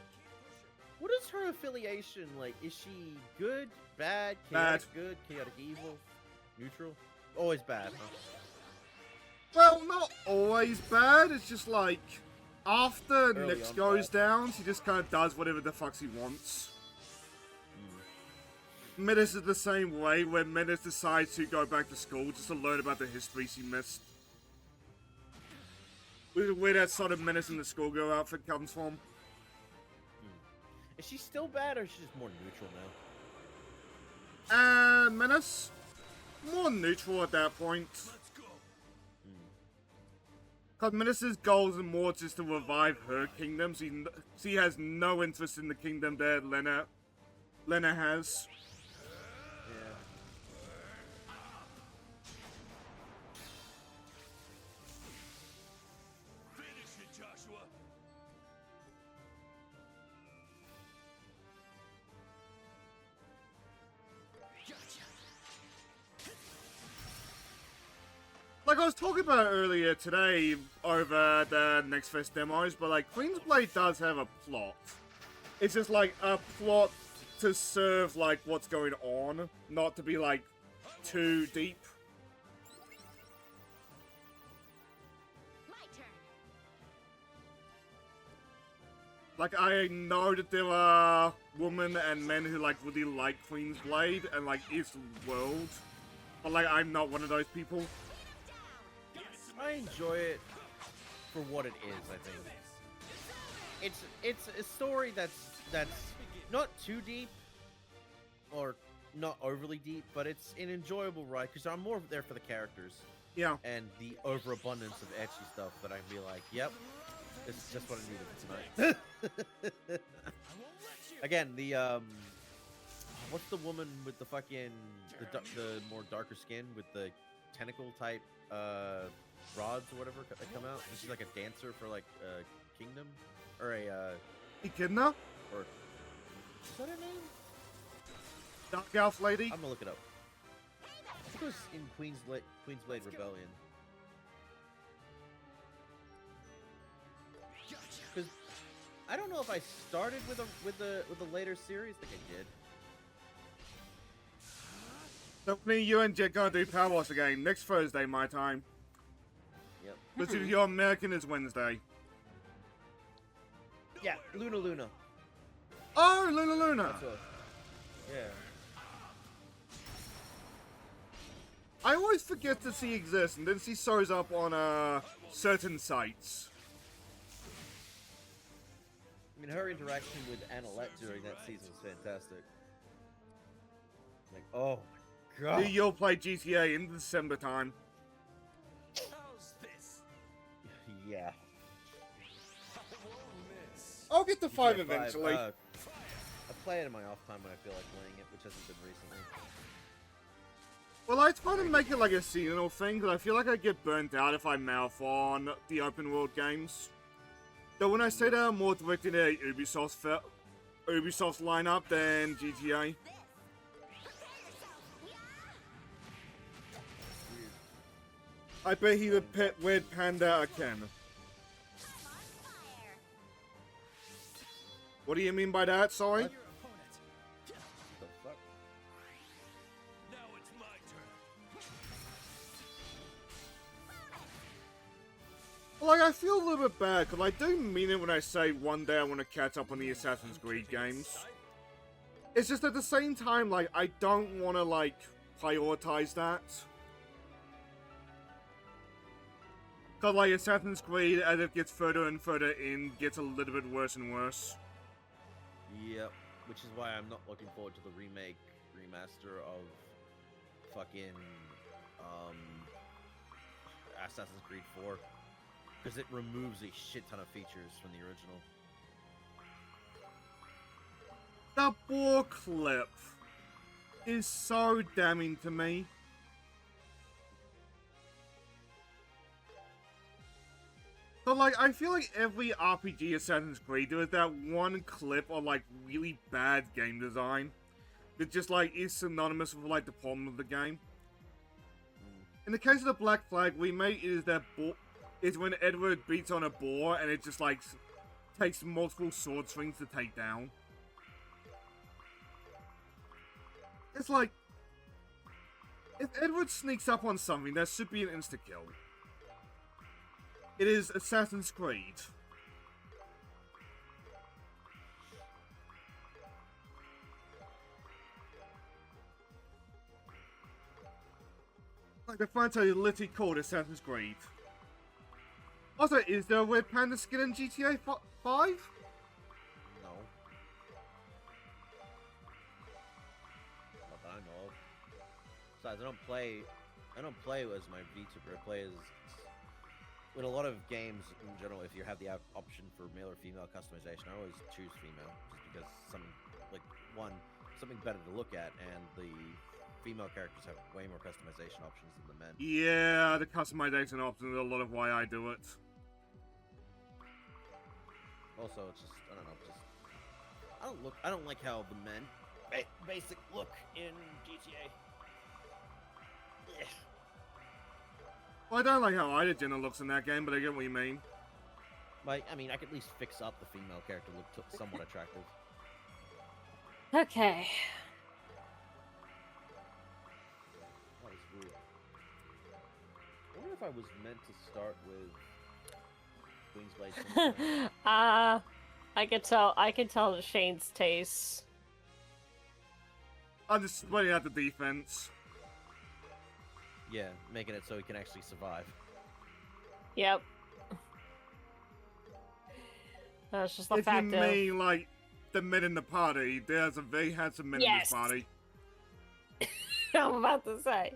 What is her affiliation like? Is she good, bad, chaotic good, chaotic evil, neutral? Always bad, huh? Well, not always bad, it's just like, After Early Nyx on, goes but- down, he just kind of does whatever the fuck he wants. Menace is the same way, where Menace decides to go back to school just to learn about the histories he missed. Where that sort of Menace in the schoolgirl outfit comes from. Is she still bad, or is she just more neutral now? Menace? More neutral at that point. Because Menace's goals are more just to revive her kingdom. She has no interest in the kingdom that Lena has. Yeah. Finish it, Joshua. Like I was talking about earlier today over the Next Fest demos, but like Queen's Blade does have a plot. It's just like a plot to serve like what's going on, not to be like too deep. My turn. Like I know that there are women and men who like really like Queen's Blade and like its world, but like I'm not one of those people. I enjoy it for what it is. I think it's a story that's not too deep or not overly deep, but it's an enjoyable ride because I'm more there for the characters. Yeah. And the overabundance of ecchi stuff that I can be like, yep, this is just what I needed tonight. Again, the what's the woman with the fucking the more darker skin with the tentacle type rods or whatever that come out? She's like a dancer for like Kingdom or a Echidna? Or is that her name? Dark Elf Lady? I'm gonna look it up. I think it was in Queensblade Rebellion. Because I don't know if I started with a later series. I think I did. So me, you and Jet gonna do Power Wash again next Thursday, my time. Yep. But if you're American, it's Wednesday. Yeah, Luna. Oh, Luna! That's what, yeah. I always forget that she exists, and then she shows up on certain sites. I mean, her interaction with Annalette during that season was fantastic. Like, oh my god. You'll play GTA in December time. How's this? Yeah. I'll get to 5 GTA eventually. I play it in my off time when I feel like playing it, which hasn't been recently. Well, I try to make it like a seasonal thing, because I feel like I get burnt out if I marathon the open world games. Though when I say that I'm more directed at Ubisoft's lineup than GTA. I bet he's a pet red panda again. What do you mean by that, sorry? The fuck? Now it's my turn. Like, I feel a little bit bad, because I do mean it when I say one day I want to catch up on the Assassin's Creed games. It's just at the same time, like, I don't want to, like, prioritize that. Because, like, Assassin's Creed, as it gets further and further in, gets a little bit worse and worse. Yep. Which is why I'm not looking forward to the remaster of fucking Assassin's Creed 4. Because it removes a shit ton of features from the original. The boar clip is so damning to me. But, like, I feel like every RPG Assassin's Creed, there is that one clip of, like, really bad game design that just, like, is synonymous with, like, the problem of the game. In the case of the Black Flag remake, is when Edward beats on a boar and it just, like, takes multiple sword swings to take down. It's like, if Edward sneaks up on something, that should be an insta-kill. It is Assassin's Creed. Like the franchise is literally called Assassin's Creed. Also, is there a weird panda skin in GTA 5? No. Not that I know of. Besides, I don't play as my VTuber. I play as with a lot of games in general. If you have the option for male or female customization, I always choose female, just because something better to look at, and the female characters have way more customization options than the men. Yeah, the customization options are a lot of why I do it. Also, it's just I don't know, I don't like how the men basic look in GTA. Ugh. Well, I don't like how either gender looks in that game, but I get what you mean. Like, I mean, I could at least fix up the female character look somewhat attractive. Okay. That was weird. I wonder if I was meant to start with Queen's Blade. I can tell the Shane's taste. I'm just spreading out the defense. Yeah, making it so he can actually survive. Yep. That's just the if fact you mean, like, the men in the party, there's a very handsome men in this party. I'm about to say.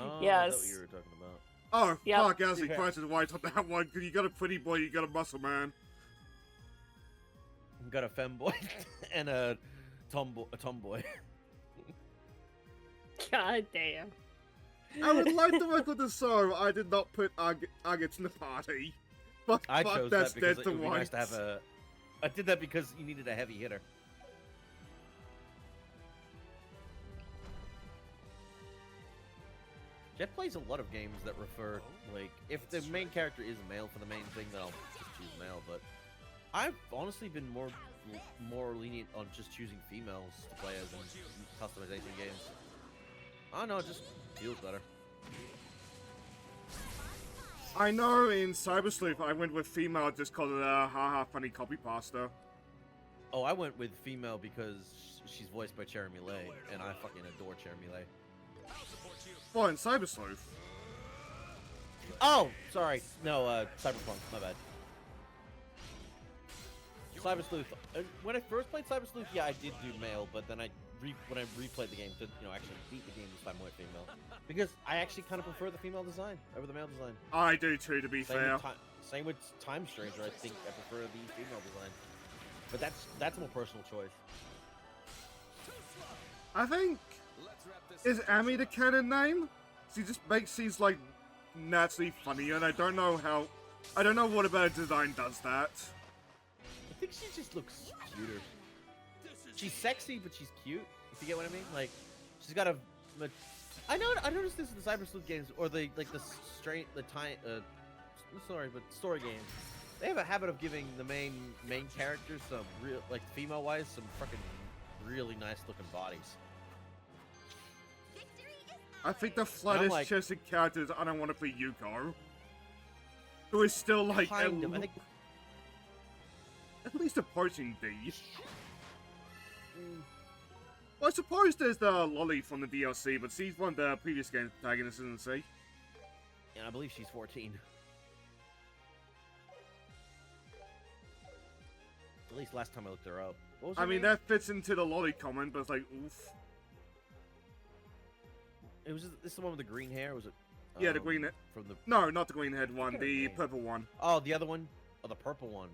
Oh, yes. That's what you were talking about. Oh, Yep. fuck, Ashley Price is white on that one, because you got a pretty boy, you got a muscle man. You got a femboy and a tomboy. God damn. I would like to work with the sorrow. I did not put agates in the party. But I fuck, chose that's that because dead it to would be nice white. to have a... I did that because you needed a heavy hitter. Jet plays a lot of games that refer, like, if the main character is male for the main thing, then I'll just choose male, but I've honestly been more lenient on just choosing females to play as in customization games. I don't know, it just feels better. I know in Cyber Sleuth I went with female just called it a haha funny copy pasta. Oh, I went with female because she's voiced by Jeremy Lay, and I fucking adore Jeremy Lay. Well, in Cyber Sleuth. Oh, sorry. No, Cyberpunk, my bad. Cyber Sleuth. When I first played Cyber Sleuth, yeah, I did do male, but then when I replayed the game to, actually beat the game this time, I went female. Because I actually kind of prefer the female design over the male design. I do too, to be fair. Same with Time Stranger, I think I prefer the female design. But that's a more personal choice. I think... Is Amy the canon name? She just makes scenes, like, naturally funny, and I don't know what about her design does that. I think she just looks cuter. She's sexy, but she's cute, if you get what I mean. Like, she's got a... I noticed this in the Cyber Sleuth games, or story games. They have a habit of giving the main characters some real, like, female-wise, some fucking really nice-looking bodies. I think the flattest chested character is I don't want to play Yuko. Who is still, like, Kind of, I think... at least approaching D. Well, I suppose there's the Lolly from the DLC, but she's one of the previous game's protagonists, isn't she? And I believe she's 14. At least last time I looked her up. What was her name? That fits into the Lolly comment, but it's like, oof. This is the one with the green hair, was it? Yeah, the green... From the... No, not the green head one, the purple one. Oh, the other one? Oh, the purple one.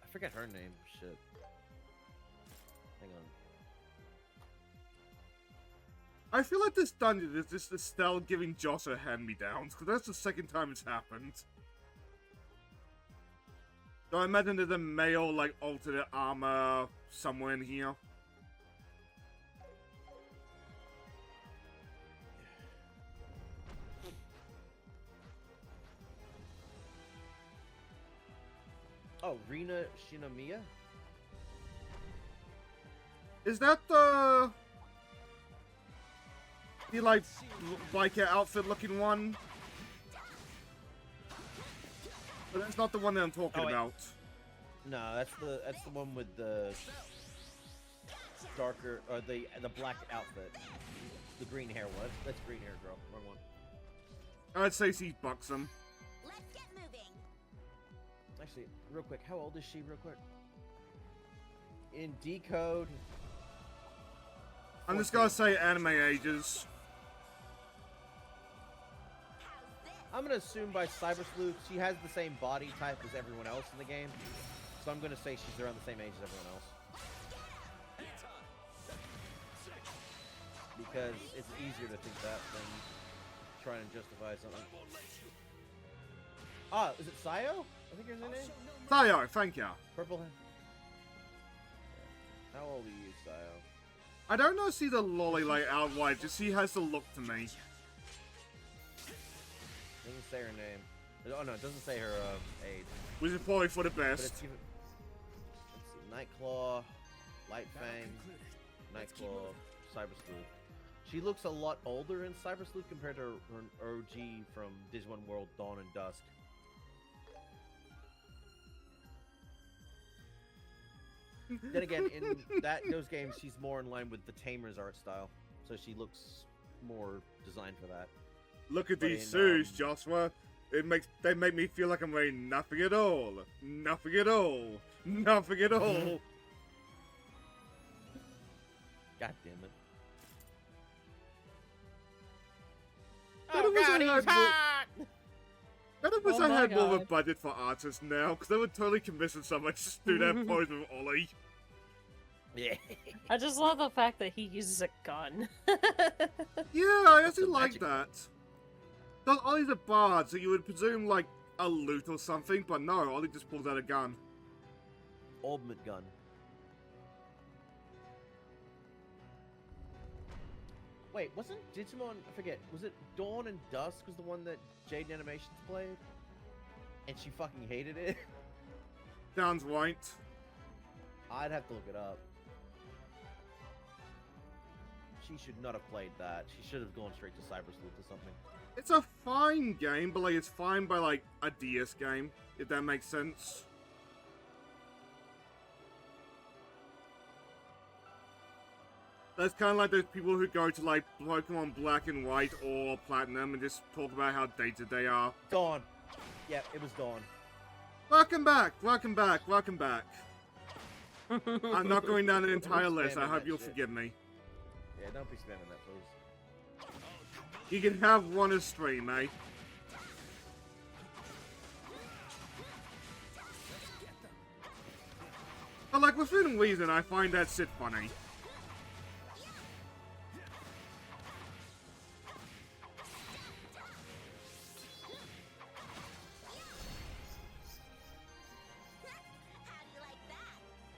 I forget her name. Shit. Hang on. I feel like this dungeon is just Estelle giving Josh her hand-me-downs, because that's the second time it's happened. So I imagine there's a male, like, alternate armor somewhere in here. Oh, Rina Shinamiya? Is that the like biker outfit looking one? But that's not the one that I'm talking about. No, that's the one with the darker or the black outfit. The green hair was. That's green hair girl. Wrong one. I'd say she's buxom. Let's get moving. Actually, real quick, how old is she, real quick? In Decode... I'm just gonna say anime ages. I'm gonna assume by Cyber Sleuth, she has the same body type as everyone else in the game. So I'm gonna say she's around the same age as everyone else. Because it's easier to think that than trying to justify something. Ah, is it Sayo? I think here's her name? Sayo, thank ya. Purple hair. How old are you, Sayo? I don't know see the lolly like outright, just she has the look to me. Doesn't say her name. Oh no, it doesn't say her age. Which is probably for the But best. it's even... Let's see, Nightclaw, Lightfang, Nightclaw, Cyber Sleuth. She looks a lot older in Cyber Sleuth compared to her OG from Digimon World Dawn and Dusk. Then again, in those games, she's more in line with the Tamer's art style, so she looks more designed for that. Look at But these in, shoes, Joshua. They make me feel like I'm wearing nothing at all. Nothing at all. Nothing at all. God damn it. Oh, God, he's hot! I don't wish Oh I my had more of a God. budget for artists now, because they would totally commission someone to just do that pose with Ollie. Yeah. I just love the fact that he uses a gun. Yeah, I That's actually a like magic that. Because Ollie's a bard, so you would presume, like, a loot or something, but no, Ollie just pulls out a gun. Ultimate gun. Wait, wasn't Digimon, I forget, was it Dawn and Dusk was the one that Jade Animations played? And she fucking hated it? Sounds right. I'd have to look it up. She should not have played that. She should have gone straight to Cyber Sleuth or something. It's a fine game, but, like, it's fine by, like, a DS game, if that makes sense. That's kind of like those people who go to, like, Pokemon Black and White or Platinum and just talk about how dated they are. Dawn. Yeah, it was Dawn. Welcome back, welcome back, welcome back. I'm not going down an entire list, I spamming hope that you'll shit. forgive me. Yeah, don't be spamming that, please. You can have one a stream, eh? But, like, within reason, I find that shit funny.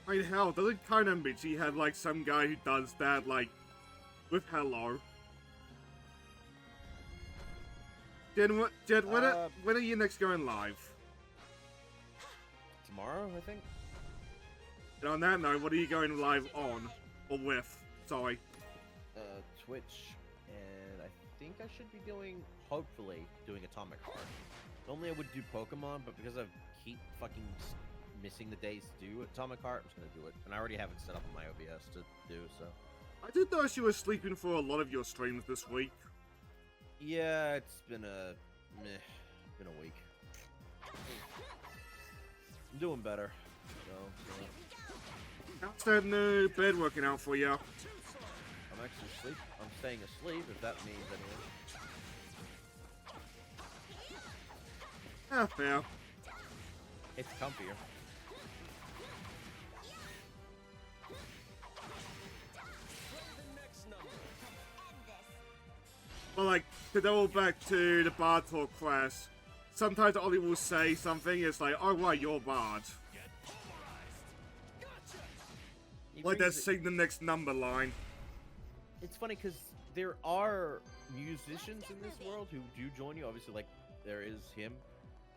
I mean, hell, doesn't kind of Michi have, like, some guy who does that, like, with Hello? Jed, when are you next going live? Tomorrow, I think? And on that note, what are you going live on? Or with? Sorry. Twitch, and I think I should be doing, hopefully, doing Atomic Heart. Normally I would do Pokemon, but because I keep fucking missing the days to do Atomic Heart, I'm just gonna do it. And I already have it set up on my OBS to do, so. I did notice you were sleeping for a lot of your streams this week. Yeah, it's been a week. I'm doing better. So, How's that new bed working out for you? I'm actually I'm staying asleep, if that means anything. Ah, fair. It's comfier. But, like, to double back to the Bard Talk class, sometimes Ollie will say something, it's like, oh, right, you're Bard. Like that sing the next number line. It's funny because there are musicians in this world who do join you. Obviously, like, there is him.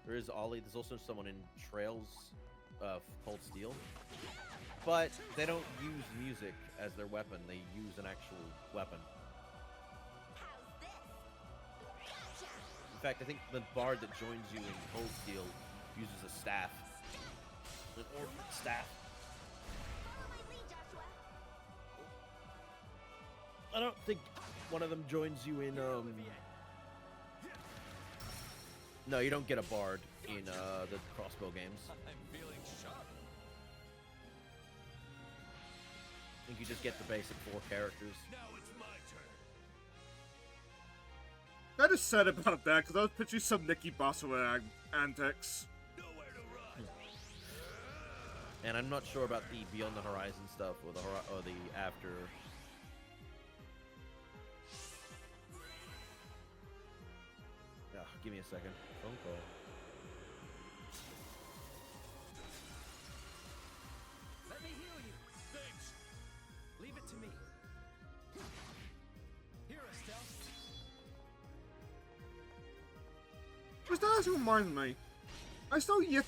There is Ollie. There's also someone in Trails of Cold Steel. But they don't use music as their weapon. They use an actual weapon. In fact, I think the bard that joins you in Cold Steel uses a staff. An ornament staff. I don't think one of them joins you in No, you don't get a bard in the crossbow games. I'm feeling sharp. I think you just get the basic 4 characters. Now it's my turn. That is sad about that, because I was picturing some Nikki Boswell antics. Nowhere to run. And I'm not sure about the Beyond the Horizon stuff or the after. Give me a second. Phone call. Let me heal you. Thanks. Leave it to me. Here, Estelle. Which that actually reminds me. I still need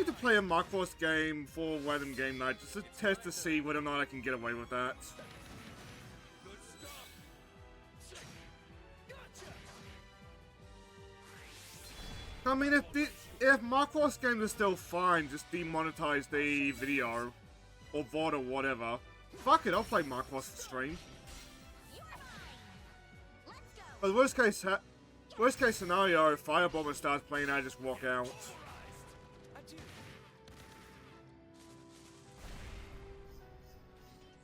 to play a Macross game for Random Game Night just to test to see whether or not I can get away with that. Good stuff. Gotcha. I mean, if Macross games are still fine, just demonetize the video or VOD or whatever. Fuck it, I'll play Macross for stream. But worst case scenario, if Firebomber starts playing, I just walk out.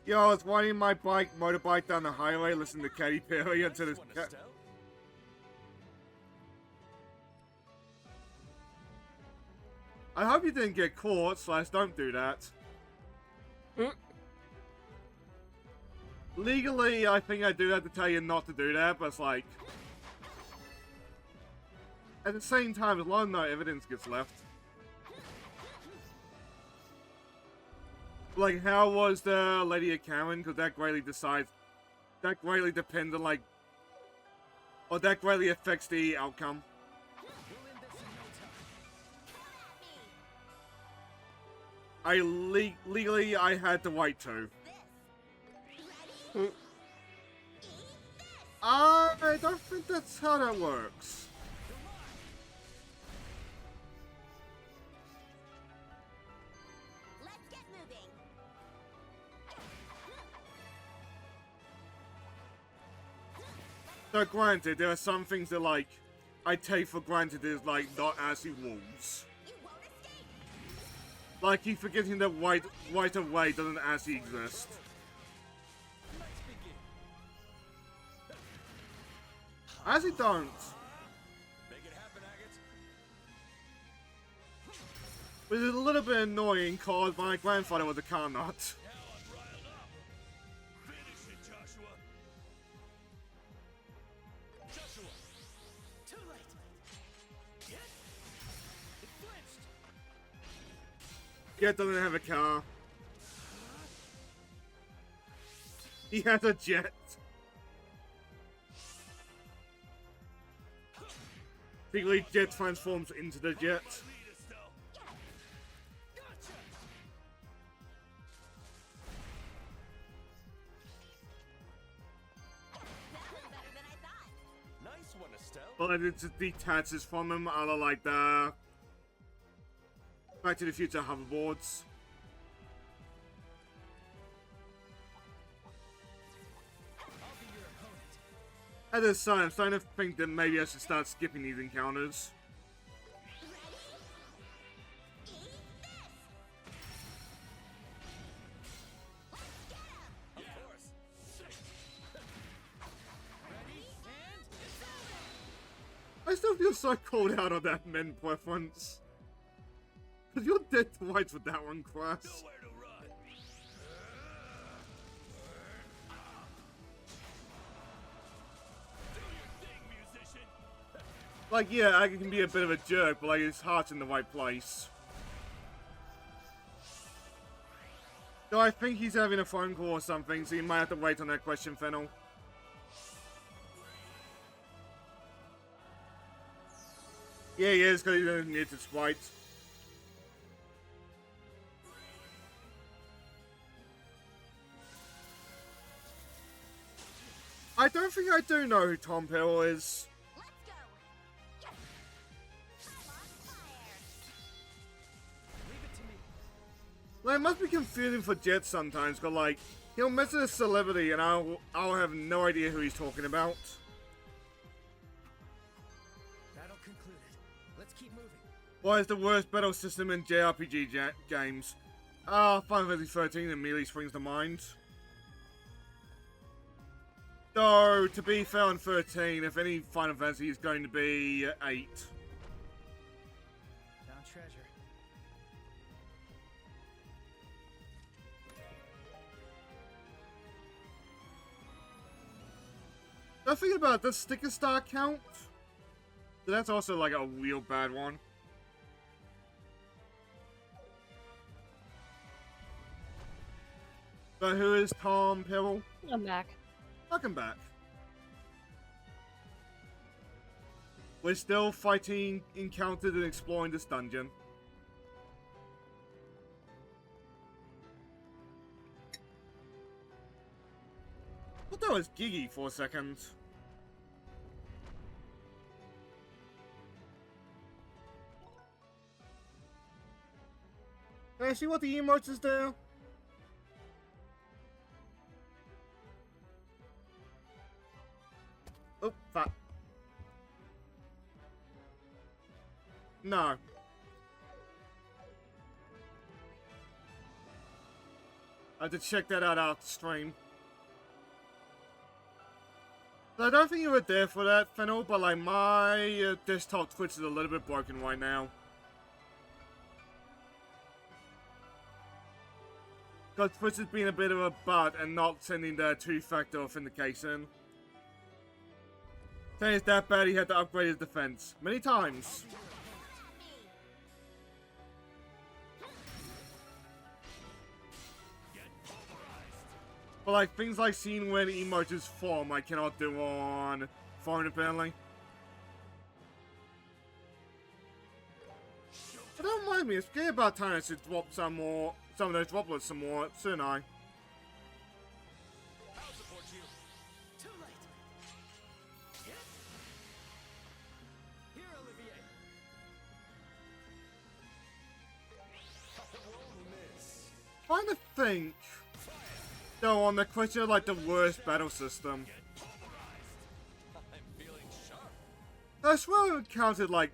Yo, I was riding my motorbike down the highway, listening to Katy Perry until this. I hope you didn't get caught, / don't do that. Legally, I think I do have to tell you not to do that, but it's like... At the same time, as long as no evidence gets left. Like, how was the Lady of Karen? Because that greatly depends on, like... Or that greatly affects the outcome. Legally, I had to wait too. I don't think that's how that works. Let's get moving. So granted, there are some things that like I take for granted is like not actually rules. Like you forgetting that right away doesn't actually exist. I actually don't. Make it happen, Agate. Which is a little bit annoying cause my grandfather was a car nut. Now I'm riled up. Finish it, Joshua. Joshua. Too late. It flinched. Jet doesn't have a car. He has a jet. Secretly, Jet transforms into the jet. Nice one, Estelle. But it just detaches from him, a la like the Back to the Future hoverboards. At this time, I'm starting to think that maybe I should start skipping these encounters. I still feel so called out on that men preference. Because you're dead to rights with that one, Class. Like, yeah, I can be a bit of a jerk, but like, his heart's in the right place. So I think he's having a phone call or something, so you might have to wait on that question, Fennel. Yeah, he is, because he doesn't need to spite. I don't think I do know who Tom Pill is. Like, it must be confusing for Jet sometimes, because, like, he'll mention a celebrity and I'll have no idea who he's talking about. Battle concluded. Let's keep moving. What is the worst battle system in JRPG games? Final Fantasy 13 immediately springs to mind. Though, to be fair on 13, if any Final Fantasy is going to be 8. Found treasure. I think about, does Sticker Star count? That's also like a real bad one. But who is Tom Pebble? I'm back. Welcome back. We're still fighting encounters and exploring this dungeon. I thought that was Gigi for a second. Can I see what the emotes is there? Oh, fuck. No. I had to check that out after stream. So I don't think you were there for that, Fennel, but like my desktop Twitch is a little bit broken right now. Because Twitch has been a bit of a butt and not sending their two-factor authentication. Saying it's that bad he had to upgrade his defense. Many times. But like things like seeing when emotes form I cannot do on phone apparently. But don't mind me, it's getting about time I should drop some of those droplets some more, soon I. I'll support you. Too late. Yes. Here, Olivier. I won't miss. Trying to think. Though on the question of like the worst battle system. I'm feeling sharp. I swear I counted like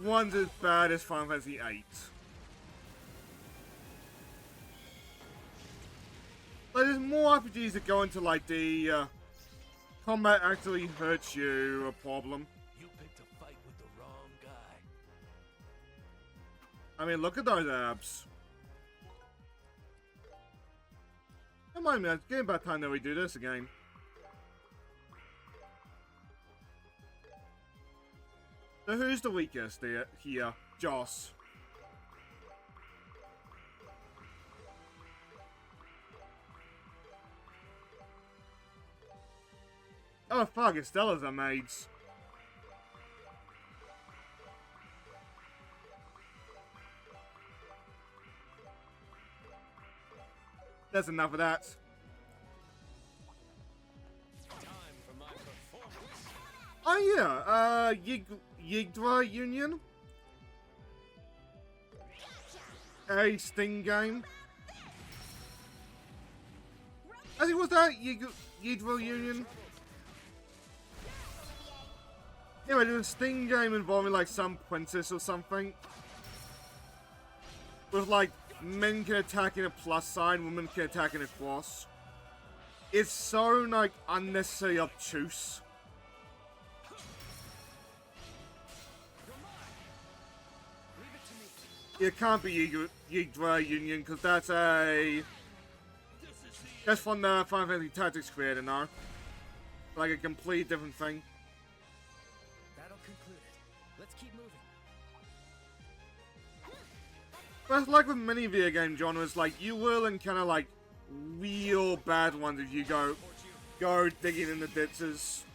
ones as bad as Final Fantasy VIII. Like there's more RPGs that go into like the combat actually hurts you a problem. You picked a fight with the wrong guy. I mean, look at those abs. Don't mind me, it's getting about time that we do this again. So who's the weakest here? Joss. Oh fuck, Estella's are maids. That's enough of that. Time for my performance. Oh yeah, Yggdra Union? A Sting game? I think was that Yggdra Union? Anyway, there's a Sting game involving like some princess or something. With like men can attack in a plus sign, women can attack in a cross. It's so like unnecessarily obtuse. It can't be Yggdra Union because that's from the Final Fantasy Tactics creator now. Like a complete different thing. That'll conclude it. Let's keep moving. But like with many video game genres, like you will encounter like real bad ones if you go digging in the ditches.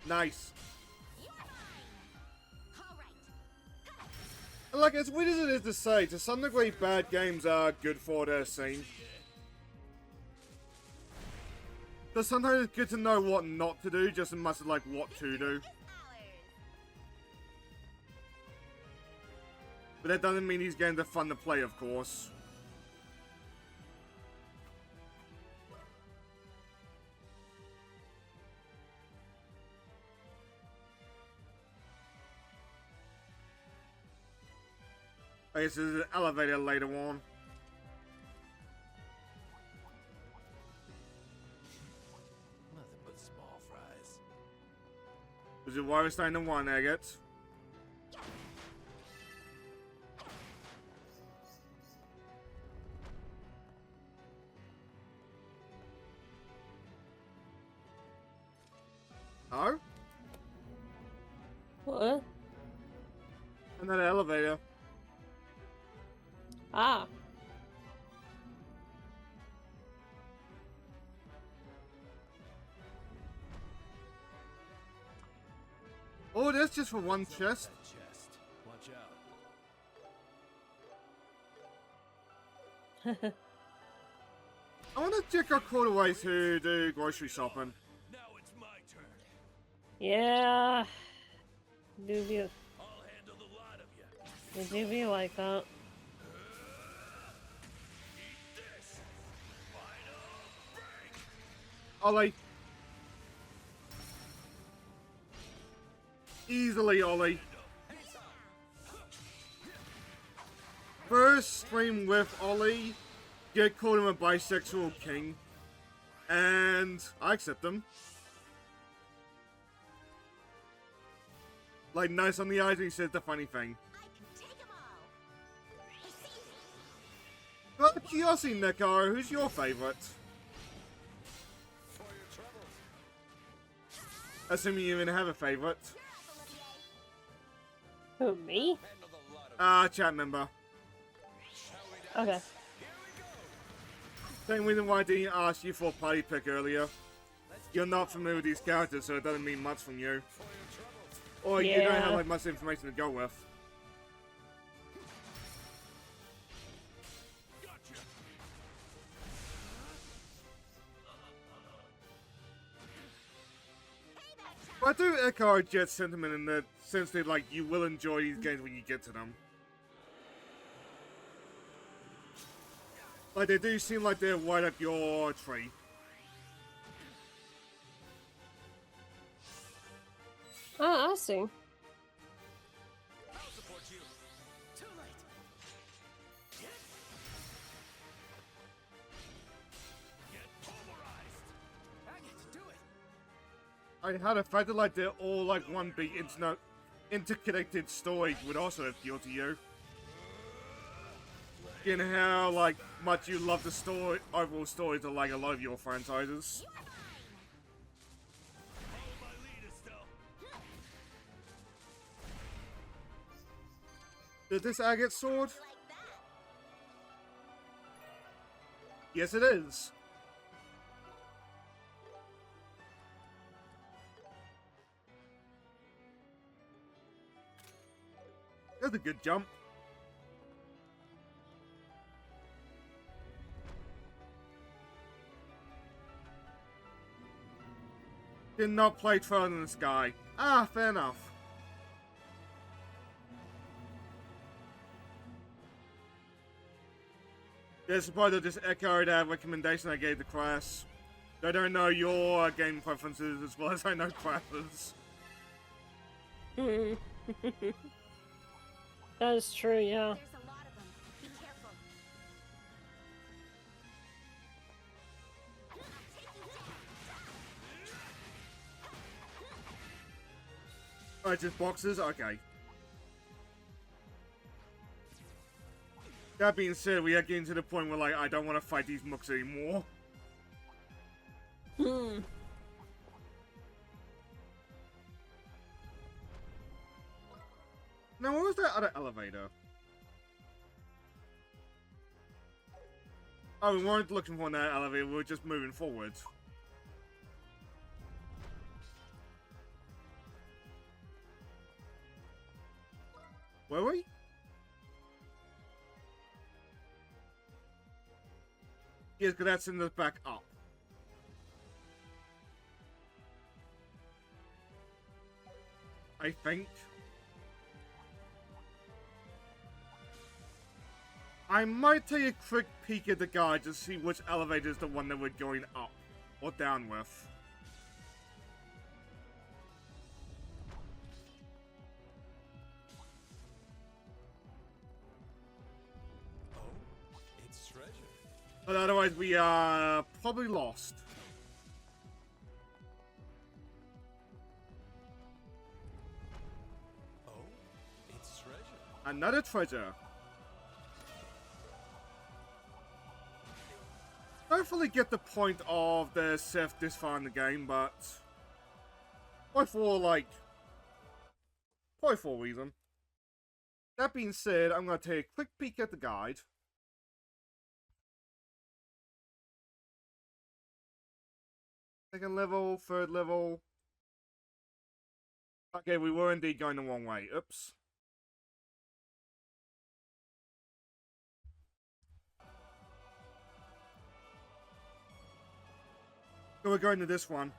Nice. And like as weird as it is to say, to some degree bad games are good for their scene. But sometimes it's good to know what not to do, just as much as like what to do. But that doesn't mean these games are fun to play, of course. I guess there's an elevator later on. Nothing but small fries. Is it Wallerstein the one, Agate? Oh? What? Another elevator. Ah. Oh, that's just for one chest. Chest. Watch out. I want to check out quarterways to do grocery shopping. Now it's my turn. Yeah. Do be, I'll handle the lot of you. it do be like that. Eat this. Final break. Ollie. Easily, Ollie. First stream with Ollie, get called him a bisexual king, and I accept him. Like, nice on the eyes, and he says the funny thing. Out of curiosity, Neko, who's your favorite? For your troubles. Assuming you even have a favorite. Who, me? Handle the lot of Chat member. Okay. Same reason why I didn't ask you for a party pick earlier. You're not familiar with these characters, so it doesn't mean much from you. Or you don't have like much information to go with. But I do echo Jet's sentiment in the sense that like you will enjoy these games when you get to them. Like they do seem like they're right up your tree. Ah, I see. I'll support you. Too late. Get pulverized. Agate, do it. I had a fact that like they're all like one big interconnected story would also appeal to you. In how like much you love the story, overall stories of like a lot of your franchises. Follow my lead, Estelle. Is this Agate sword? Yes, it is. That's a good jump. Did not play Throne in the Sky. Ah, fair enough. Yeah, I suppose I'll just echo that recommendation I gave the class. I don't know your game preferences as well as I know classes. That is true, yeah. There's a lot of them. Be careful. I'll take you down. Alright, just boxes? Okay. That being said, we are getting to the point where, like, I don't want to fight these mooks anymore. Now, what was that other elevator? Oh, we weren't looking for that elevator, we were just moving forward. Were we? Yes, because that's in the back up. I think. I might take a quick peek at the guide to see which elevator is the one that we're going up or down with. But otherwise, we are probably lost. Oh, it's treasure. Another treasure. I don't fully get the point of the Sith this far in the game, but probably for a reason. That being said, I'm going to take a quick peek at the guide. Second level, third level. Okay, we were indeed going the wrong way. Oops. So we're going to this one.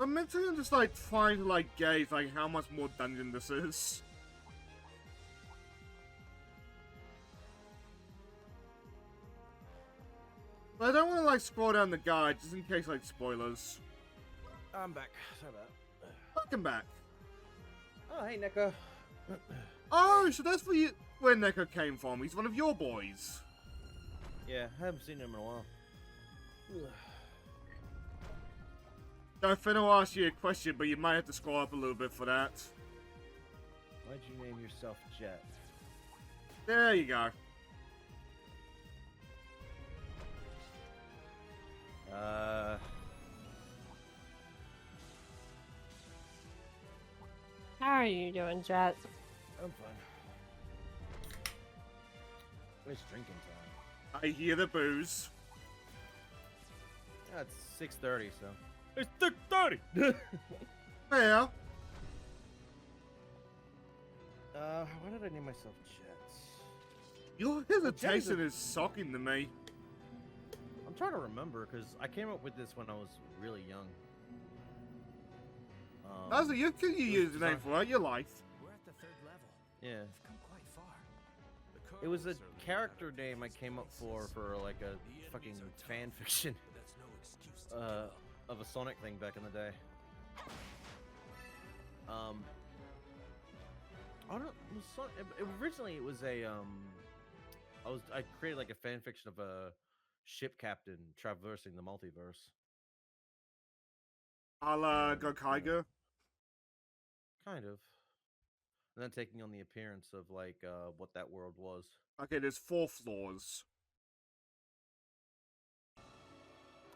I'm mentally just like trying to like gauge like how much more dungeon this is. But I don't want to like scroll down the guide just in case like spoilers. I'm back. Sorry about that. Welcome back. Oh, hey, Neko. Oh, so that's where Neko came from. He's one of your boys. Yeah, I haven't seen him in a while. So Finn will ask you a question, but you might have to scroll up a little bit for that. Why'd you name yourself Jet? There you go. How are you doing, Jet? I'm fine. It's drinking time. I hear the booze. Yeah, it's 6:30, so. It's 6:30! Fair. Why did I name myself Jet? Your hesitation is shocking to me. I'm trying to remember, because I came up with this when I was really young. That's you can use the name for it, your life. We're at the 3rd level. Yeah. We've come quite far. It was a character name I came up for like a fucking fan fiction of a Sonic thing back in the day. I don't. Originally, it was a I created like a fan fiction of a ship captain traversing the multiverse. A la Gokaiger. Kind of. And then taking on the appearance of like what that world was. Okay, there's 4 floors.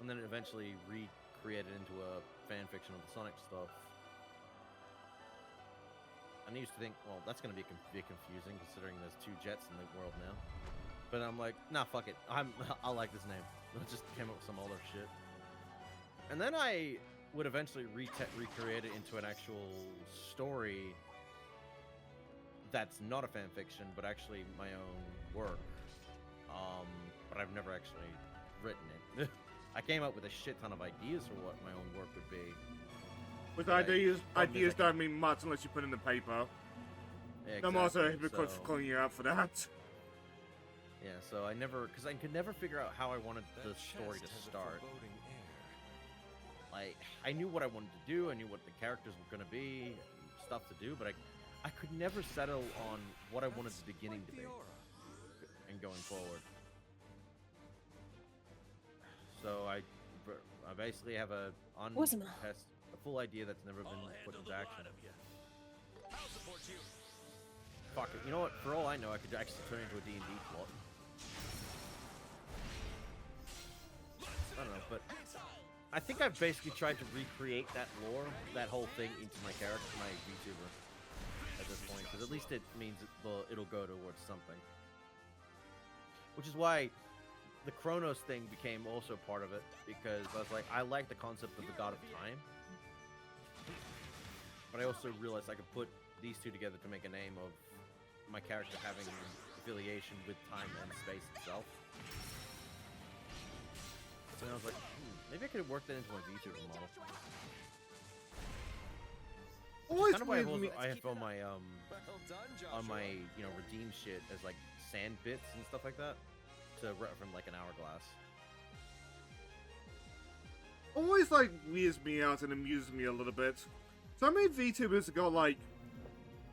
And then it eventually recreated into a fan fiction of the Sonic stuff. And I used to think, well, that's going to be a bit confusing considering there's 2 Jets in the world now. But I'm like, nah, fuck it. I like this name. I just came up with some other shit. And then I would eventually recreate it into an actual story that's not a fan fiction, but actually my own work. But I've never actually written it. I came up with a shit ton of ideas for what my own work would be. With ideas don't mean much unless you put in the paper. Yeah, I'm also a exactly, hypocrite for calling you out for that. Yeah, so because I could never figure out how I wanted the story to start. Like, I knew what I wanted to do, I knew what the characters were going to be, stuff to do, but I could never settle on what I wanted the beginning to be, and going forward. So I basically have a full idea that's never been put into action. Fuck it, you know what? For all I know, I could actually turn it into a D&D plot. I don't know, but I think I've basically tried to recreate that lore, that whole thing, into my character, my VTuber, at this point, because at least it means it'll go towards something. Which is why the Chronos thing became also part of it, because I was like, I like the concept of the God of Time, but I also realized I could put these two together to make a name of my character having affiliation with time and space itself. So I was like, maybe I could have worked that into my VTuber model. Kind of why I have on my redeem shit as like sand bits and stuff like that to from like an hourglass. always like weirds me out and amuses me a little bit. So many VTubers have got like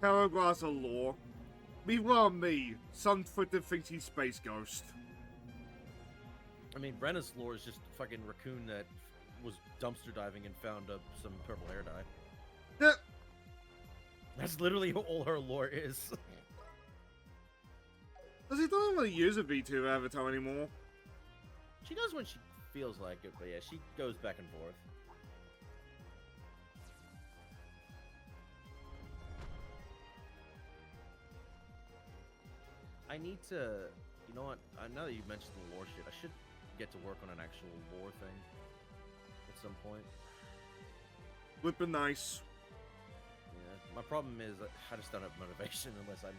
paragraphs of lore. Meanwhile, me, some freaking thinks he's Space Ghost. I mean, Brenna's lore is just a fucking raccoon that was dumpster diving and found some purple hair dye. Yeah. That's literally all her lore is. Does he don't really use a VTuber avatar anymore? She does when she feels like it, but yeah, she goes back and forth. I need to, you know what, now that you mentioned the lore shit, I should get to work on an actual lore thing at some point. Would be nice. Yeah, my problem is I just don't have motivation unless I'm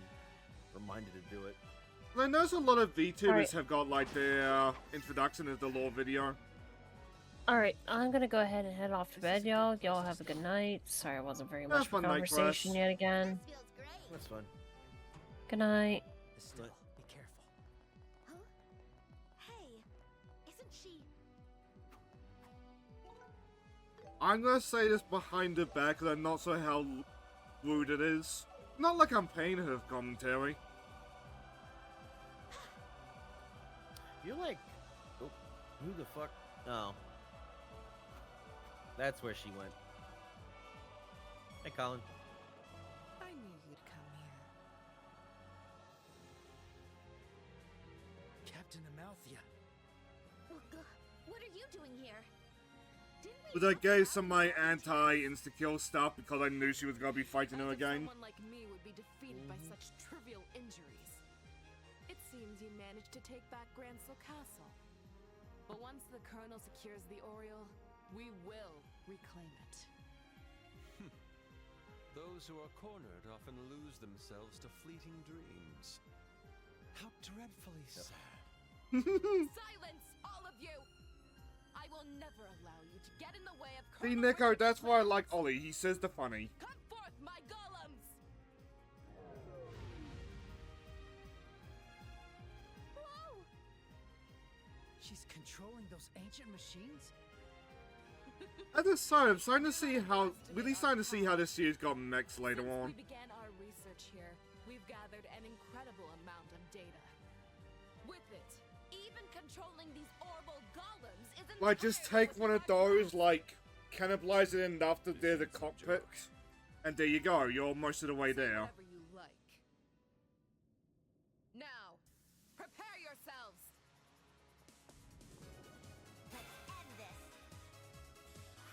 reminded to do it. I notice a lot of VTubers have got like their introduction as the lore video. Alright, I'm gonna go ahead and head off to bed, y'all. Y'all have a good night. Sorry it wasn't very much for conversation yet again. That's fun. Good night. Still, be careful. Huh? Hey, isn't she... I'm gonna say this behind her back because I'm not sure how rude it is. Not like I'm paying her commentary. You're like, oh, who the fuck? Oh, that's where she went. Hey, Colin. I knew you'd come here. Captain Amalthea. What are you doing here? But I gave some of my anti-insta-kill stuff because I knew she was gonna be fighting her again. Someone like me would be defeated by such trivial injuries. It seems you managed to take back Gransel Castle. But once the Colonel secures the Oriole, we will reclaim it. Those who are cornered often lose themselves to fleeting dreams. How dreadfully sad. Silence, all of you! I will never allow you to get in the way of See, Colonel Nico, Richard's that's why I plans. like Ollie. He says the funny. Come forth, my golems! Whoa! She's controlling those ancient machines? At this time, I'm starting to see how, really starting to see how this series got mixed later Since on. we began our research here, we've gathered an incredible amount of data. With it, even controlling these orbital golems is Like, just take one of those, like, cannibalize it enough to do the cockpit, and there you go, you're most of the way there. Whatever you like. Now, prepare yourselves. Let's end this.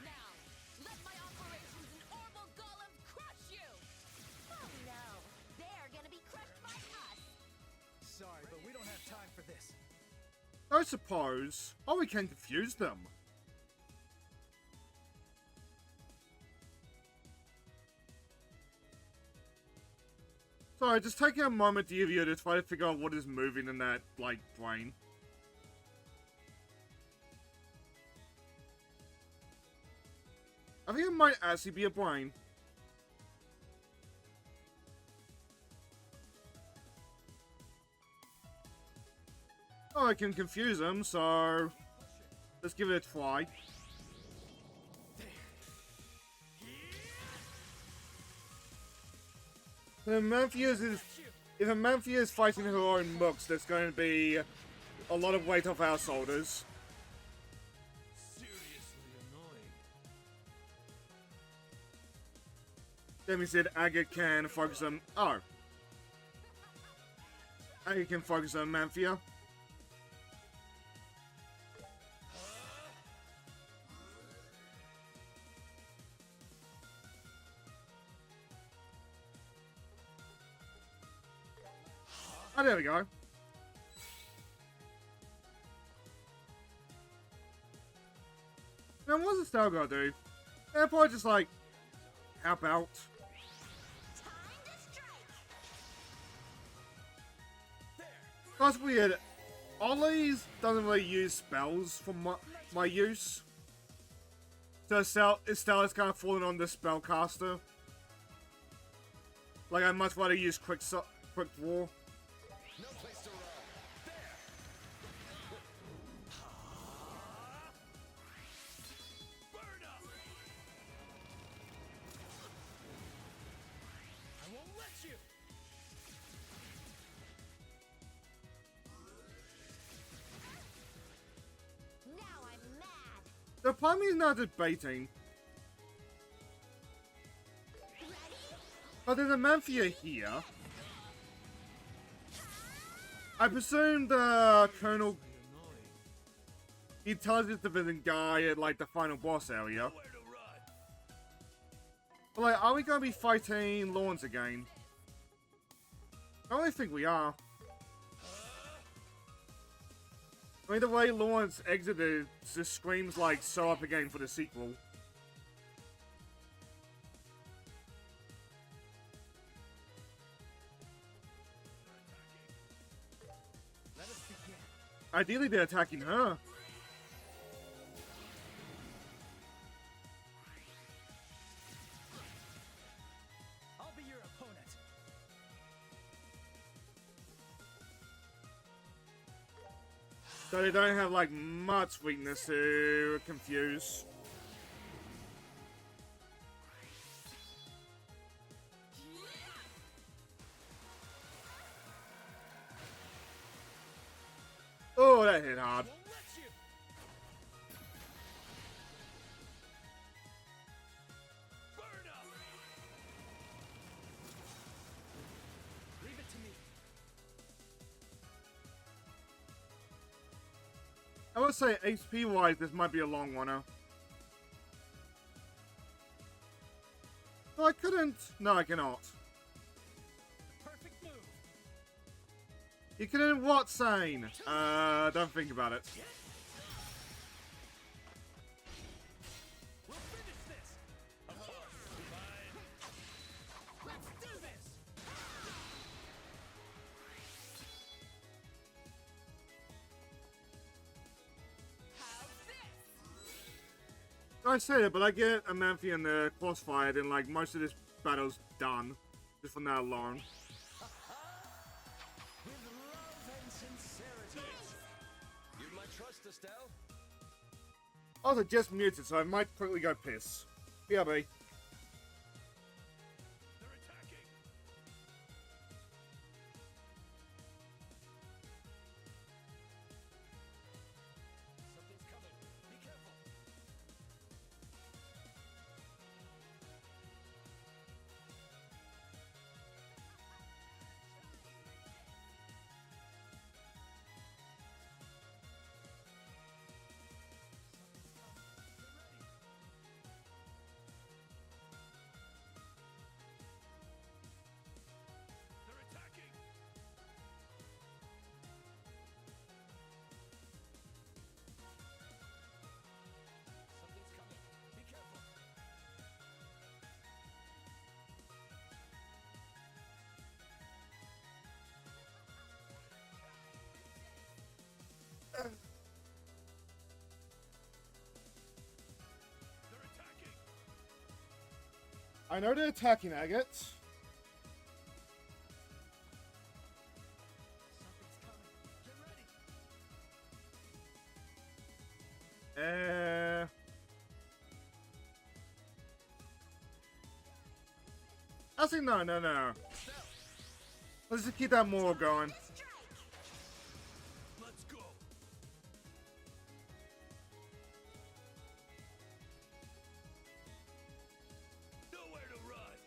Now, let my operations and orbital golems crush you. Oh no, they're gonna be crushed by us. Sorry, but we don't have time for this. I suppose. Oh, we can confuse them. Sorry, just taking a moment to give you to try to figure out what is moving in that, like, brain. I think it might actually be a brain. Oh, I can confuse them, so let's give it a try. If Amanthea is fighting her own mooks, there's going to be a lot of weight off our shoulders. Seriously annoying. Demi said Agate can focus on... Oh. Agate can focus on Amanthea. Oh, there we go. Now, what's the style gonna do? They're probably just like, help out. That's weird. Ollie's doesn't really use spells for my use. So Estelle is kind of falling on the spellcaster. Like, I'd much rather use quick draw. No place to run. There. The problem is not debating. But there's a Manthia here. I presume the Colonel... He tells us the villain guy at, like, the final boss area. But, like, are we gonna be fighting Lawrence again? I don't think we are. I mean, the way Lawrence exited just screams like so up again for the sequel. Let us begin. Ideally, they're attacking her. I'll be your opponent. So they don't have, like, much weakness to confuse. Oh, that hit hard. Won't let you. Burn up. Leave it to me. I would say HP-wise, this might be a long one, huh? No, I couldn't. No, I cannot. Perfect move. You couldn't what, Sane? Don't think about it. We'll finish this. Of course. Fine. Let's do this. I say it, but I get a Manthia and the crossfire, and like most of this battle's done. Just for now alone. With love and sincerity. You've my trust, Estelle. Also, just muted, so I might quickly go piss. BRB. They're attacking. Something's coming. Be careful. They're attacking. Something's coming. Be careful. They're attacking. I know they're attacking Agate. Something's coming. Get ready. Actually, no. Let's just keep that moral going. Let's go. Nowhere to run.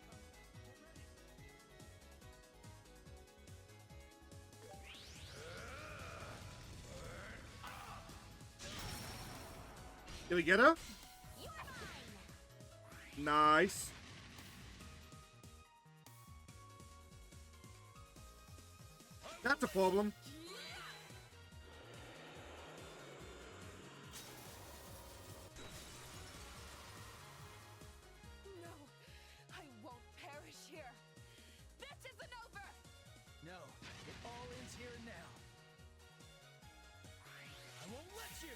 Did we get her? Nice. That's a problem. No, I won't perish here. This isn't over. No, it all ends here and now. I won't let you.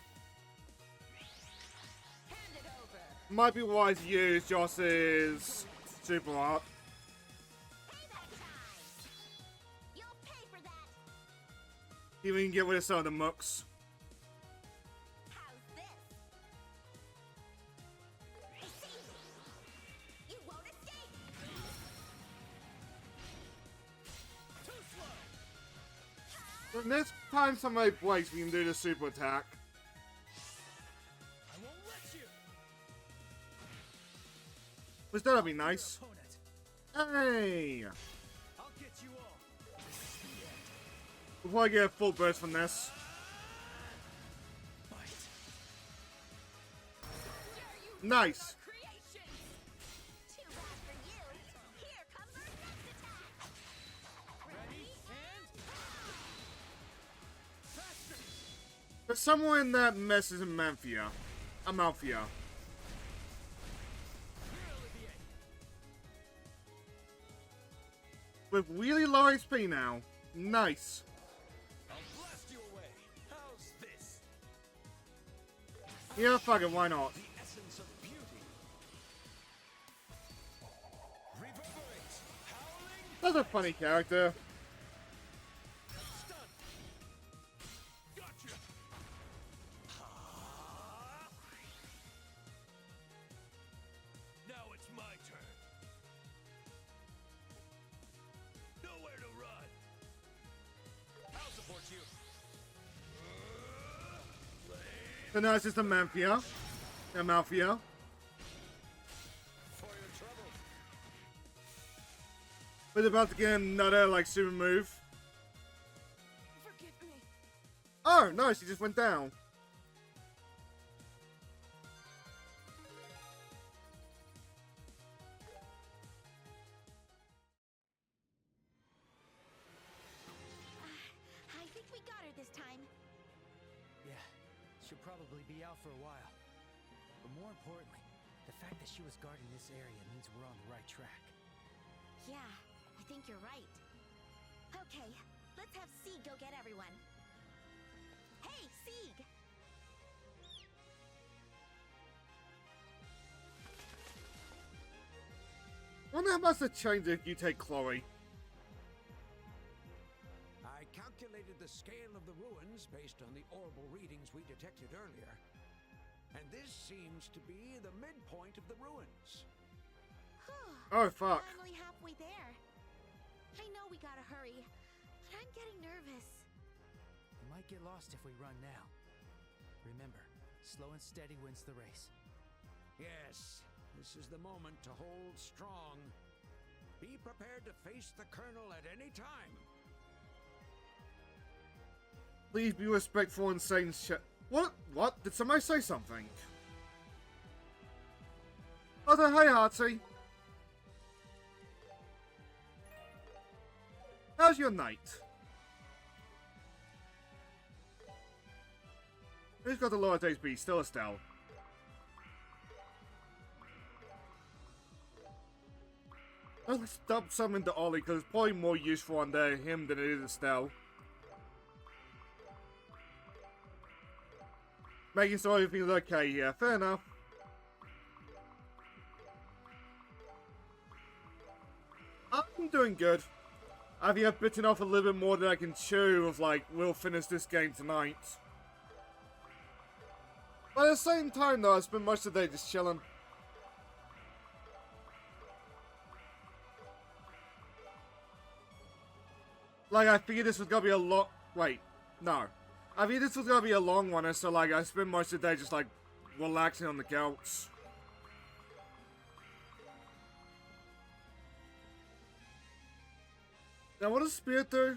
Hand it over. Might be wise to use Joss's super art. Payback time! You'll pay for that! Even can get rid of some of the mooks. How's this? I see! You won't escape! Too slow. The next time somebody breaks, we can do the super attack. I won't let you. Which that'll be nice. Hey! I'll get you all. This is the end. Before I get a full burst from this. Nice! Too bad for you. Here comes our next attack. Ready and There's someone in that mess is Amalthea. Amalthea. With really low HP now. Nice. I'll blast you away. How's this? Yeah, fuck it, why not? The essence of beauty. Reverberate. Howling. That's a funny character. Stun. Gotcha. Now it's my turn. Nowhere to run. I'll support you. So now it's just Amalthea. Amalthea. For your trouble. We're about to get another, like, super move. Forgive me. Oh, no, she just went down. I think we got her this time. Yeah, she'll probably be out for a while. But more importantly, the fact that she was guarding this area means we're on the right track. Yeah, I think you're right. Okay, let's have Sieg go get everyone. Hey, Sieg! Wonder how much it changed if you take Chloe. I calculated the scale of the ruins based on the orbal readings we detected earlier. And this seems to be the midpoint of the ruins. Oh, fuck. Finally halfway there. I know we gotta hurry, but I'm getting nervous. We might get lost if we run now. Remember, slow and steady wins the race. Yes, this is the moment to hold strong. Be prepared to face the Colonel at any time. Please be respectful and saying shit. What? What? Did somebody say something? Oh, hey, Artsy. How's your night? Who's got the lower HP? Still Estelle. Let's stop summoning the Ollie because it's probably more useful under him than it is Estelle. Making sure everything's okay here. Fair enough. I'm doing good. I think I've bitten off a little bit more than I can chew of, like, we'll finish this game tonight. But at the same time, though, I spent most of the day just chilling. Like, I figured this was gonna be a lot. Wait, no. I figured this was gonna be a long one, and so, like, I spent most of the day just, like, relaxing on the couch. Now, what does Spirit do?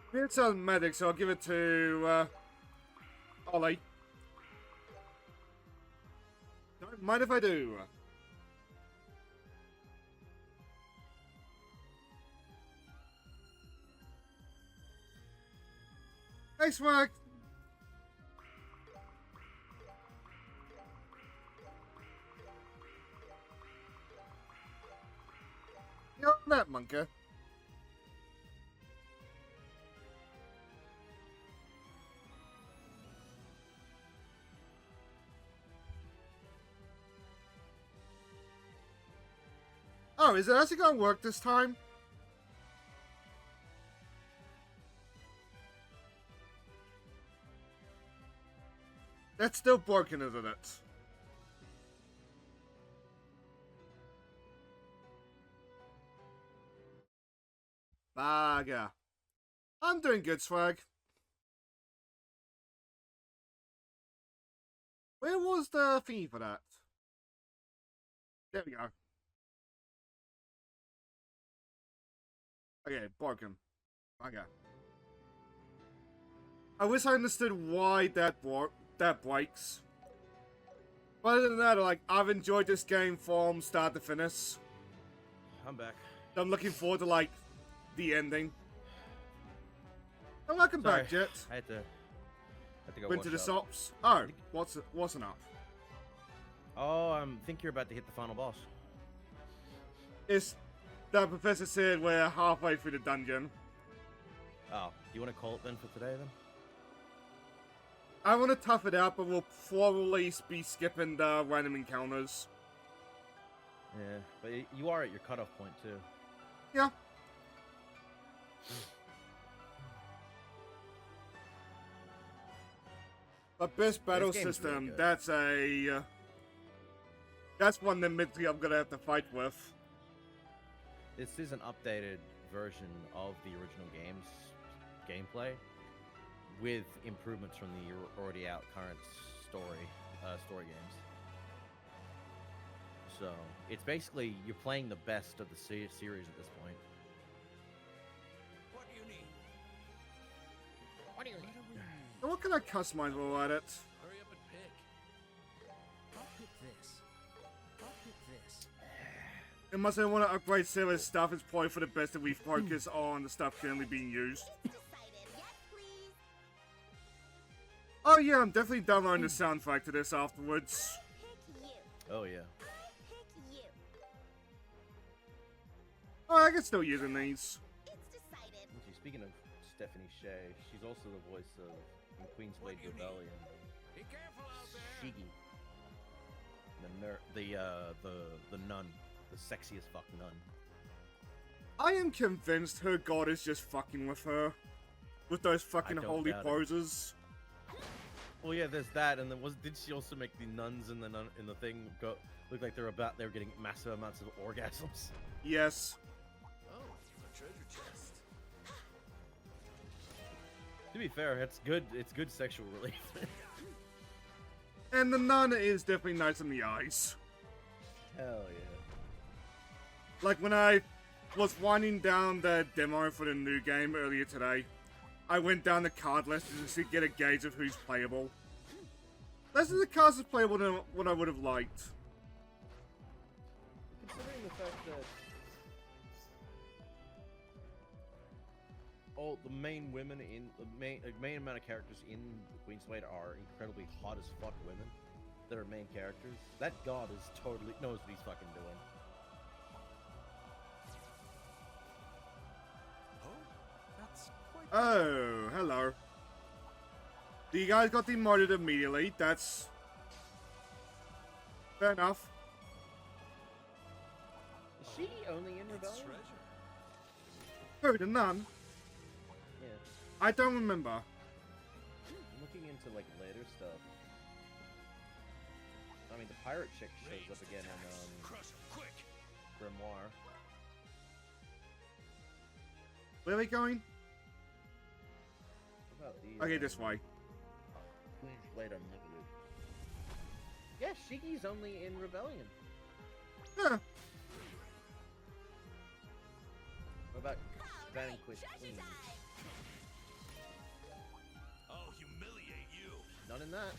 Spirit sounds medic, so I'll give it to, Ollie. Don't mind if I do. Hey, Swag! You're that, Monka. Oh, is it actually gonna work this time? That's still broken, isn't it? Baga. I'm doing good, Swag. Where was the thingy for that? There we go. Okay, broken. Okay. I wish I understood why that breaks. But other than that, like, I've enjoyed this game from start to finish. I'm back. I'm looking forward to, like, the ending. And welcome Sorry, back, Jet. I had to go Went to the wash up. shops. Oh, what's an up? Oh, I think you're about to hit the final boss. It's the professor said we're halfway through the dungeon. Oh, do you want to call it then for today then? I want to tough it out, but we'll probably be skipping the random encounters. Yeah, but you are at your cutoff point too. Yeah. The best battle game's system, really good. that's one that mentally I'm gonna have to fight with. This is an updated version of the original game's gameplay, with improvements from the already out current story games. So it's basically you're playing the best of the series at this point. What do you need? What do you need? So what can I customize while at it? Hurry up and pick. I'll pick this. I'll pick this. Unless I want to upgrade Sarah's stuff, it's probably for the best that we focus on the stuff currently being used. Oh yeah, I'm definitely downloading the soundtrack to this afterwards. Oh yeah. Oh, I can still use these. Actually, speaking of Stephanie Shea, she's also the voice of in Queen's Blade Rebellion. Be careful out there. Shigi. The nun. The sexiest fuck nun. I am convinced her god is just fucking with her. With those fucking I don't holy doubt it. poses. Well, yeah, there's that, and then did she also make the nuns in the thing look like they were getting massive amounts of orgasms? Yes. Oh, a treasure chest. To be fair, it's good. It's good sexual relief. And the nun is definitely nice in the eyes. Hell yeah. Like when I was winding down the demo for the new game earlier today, I went down the card list just to get a gauge of who's playable. Less of the cast is playable than what I would have liked. Considering the fact that all the main women in the main amount of characters in Queen's Blade are incredibly hot as fuck women that are main characters, that god is totally knows what he's fucking doing. Oh, hello. You guys got demoted immediately. That's fair enough. Is she only in Rebellion? Who, the nun? Yeah. I don't remember. I'm looking into like later stuff. I mean, the pirate chick shows up again in Grimoire. Where are we going? What about the, Okay, this way. Queen's Blade Unlimited. Yeah, Shiki's only in Rebellion. Huh. What about Vanquish Queen? I'll humiliate you. None in that.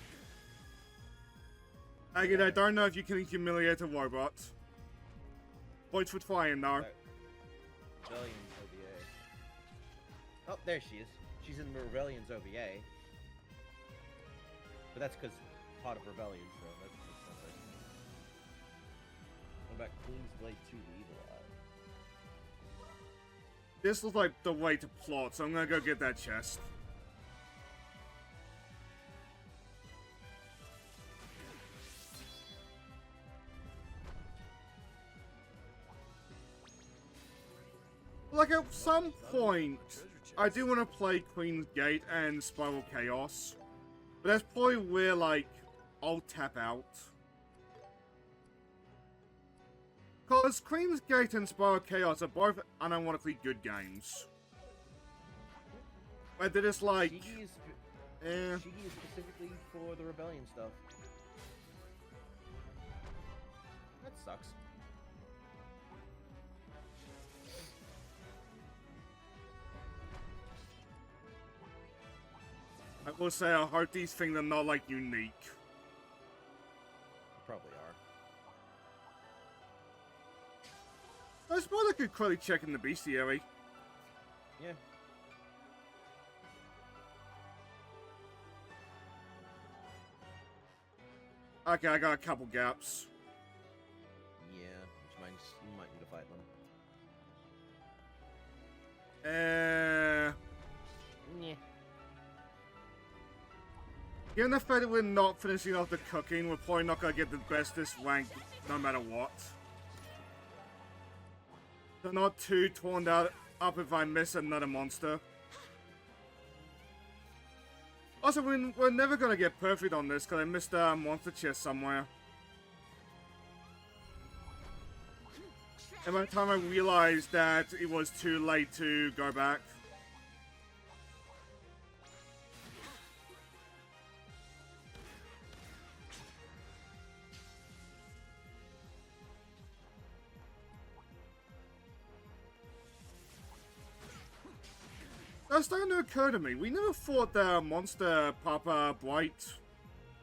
Again, I don't know if you can humiliate a robot. Points for trying, though. Rebellion OVA. Oh, there she is. She's in Rebellion's OVA. But that's because part of Rebellion, so that's something. What about Queen's Blade 2 The Evil Eye? This looks like the way to plot, so I'm gonna go get that chest. Like, at some point, I do want to play Queen's Gate and Spiral Chaos. But that's probably where, like, I'll tap out. Because Queen's Gate and Spiral Chaos are both unironically good games. But they're just like, Shigi is, eh. Shigi is specifically for the rebellion stuff. That sucks. I will say I hope these things are not like unique. Probably are. I suppose I could quickly check in the bestiary. Yeah. Okay, I got a couple gaps. Yeah, which means you might need to fight them. Yeah. Given the fact that we're not finishing off the cooking, we're probably not gonna get the bestest rank no matter what. So not too torn out up if I miss another monster. Also, we're never gonna get perfect on this because I missed a monster chest somewhere. And by the time I realized that it was too late to go back. That's starting to occur to me. We never fought the monster Papa Bright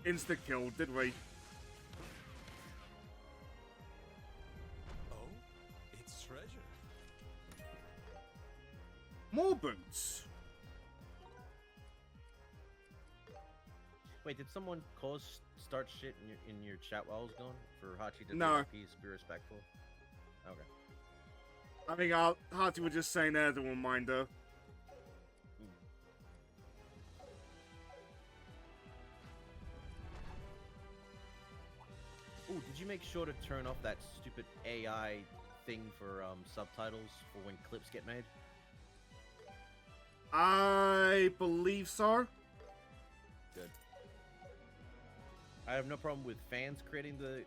insta-kill, did we? Oh, it's treasure. More boots. Wait, did someone start shit in your chat while I was gone? For Hachi to No. be respectful? Okay. I think Hati was just saying that as a reminder. Ooh, did you make sure to turn off that stupid AI thing for subtitles for when clips get made? I believe so. Good. I have no problem with fans creating the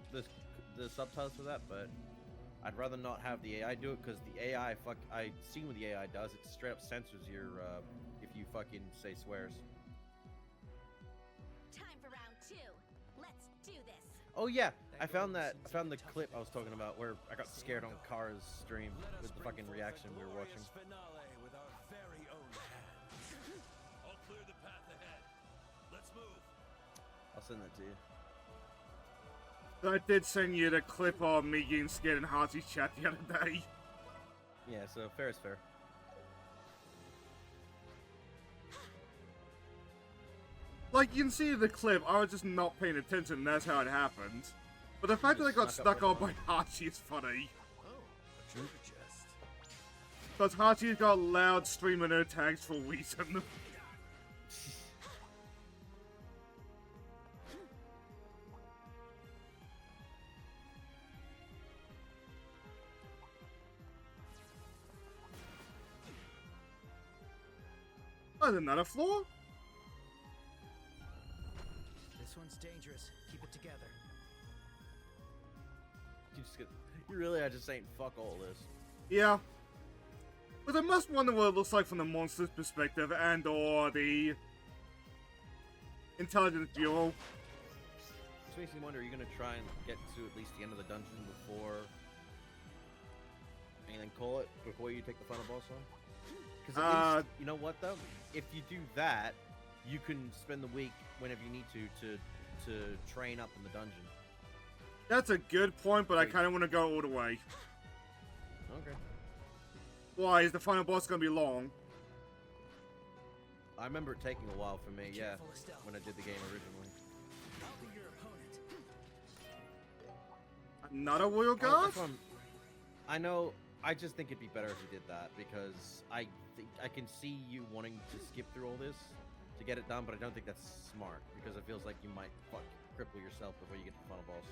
subtitles for that, but I'd rather not have the AI do it because the AI I seen what the AI does. It straight up censors your if you fucking say swears. Time for round 2. Let's do this. Oh yeah, I found the clip I was talking about where I got scared on Kara's stream with the fucking reaction we were watching. Finale with our very own hand. I'll clear the path ahead. Let's move. I'll send that to you. I did send you the clip of me getting scared in Hati's chat the other day. Yeah, so fair is fair. Like, you can see the clip, I was just not paying attention, that's how it happened. But the fact that I got stuck on by Hachi is funny. Oh, a treasure chest. Because Hachi's got loud streamer no tags for a reason. Oh, there's another floor? This one's dangerous. Keep it together. You really are just saying fuck all this. Yeah. But I must wonder what it looks like from the monster's perspective and or the Intelligence Bureau. Which makes me wonder, are you gonna try and get to at least the end of the dungeon before and then call it before you take the final boss on? Because at least, you know what though? If you do that, you can spend the week whenever you need to train up in the dungeon. That's a good point, but I kind of want to go all the way. Okay. Why? Is the final boss going to be long? I remember it taking a while for me, yeah, when I did the game originally. I'll be your opponent. Not a royal guard? I know. I just think it'd be better if you did that because I can see you wanting to skip through all this to get it done, but I don't think that's smart because it feels like you might cripple yourself before you get to the final boss.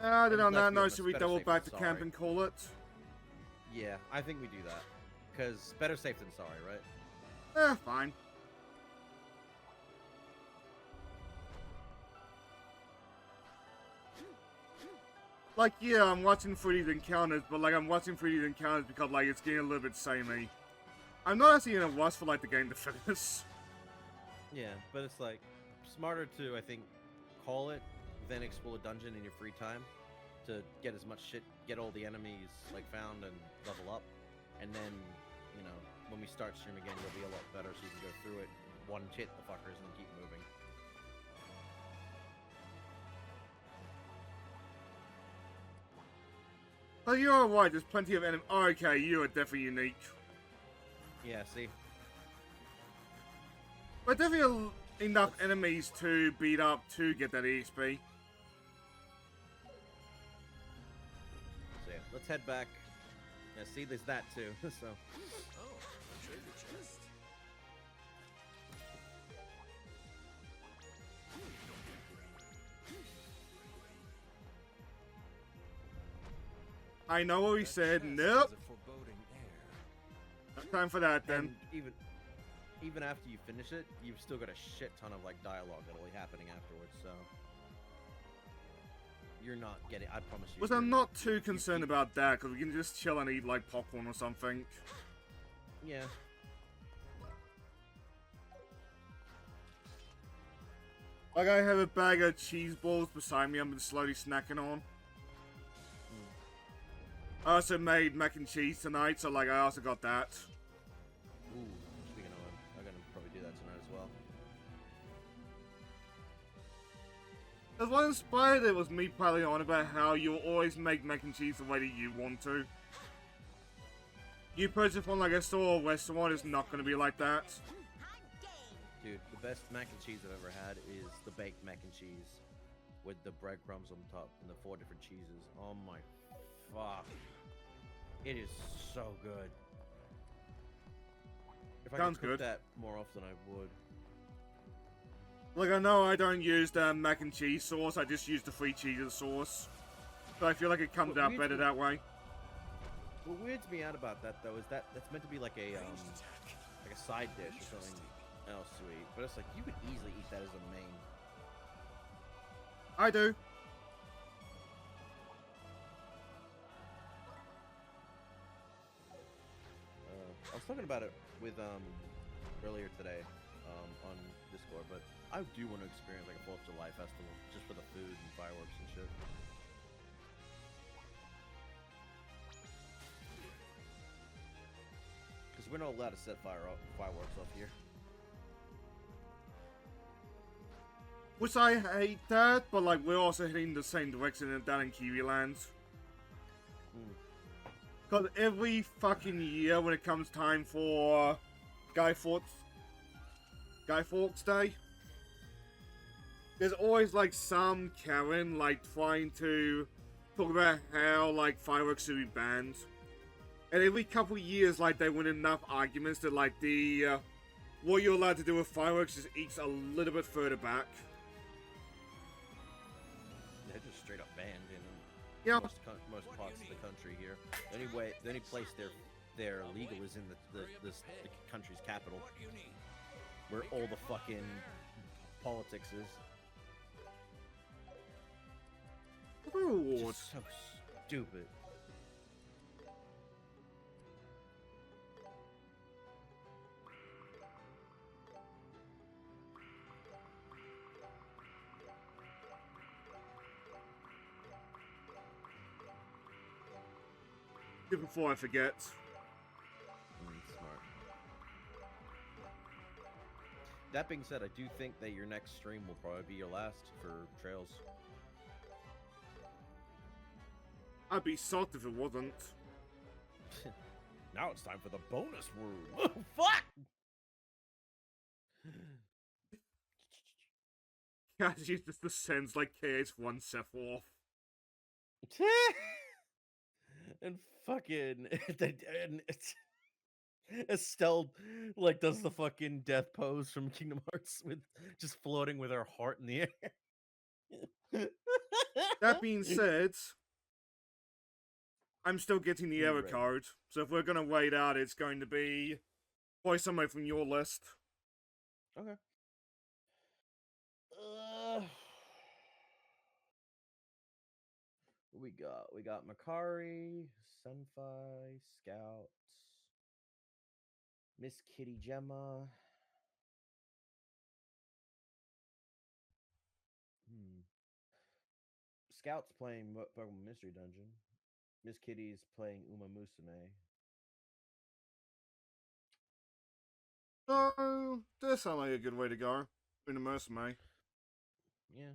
Then on let's that be note, honest, should we better double safe back than to camp sorry. and call it? Yeah, I think we do that because better safe than sorry, right? Fine. Like, yeah, I'm watching 3D encounters, but like I'm watching 3D encounters because like it's getting a little bit samey. I'm not actually in a rush for like the game to finish. Yeah, but it's like smarter to, I think, call it, then explore a dungeon in your free time to get as much shit, get all the enemies like found and level up, and then, you know, when we start stream again, you'll be a lot better, so you can go through it, one hit the fuckers, and then keep moving. Oh, you're alright, there's plenty of enemies. Oh, okay, you are definitely unique. Yeah, see? But definitely enough enemies to beat up to get that EXP. So yeah, let's head back. Yeah, see, there's that too, so... Oh, treasure chest. I know what we said, Chest nope. has a foreboding air. Time for that then. And even after you finish it, you've still got a shit ton of like dialogue that'll be happening afterwards, so... You're not getting, I promise you. But I'm not too concerned about that, because we can just chill and eat like popcorn or something. Yeah. Like I have a bag of cheese balls beside me I'm slowly snacking on. I also made mac and cheese tonight, so like I also got that. Ooh, speaking of, I'm gonna probably do that tonight as well. Because what inspired it was me piling on about how you'll always make mac and cheese the way that you want to. You purchase from like a store or restaurant, it's not going to be like that. Dude, the best mac and cheese I've ever had is the baked mac and cheese with the breadcrumbs on top and the 4 different cheeses. Oh my fuck. It is so good. If Sounds I could cook good. that more often, I would. Like I know I don't use the mac and cheese sauce, I just use the 3 cheeses sauce. But I feel like it comes out better that way. What weirds me out about that though is that that's meant to be like a side dish or something else to eat, but it's like you could easily eat that as a main. I do. I was talking about it with earlier today on Discord, but I do want to experience like a 4th of July festival just for the food and fireworks and shit. Because we're not allowed to set fireworks off here. Which I hate that, but like we're also heading the same direction down in Kiwi Land. Because every fucking year when it comes time for Guy Fawkes Day, there's always like some Karen like trying to talk about how like fireworks should be banned. And every couple of years like they win enough arguments that like the what you're allowed to do with fireworks just ekes a little bit further back. They're just straight up banned in Yeah. most parts of the country here. The only place they're legal is in the country's capital, where all the fucking politics is. Just so stupid. Before I forget. Smart. That being said, I do think that your next stream will probably be your last for Trails. I'd be shocked if it wasn't. Now it's time for the bonus room. Fuck! Kaji just descends like KH1 Sephiroth. And fucking and Estelle like does the fucking death pose from Kingdom Hearts with just floating with her heart in the air. That being said, I'm still getting the error Right. code, so if we're gonna wait out, it's going to be probably somewhere from your list. Okay. We got Makari, Senfai, Scout, Miss Kitty Gemma. Scout's playing Pokemon Mystery Dungeon. Miss Kitty's playing Uma Musume. So, this sounds like a good way to go. In a Musume. Yeah.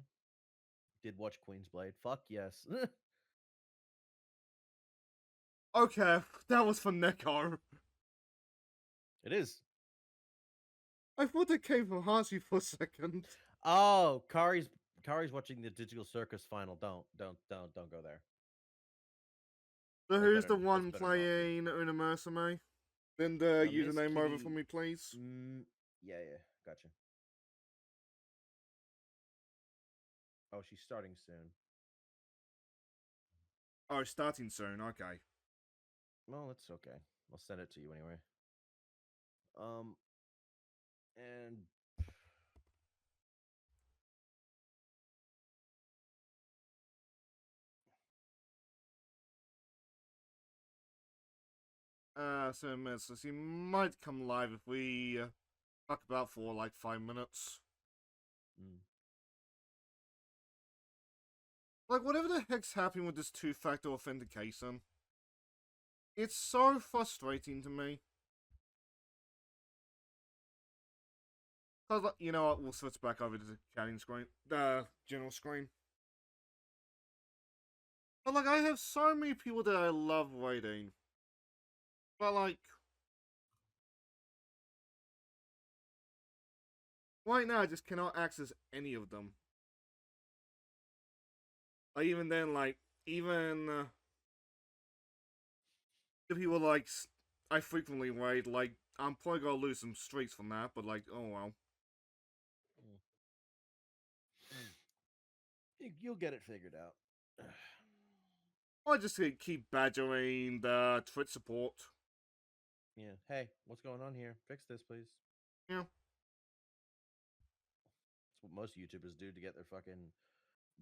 Did watch Queen's Blade. Fuck yes. Okay, that was for Neko. It is. I thought it came from Hashi for a second. Oh, Kari's watching the Digital Circus final. Don't go there. So who's the that's one better not to. playing Una Musume? Then the Miss username over Kitty- for me, please. Yeah, gotcha. Oh, she's starting soon. Oh, starting soon. Okay. Well, it's okay. I'll send it to you anyway. And so Mrs. He might come live if we talk about for like 5 minutes. Like, whatever the heck's happening with this two-factor authentication, it's so frustrating to me. Cause, you know what, we'll switch back over to the chatting screen, the general screen. But, like, I have so many people that I love waiting. But, like, right now I just cannot access any of them. Like, even then, like, even the people, like, I frequently wait, like, I'm probably gonna lose some streaks from that, but, like, oh well. You'll get it figured out. I just keep badgering the Twitch support. Yeah. Hey, what's going on here? Fix this, please. Yeah. That's what most YouTubers do to get their fucking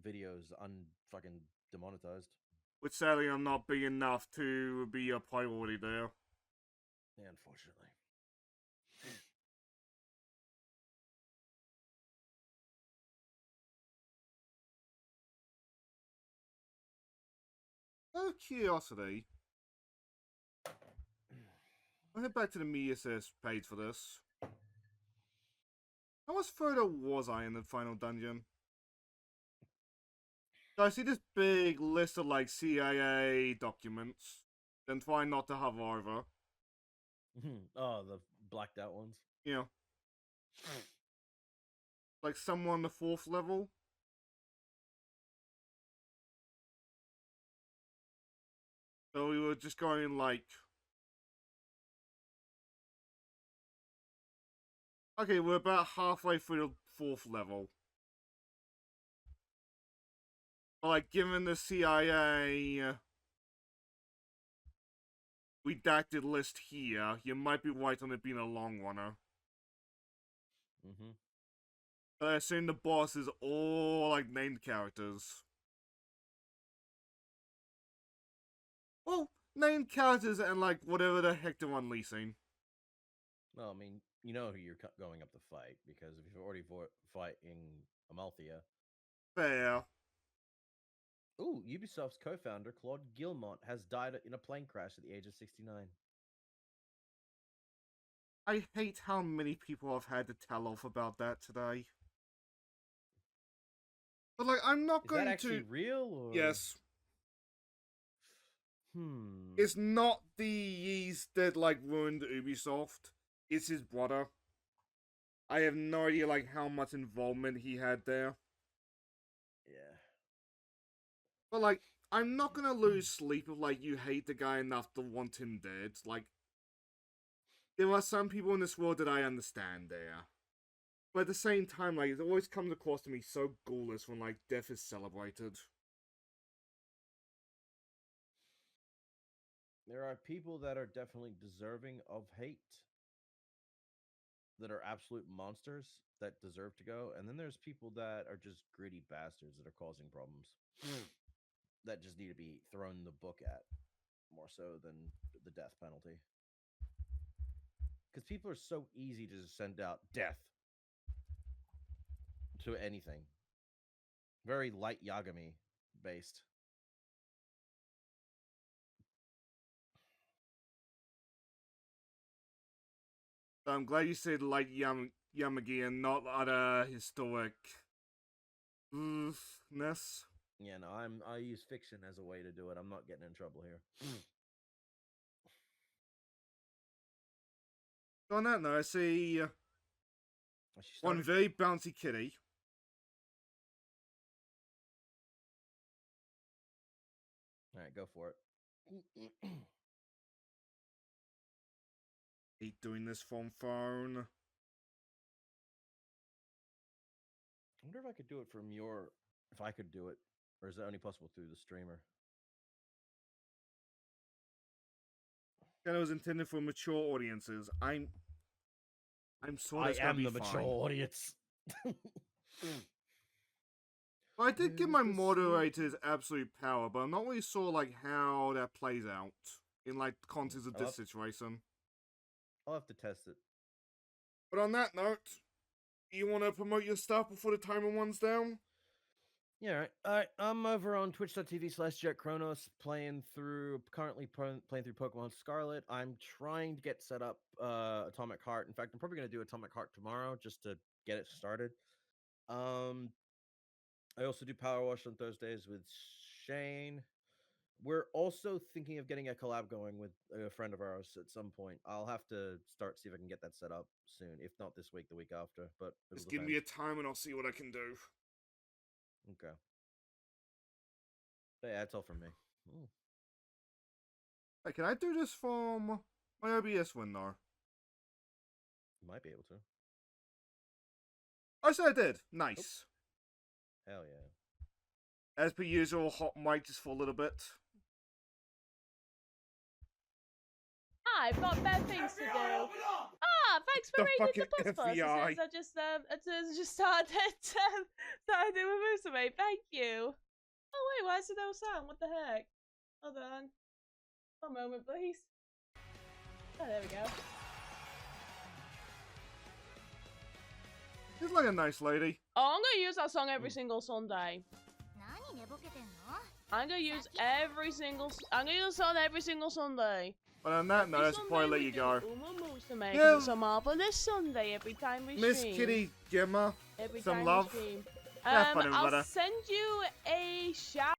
videos unfucking demonetized. Which sadly I'm not big enough to be a priority there. Yeah, unfortunately. Out of curiosity, I'll head back to the media page for this. How much further was I in the final dungeon? So I see this big list of like CIA documents, then try not to hover over. Oh, the blacked out ones. Yeah. Like somewhere on the 4th level. So we were just going like... Okay, we're about halfway through the 4th level. But like, given the CIA redacted list here, you might be right on it being a long runner. But I assume the boss is all like named characters. Well, named characters and like whatever the heck they're unleashing. Well, I mean, you know who you're going up to fight because if you're already fighting Amalthea. Fair. Ooh, Ubisoft's co-founder Claude Guillemot has died in a plane crash at the age of 69. I hate how many people I've had to tell off about that today. But like, I'm not going to... Is that actually real? Or... Yes. It's not the Yeez that like ruined Ubisoft. It's his brother. I have no idea like how much involvement he had there. Yeah. But like, I'm not gonna lose sleep if like you hate the guy enough to want him dead. Like, there are some people in this world that I understand there. But at the same time, like, it always comes across to me so ghoulish when like death is celebrated. There are people that are definitely deserving of hate. That are absolute monsters that deserve to go. And then there's people that are just gritty bastards that are causing problems. that just need to be thrown in the book at more so than the death penalty. Because people are so easy to just send out death to anything. Very light Yagami based. I'm glad you said light Yamagi and not other historic ness. Yeah, no, I use fiction as a way to do it. I'm not getting in trouble here. So on that note, I see one very bouncy kitty. All right, go for it. Hate doing this from phone. I wonder if I could do it from your... If I could do it. Or is that only possible through the streamer? That was intended for mature audiences. I'm sort of. I am the mature audience. I did give my moderators absolute power, but I'm not really sure like how that plays out in like the context of this situation. I'll have to test it. But on that note, you want to promote your stuff before the timer runs down? Yeah, all right. I'm over on twitch.tv/JetChronos currently playing through Pokemon Scarlet. I'm trying to get set up Atomic Heart. In fact, I'm probably going to do Atomic Heart tomorrow just to get it started. I also do Power Wash on Thursdays with Shane. We're also thinking of getting a collab going with a friend of ours at some point. I'll have to see if I can get that set up soon. If not this week, the week after. But Just give me a time and I'll see what I can do. Okay. But yeah, that's all from me. Ooh. Hey, can I do this from my OBS window? You might be able to. I said I did. Nice. Hell yeah. As per usual, hot mic just for a little bit. I've got bad things to do. Thanks for reading the post. I just started doing Musume. Thank you. Oh wait, why is there no sound? What the heck? Hold on. One moment, please. Oh, there we go. She's like a nice lady. Oh, I'm gonna use that song every single Sunday. I'm gonna use the song every single Sunday. But on that note, I should probably let you go. Yeah. It's a marvelous Sunday every time we Miss stream. Kitty Gemma, Every some time love. we stream. Have fun, I'll everybody. send you a shout.